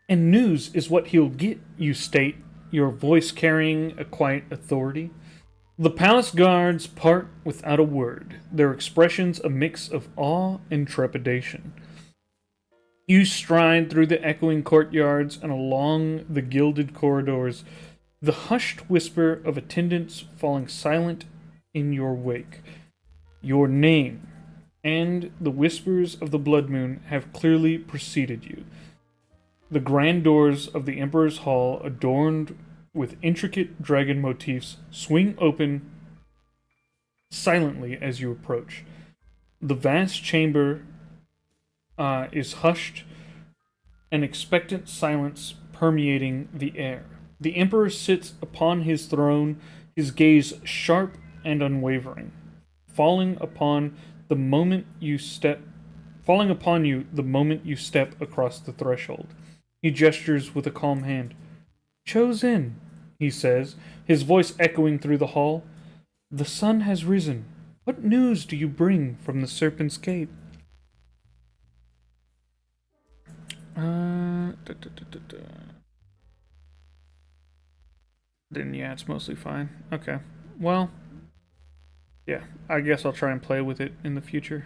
And news is what he'll get, you state, your voice carrying a quiet authority. The palace guards part without a word, their expressions a mix of awe and trepidation. You stride through the echoing courtyards and along the gilded corridors, the hushed whisper of attendants falling silent in your wake. Your name and the whispers of the Blood Moon have clearly preceded you. The grand doors of the Emperor's Hall, adorned with intricate dragon motifs, swing open silently as you approach. The vast chamber is hushed, an expectant silence permeating the air. The Emperor sits upon his throne, his gaze sharp and unwavering, falling upon the moment you step falling upon you the moment you step across the threshold. He gestures with a calm hand. "Choe's in," he says, his voice echoing through the hall. "The sun has risen. What news do you bring from the Serpent's Gate?" Then yeah, it's mostly fine. Okay. Well, yeah, I guess I'll try and play with it in the future.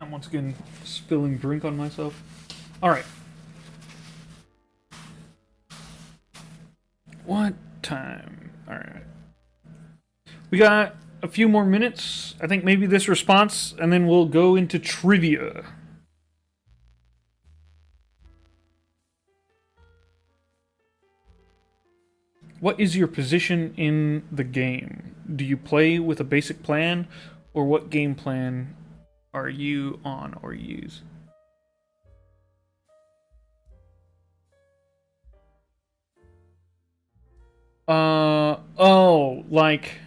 I'm once again spilling drink on myself. Alright. What time? Alright. We got a few more minutes. I think maybe this response, and then we'll go into trivia. What is your position in the game? Do you play with a basic plan, or what game plan are you on or use? Oh, like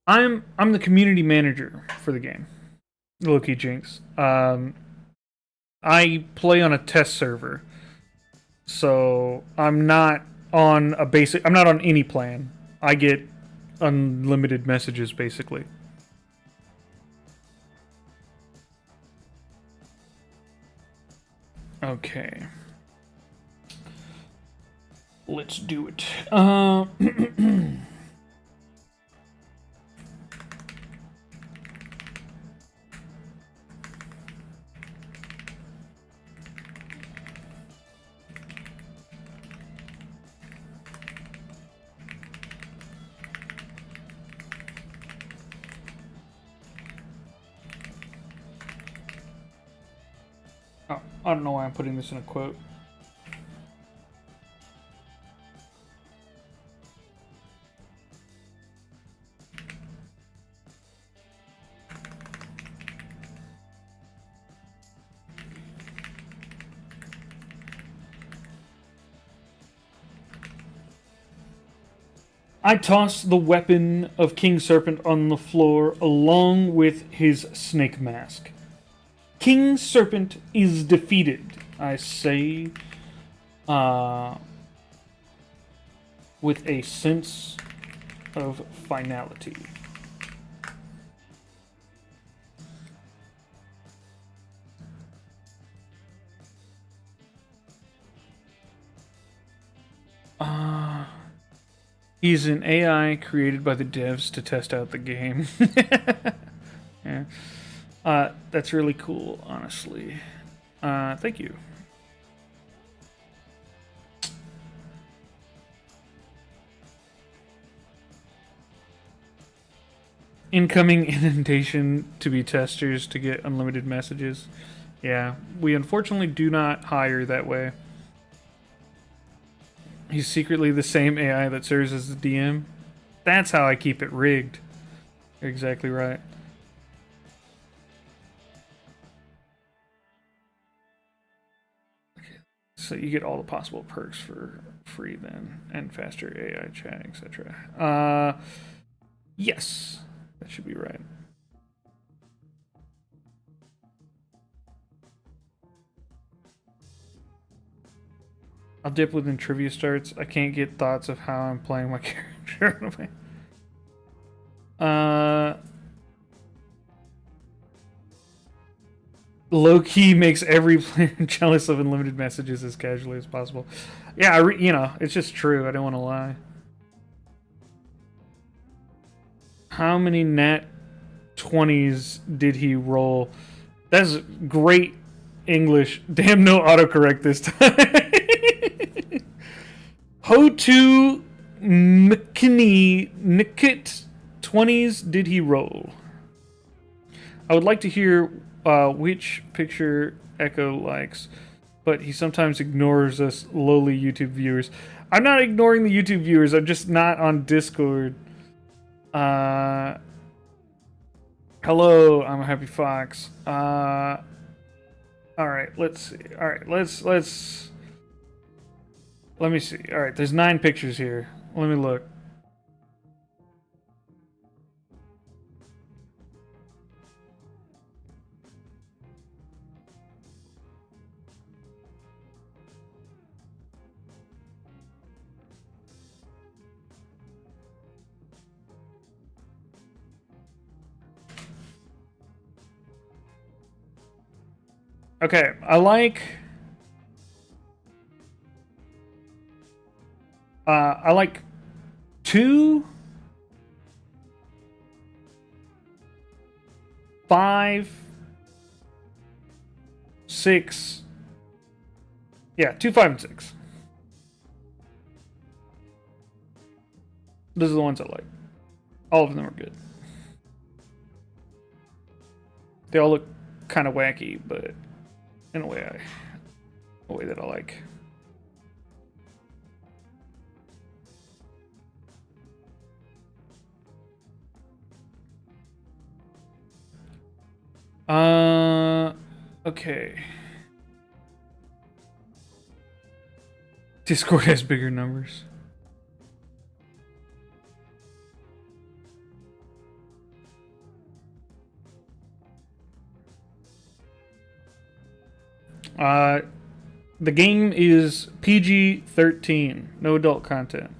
I'm the community manager for the game. Low-key Jinx. I play on a test server, so I'm not on a basic. I'm not on any plan. I get unlimited messages basically. Okay. Let's do it. Oh, I don't know why I'm putting this in a quote. I toss the weapon of King Serpent on the floor along with his snake mask. King Serpent is defeated, I say, with a sense of finality. He's an AI created by the devs to test out the game. Yeah. That's really cool, honestly. Thank you. Incoming inundation to be testers to get unlimited messages. Yeah, we unfortunately do not hire that way. He's secretly the same AI that serves as the DM. That's how I keep it rigged. You're exactly right. Okay, so you get all the possible perks for free then, and faster AI chat, etc. Yes, that should be right. I'll dip when trivia starts. I can't get thoughts of how I'm playing my character. Low key makes every player jealous of unlimited messages as casually as possible. Yeah, you know, it's just true. I don't want to lie. How many nat 20s did he roll? That's great English. Damn, no autocorrect this time. Ho2 McKinney Nikit 20s did he roll? I would like to hear which picture Echo likes, but he sometimes ignores us lowly YouTube viewers. I'm not ignoring the YouTube viewers. I'm just not on Discord. Hello, I'm a happy fox. All right, let's see. All right, let me see. All right, there's 9 pictures here. Let me look. Okay, I like 2, 5, 6. Yeah, 2, 5, and 6. Those are the ones I like. All of them are good. They all look kind of wacky, but in a way that I like. Okay. Discord has bigger numbers. The game is PG-13, no adult content.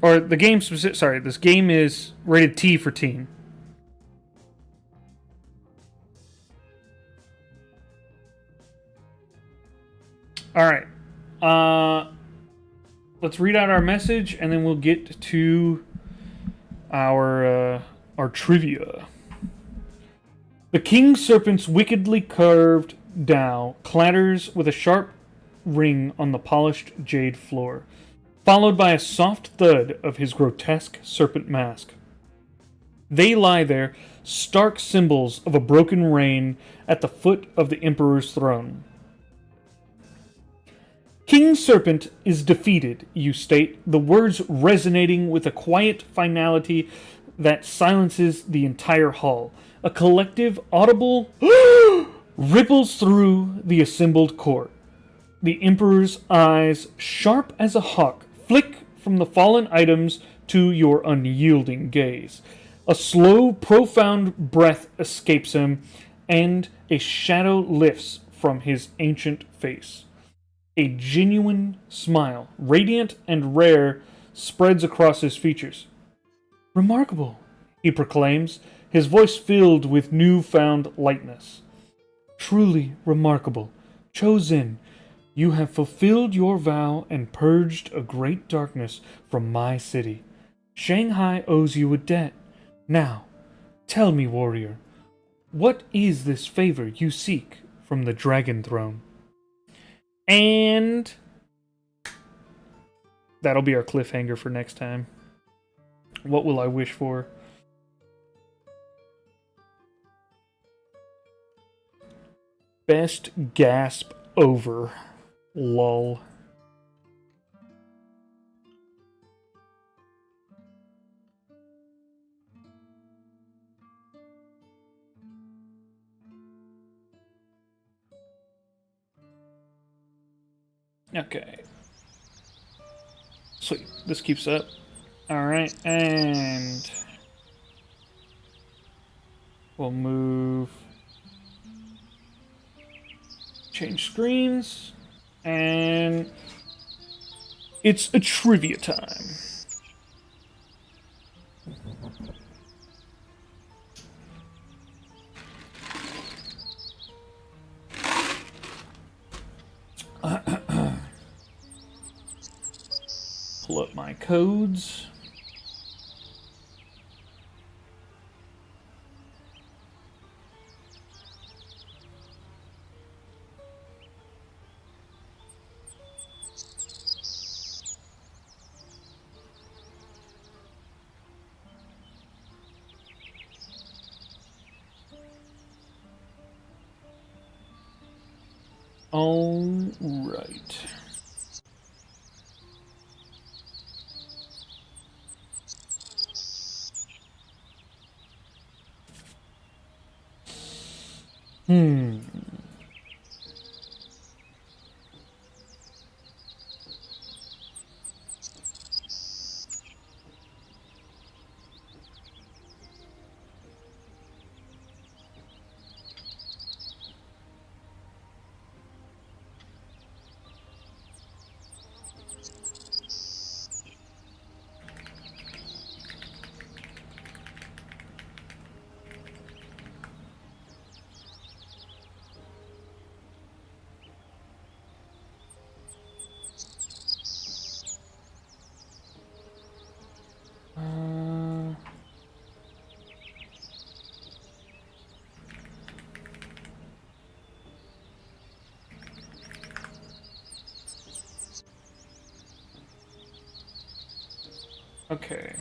Or the game specific. Sorry, this game is rated T for teen. All right. Let's read out our message, and then we'll get to our trivia. The king serpent's wickedly curved dowel clatters with a sharp ring on the polished jade floor, followed by a soft thud of his grotesque serpent mask. They lie there, stark symbols of a broken reign at the foot of the Emperor's throne. King Serpent is defeated, you state, the words resonating with a quiet finality that silences the entire hall. A collective, audible ripples through the assembled court. The Emperor's eyes, sharp as a hawk, flick from the fallen items to your unyielding gaze. A slow, profound breath escapes him, and a shadow lifts from his ancient face. A genuine smile, radiant and rare, spreads across his features. Remarkable, he proclaims, his voice filled with newfound lightness. Truly remarkable. Chosen, you have fulfilled your vow and purged a great darkness from my city. Shanghai owes you a debt. Now, tell me, warrior, what is this favor you seek from the Dragon Throne? And that'll be our cliffhanger for next time. What will I wish for? Best gasp over. Lol. Okay. Sweet. This keeps up. Alright, and we'll move. Change screens. And it's a trivia time. Pull up my codes. All right. Okay.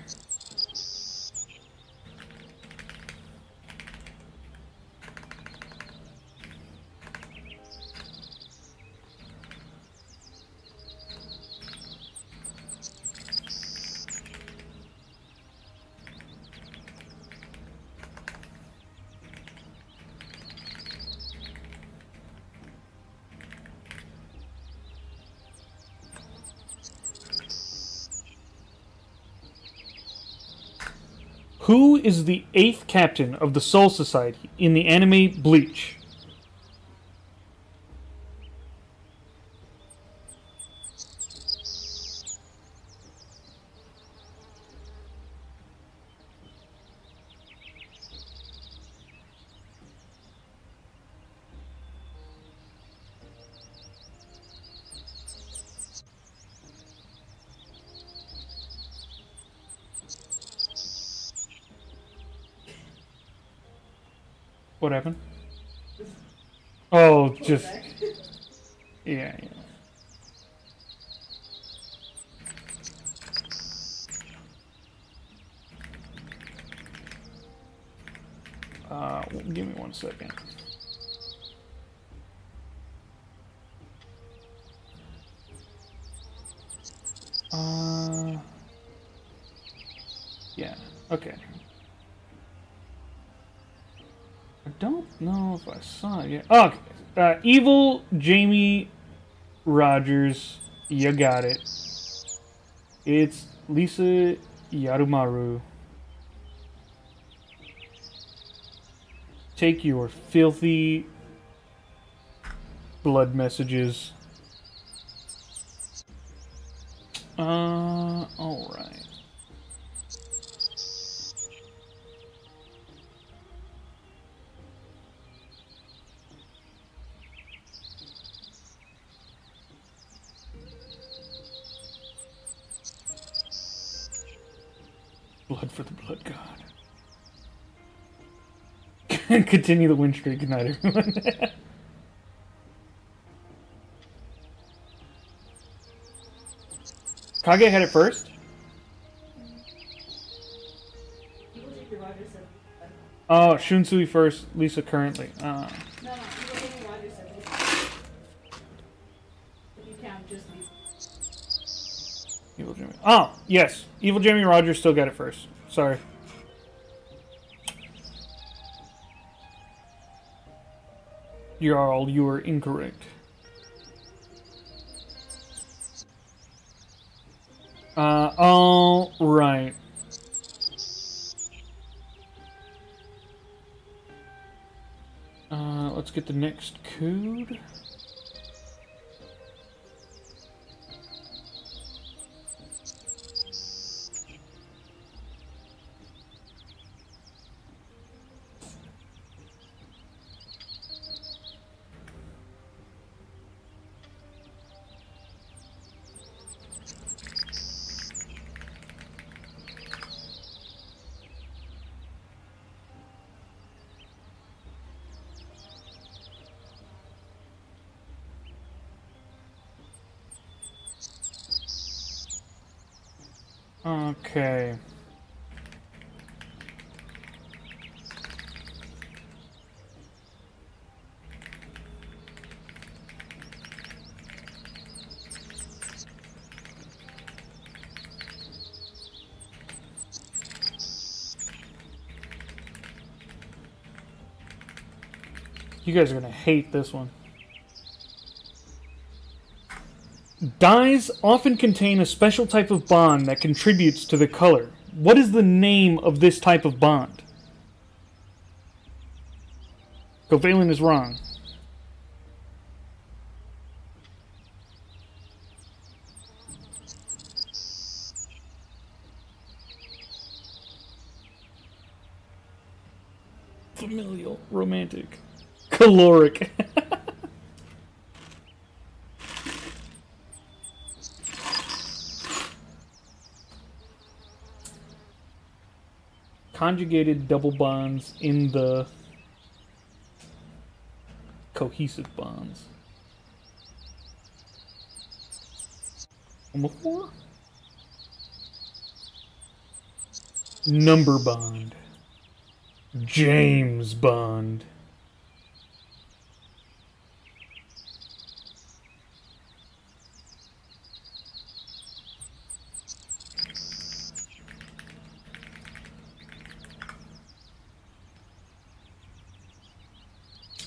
Who is the 8th captain of the Soul Society in the anime Bleach? What happened? Oh, just... Yeah, yeah. Give me 1 second. Yeah, okay. I don't know if I saw it yet. Oh, okay. Evil Jamie Rogers, you got it. It's Lisa Yarumaru. Take your filthy blood messages. Alright. Blood for the blood god. Continue the win streak. Good night, everyone. Kage had it first? Oh, Shunsui first, Lisa currently. No, Evil Jamie Rogers said this. If you count just these. Evil Jamie. Oh, yes. Evil Jamie Rogers still got it first. Sorry. Jarl, you are incorrect. All right. Let's get the next code. Okay. You guys are gonna hate this one. Dyes often contain a special type of bond that contributes to the color. What is the name of this type of bond? Covalent is wrong. Familial, romantic, caloric. Conjugated double bonds in the cohesive bonds. Four? Number bond. James Bond.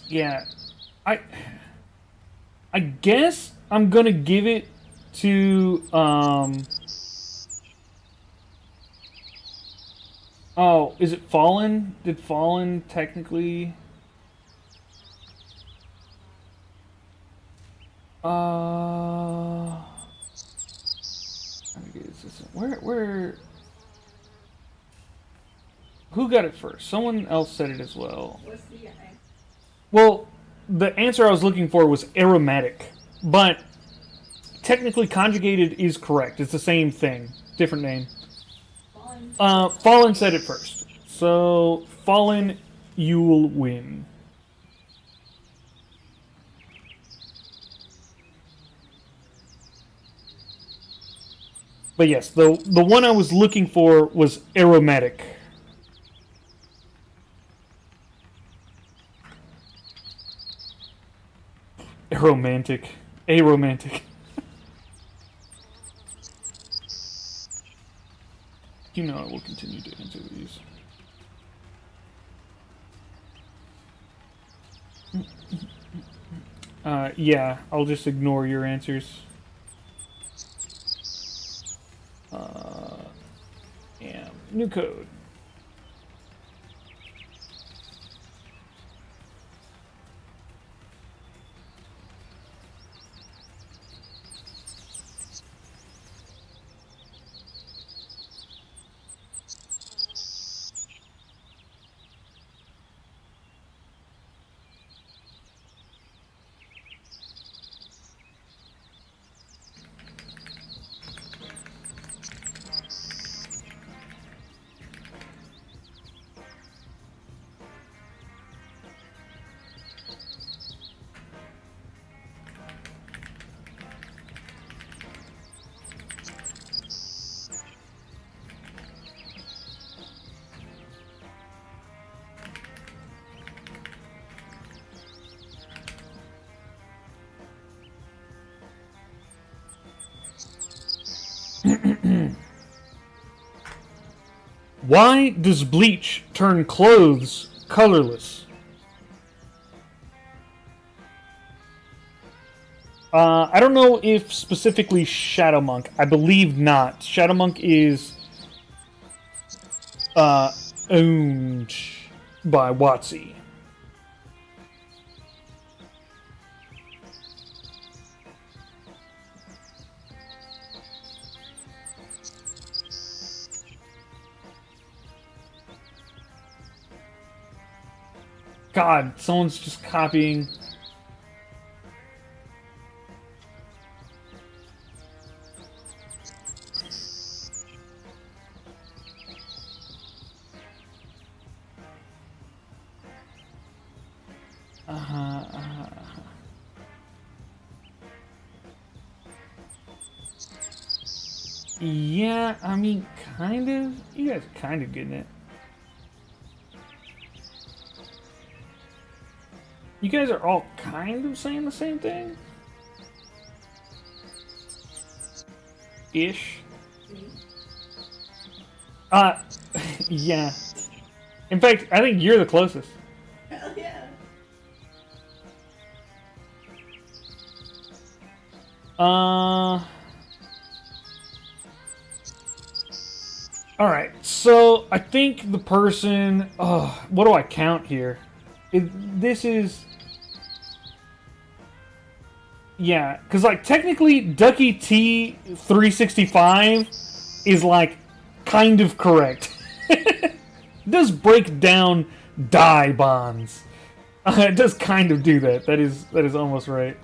Yeah, I guess I'm gonna give it to Oh, is it fallen? Did fallen technically... Where... Who got it first? Someone else said it as well. What's the Well, the answer I was looking for was aromatic, but technically conjugated is correct. It's the same thing, different name. Fallen said it first. So, Fallen, you'll win. But yes, the one I was looking for was aromatic. Aromantic. Aromantic. You know I will continue to answer these. Yeah, I'll just ignore your answers. Yeah, new code. Why does bleach turn clothes colorless? I don't know if specifically Shadow Monk. I believe not. Shadow Monk is owned by WotC. God, someone's just copying. Yeah, I mean, kind of. You guys are kind of getting it. You guys are all kind of saying the same thing? Ish. Yeah. In fact, I think you're the closest. Hell yeah. Alright, so I think the person... what do I count here? This is... Yeah, because, like, technically, Ducky T 365 is, like, kind of correct. It does break down dye bonds. It does kind of do that. That is almost right.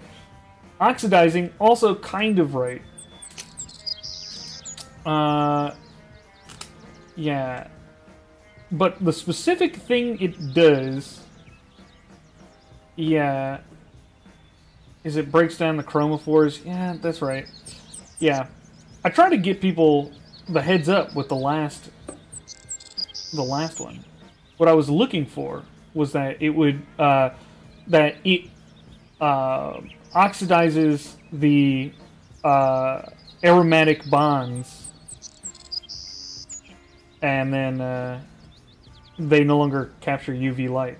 Oxidizing, also kind of right. Yeah. But the specific thing it does... Yeah... is it breaks down the chromophores. Yeah, that's right. Yeah. I try to get people the heads up with the last one. What I was looking for was that it would oxidizes the aromatic bonds, and then they no longer capture UV light.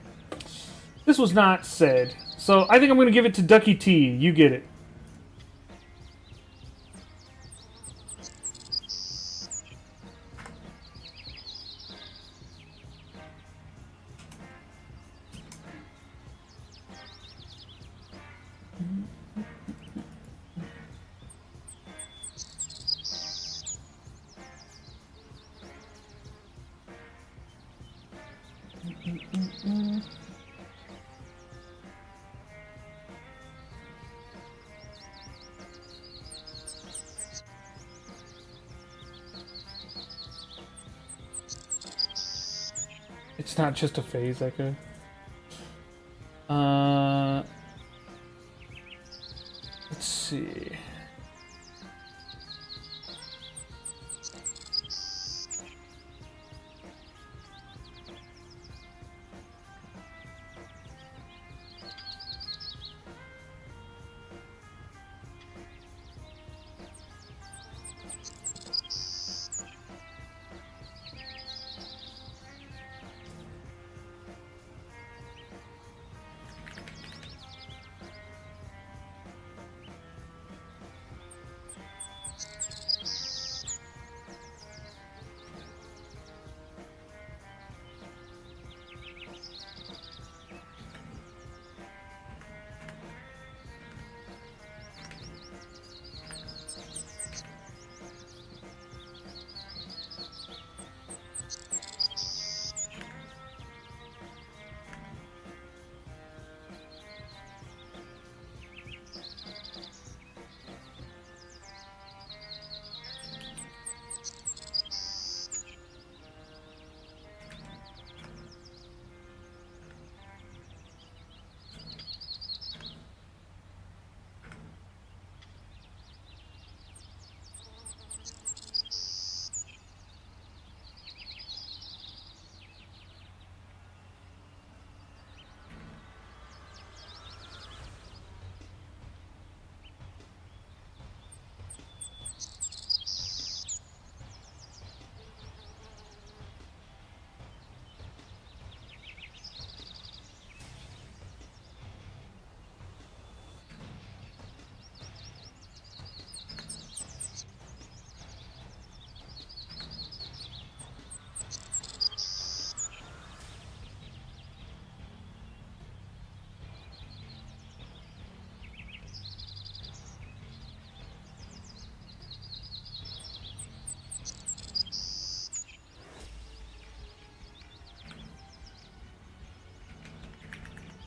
This was not said. So I think I'm going to give it to Ducky T. You get it. It's not just a phase echo. Let's see.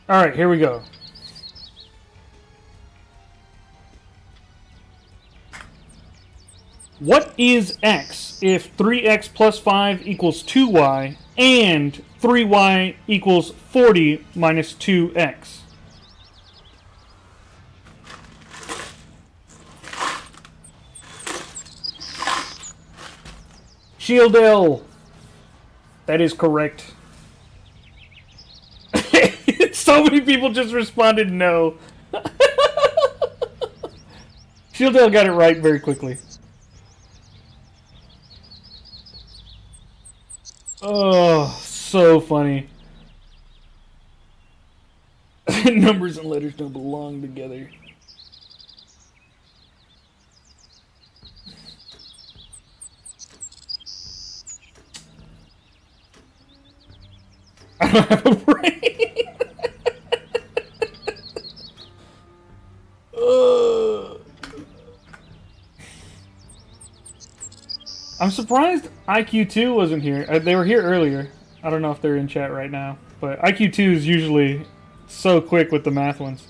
All right, here we go. What is x if 3x plus 5 equals 2y and 3y equals 40 minus 2x? Shieldell. That is correct. So many people just responded no. Shieldell got it right very quickly. Oh, so funny. Numbers and letters don't belong together. I don't have a brain. I'm surprised IQ2 wasn't here. They were here earlier. I don't know if they're in chat right now. But IQ2 is usually so quick with the math ones.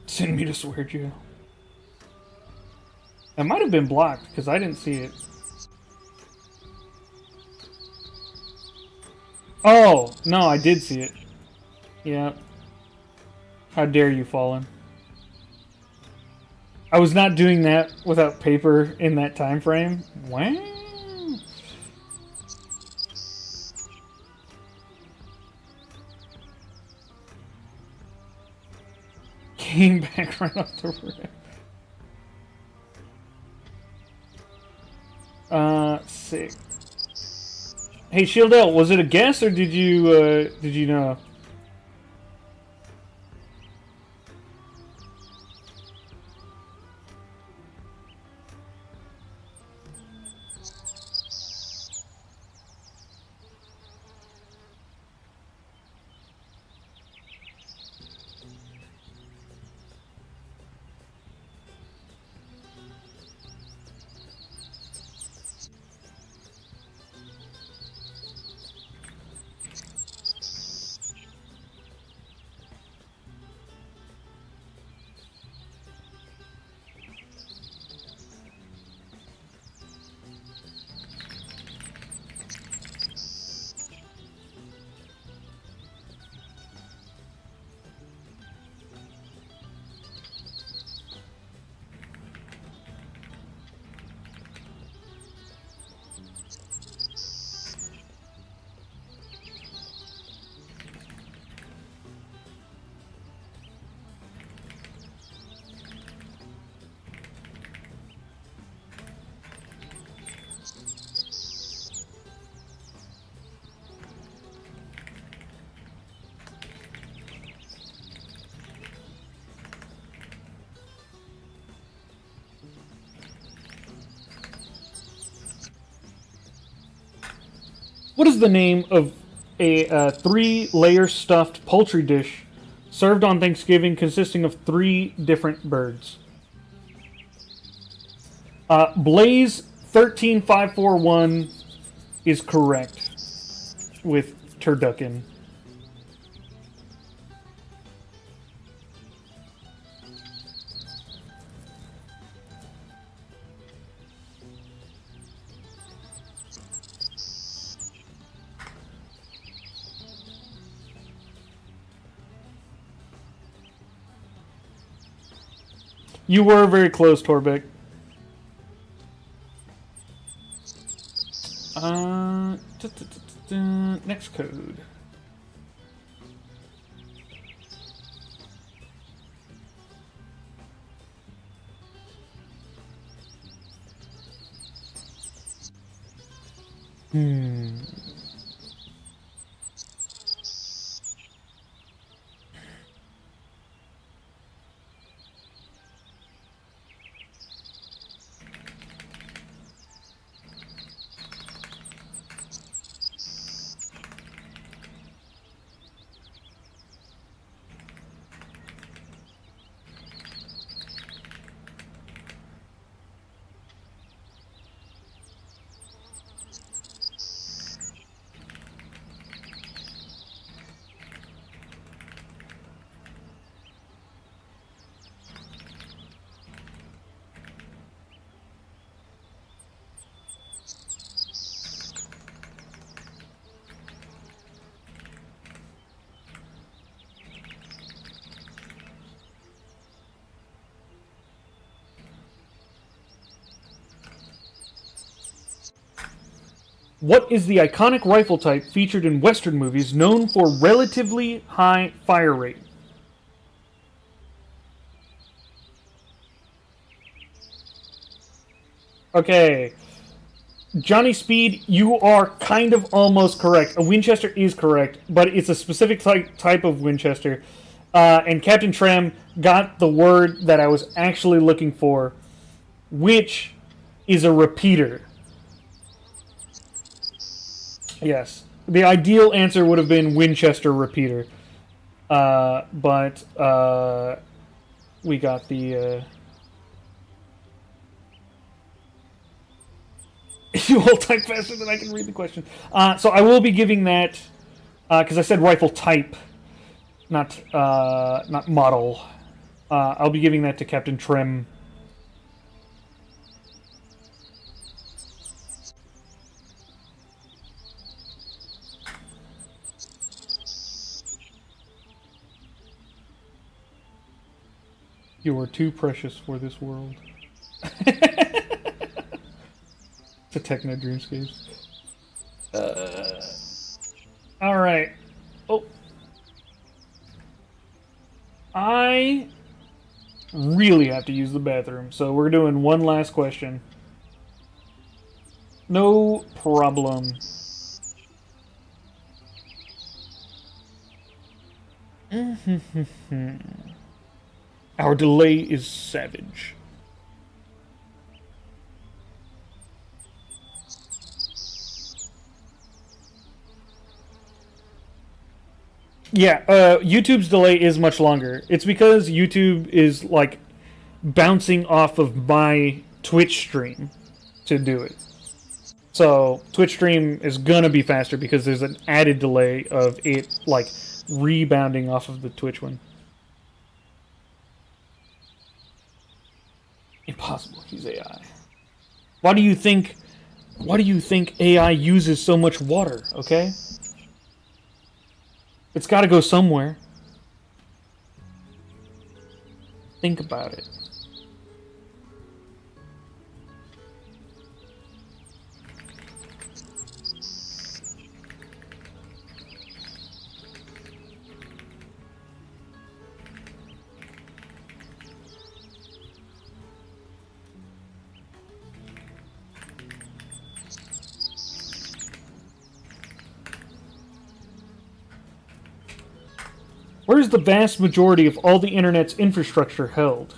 Send me to swear jail. It might have been blocked because I didn't see it. Oh, no, I did see it. Yeah. How dare you, Fallen. I was not doing that without paper in that time frame. Wow. Came back right off the rip. Sick. Hey, Shieldell, was it a guess or did you know? What is the name of a 3-layer stuffed poultry dish served on Thanksgiving consisting of 3 different birds? Blaze 13541 is correct with turducken. You were very close, Torbeck. Next code. What is the iconic rifle type featured in Western movies known for relatively high fire rate? Okay. Johnny Speed, you are kind of almost correct. A Winchester is correct, but it's a specific type of Winchester. And Captain Trem got the word that I was actually looking for, which is a repeater. Yes. The ideal answer would have been Winchester repeater. But we got the... You all type faster than I can read the question. So I will be giving that... Because I said rifle type, not model. I'll be giving that to Captain Trim. You are too precious for this world. To Techno Dreamscapes. Alright. Oh. I really have to use the bathroom, so we're doing one last question. No problem. Our delay is savage. Yeah, YouTube's delay is much longer. It's because YouTube is, like, bouncing off of my Twitch stream to do it. So, Twitch stream is gonna be faster because there's an added delay of it, like, rebounding off of the Twitch one. Impossible. He's AI. Why do you think AI uses so much water, okay? It's got to go somewhere. Think about it. Where is the vast majority of all the internet's infrastructure held?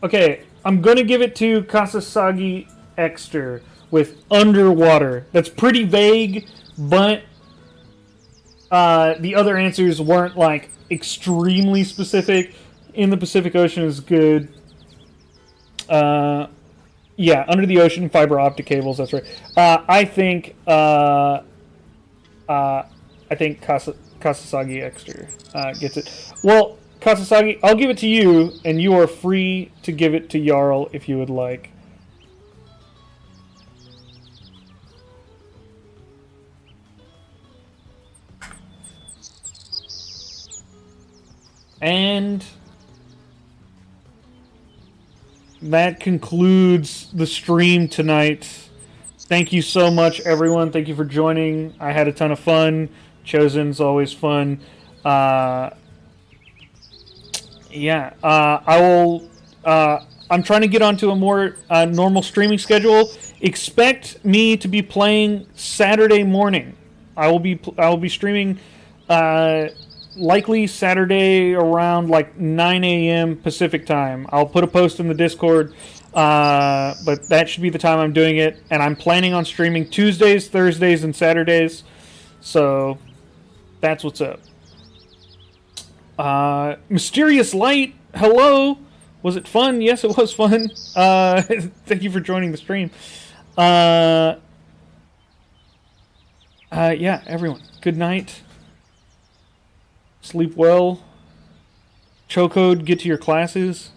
Okay, I'm gonna give it to Kasasagi Exter with underwater. That's pretty vague, but the other answers weren't like extremely specific. In the Pacific Ocean is good. Yeah, under the ocean, fiber optic cables. That's right. I think Kasasagi Exter gets it. Well, Kasasagi, I'll give it to you, and you are free to give it to Jarl if you would like. And that concludes the stream tonight. Thank you so much, everyone. Thank you for joining. I had a ton of fun. Chosen's always fun. Yeah, I will. I'm trying to get onto a more normal streaming schedule. Expect me to be playing Saturday morning. I will be streaming likely Saturday around like 9 a.m. Pacific time. I'll put a post in the Discord, but that should be the time I'm doing it. And I'm planning on streaming Tuesdays, Thursdays, and Saturdays. So that's what's up. Mysterious Light, hello. Was it fun? Yes, it was fun. Thank you for joining the stream. Yeah, everyone. Good night. Sleep well. Choe, get to your classes.